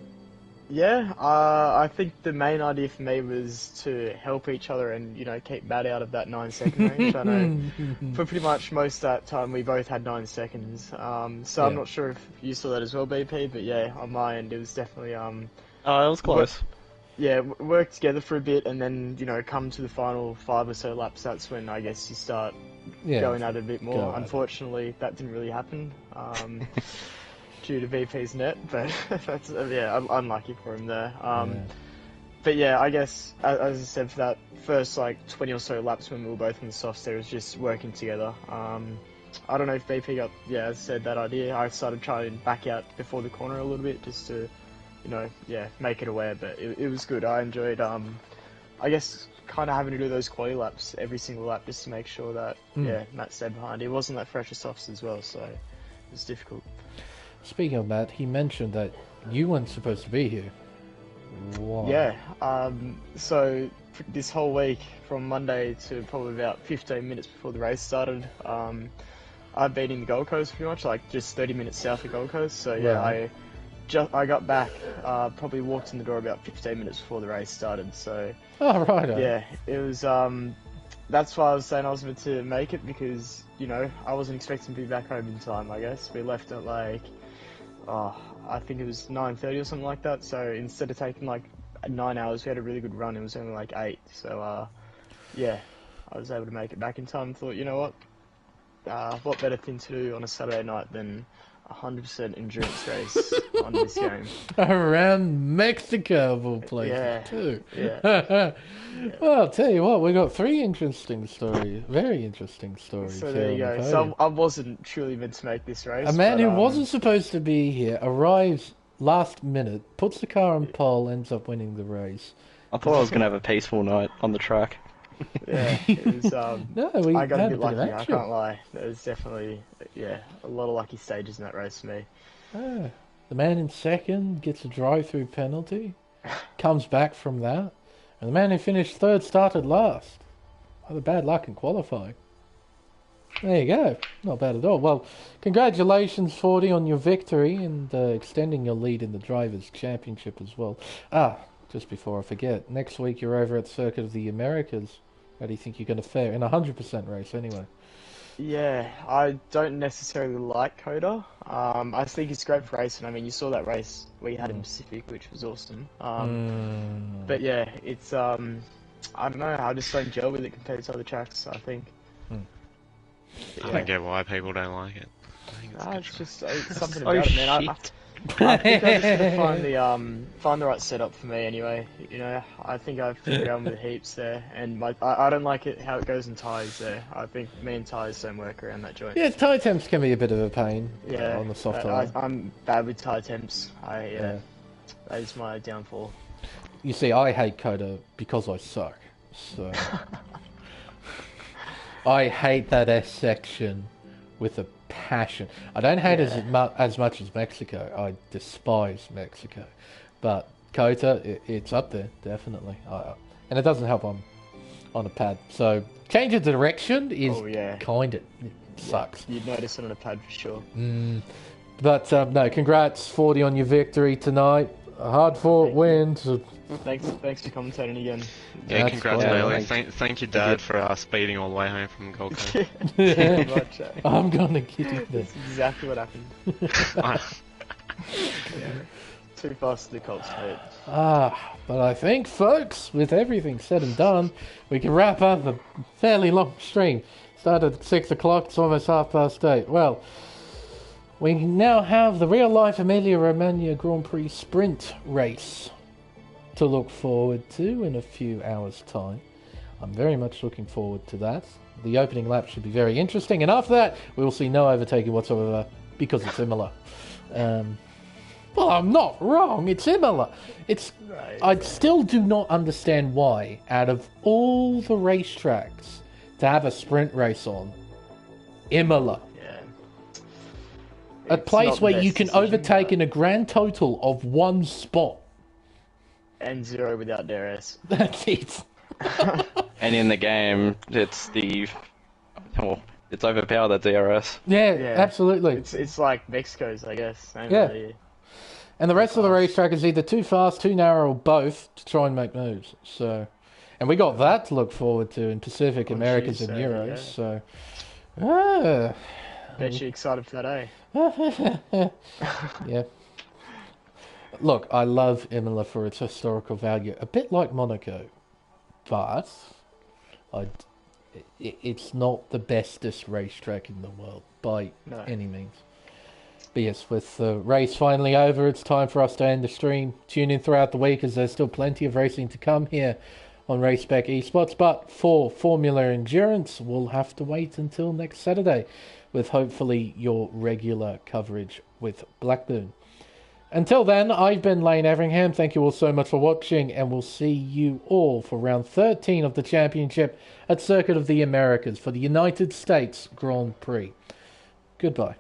D: Yeah, I think the main idea for me was to help each other and, you know, keep Matt out of that 9-second range. I know for pretty much most of that time we both had 9 seconds. So I'm not sure if you saw that as well, BP, but yeah, on my end it was definitely...
B: it was close.
D: work together for a bit, and then come to the final 5 or so laps. That's when I guess you start going at it a bit more. Unfortunately, that didn't really happen due to VP's net, but that's unlucky for him there. But yeah, I guess as I said, for that first 20 or so laps when we were both in the softs, there was just working together. I don't know if VP got as I said, that idea. I started trying to back out before the corner a little bit just to make it aware, but it was good. I enjoyed, I guess, kind of having to do those quali laps every single lap just to make sure that, Matt stayed behind. He wasn't that fresh of softs as well, so it was difficult.
A: Speaking of Matt, he mentioned that you weren't supposed to be here. Why?
D: Yeah, so this whole week, from Monday to probably about 15 minutes before the race started, I've been in the Gold Coast pretty much, just 30 minutes south of Gold Coast, so I got back, probably walked in the door about 15 minutes before the race started, so...
A: Oh, right.
D: Yeah, it was, that's why I was saying I was meant to make it, because, I wasn't expecting to be back home in time, I guess. We left at, I think it was 9:30 or something like that, so instead of taking, 9 hours, we had a really good run, it was only, 8, so, I was able to make it back in time and thought, you know what better thing to do on a Saturday night than 100% endurance race on this game.
A: Around Mexico, of all places, too.
D: Yeah.
A: Well, I'll tell you what, we got 3 interesting stories, very interesting stories.
D: So there you go. So I wasn't truly meant to make this race.
A: A man who wasn't supposed to be here arrives last minute, puts the car on pole, ends up winning the race.
B: I thought I was going to have a peaceful night on the track.
D: Yeah, it was, I got a bit lucky, I can't lie. There was definitely, a lot of lucky stages in that race for me.
A: The man in second gets a drive-through penalty, comes back from that, and the man who finished third started last. Rather bad luck in qualifying. There you go. Not bad at all. Well, congratulations, 40, on your victory and extending your lead in the Drivers' Championship as well. Just before I forget, next week you're over at Circuit of the Americas. How do you think you're going to fare in a 100% race anyway?
D: Yeah, I don't necessarily like Coda. I think it's great for racing. I mean, you saw that race we had in Pacific, which was awesome. But yeah, it's I don't know. I just don't gel with it compared to other tracks, I think.
C: I don't get why people don't like it.
D: It's just something about it, man. I think I just gotta find the right setup for me anyway. I think I've figured out with heaps there, and I don't like it how it goes in tyres there. I think me and tyres don't work around that joint.
A: Yeah, tyre temps can be a bit of a pain.
D: Yeah,
A: on the soft tyre.
D: I'm bad with tyre temps. That is my downfall.
A: You see, I hate Coda because I suck. So I hate that S section with a passion. I don't hate it as much as Mexico. I despise Mexico, but Kota, it's up there definitely. And it doesn't help on a pad. So change of direction is kind of sucks.
D: You'd notice it on a pad for sure.
A: But no, congrats 40 on your victory tonight. A hard-fought win.
D: Thanks for commentating again.
C: Yeah, congrats, Bailey. Thank you, Dad, for speeding all the way home from Gold Coast.
A: I'm gonna get it there.
D: That's exactly what happened. Too fast to the Colts, mate.
A: But I think, folks, with everything said and done, we can wrap up a fairly long stream. Started at 6 o'clock, it's almost 8:30. Well, we now have the real-life Emilia-Romagna Grand Prix sprint race to look forward to in a few hours' time. I'm very much looking forward to that. The opening lap should be very interesting, and after that, we will see no overtaking whatsoever because it's Imola. Well, I'm not wrong. It's Imola. I still do not understand why, out of all the racetracks to have a sprint race on, Imola. A place where you can overtake in a grand total of 1 spot.
D: And 0 without DRS.
A: That's it.
B: And in the game, it's overpowered, that DRS.
A: Yeah, absolutely.
D: It's like Mexico's, I guess.
A: And the rest of the racetrack is either too fast, too narrow, or both to try and make moves. So, and we got that to look forward to in Pacific, Americas, and Euros. So,
D: bet you're excited for that,
A: yeah. Look, I love Imola for its historical value, a bit like Monaco, but it's not the bestest racetrack in the world by any means. But yes, with the race finally over, it's time for us to end the stream. Tune in throughout the week as there's still plenty of racing to come here on Race Spec Esports. But for Formula Endurance, we'll have to wait until next Saturday with hopefully your regular coverage with Blackburn. Until then, I've been Lane Everingham. Thank you all so much for watching, and we'll see you all for round 13 of the championship at Circuit of the Americas for the United States Grand Prix. Goodbye.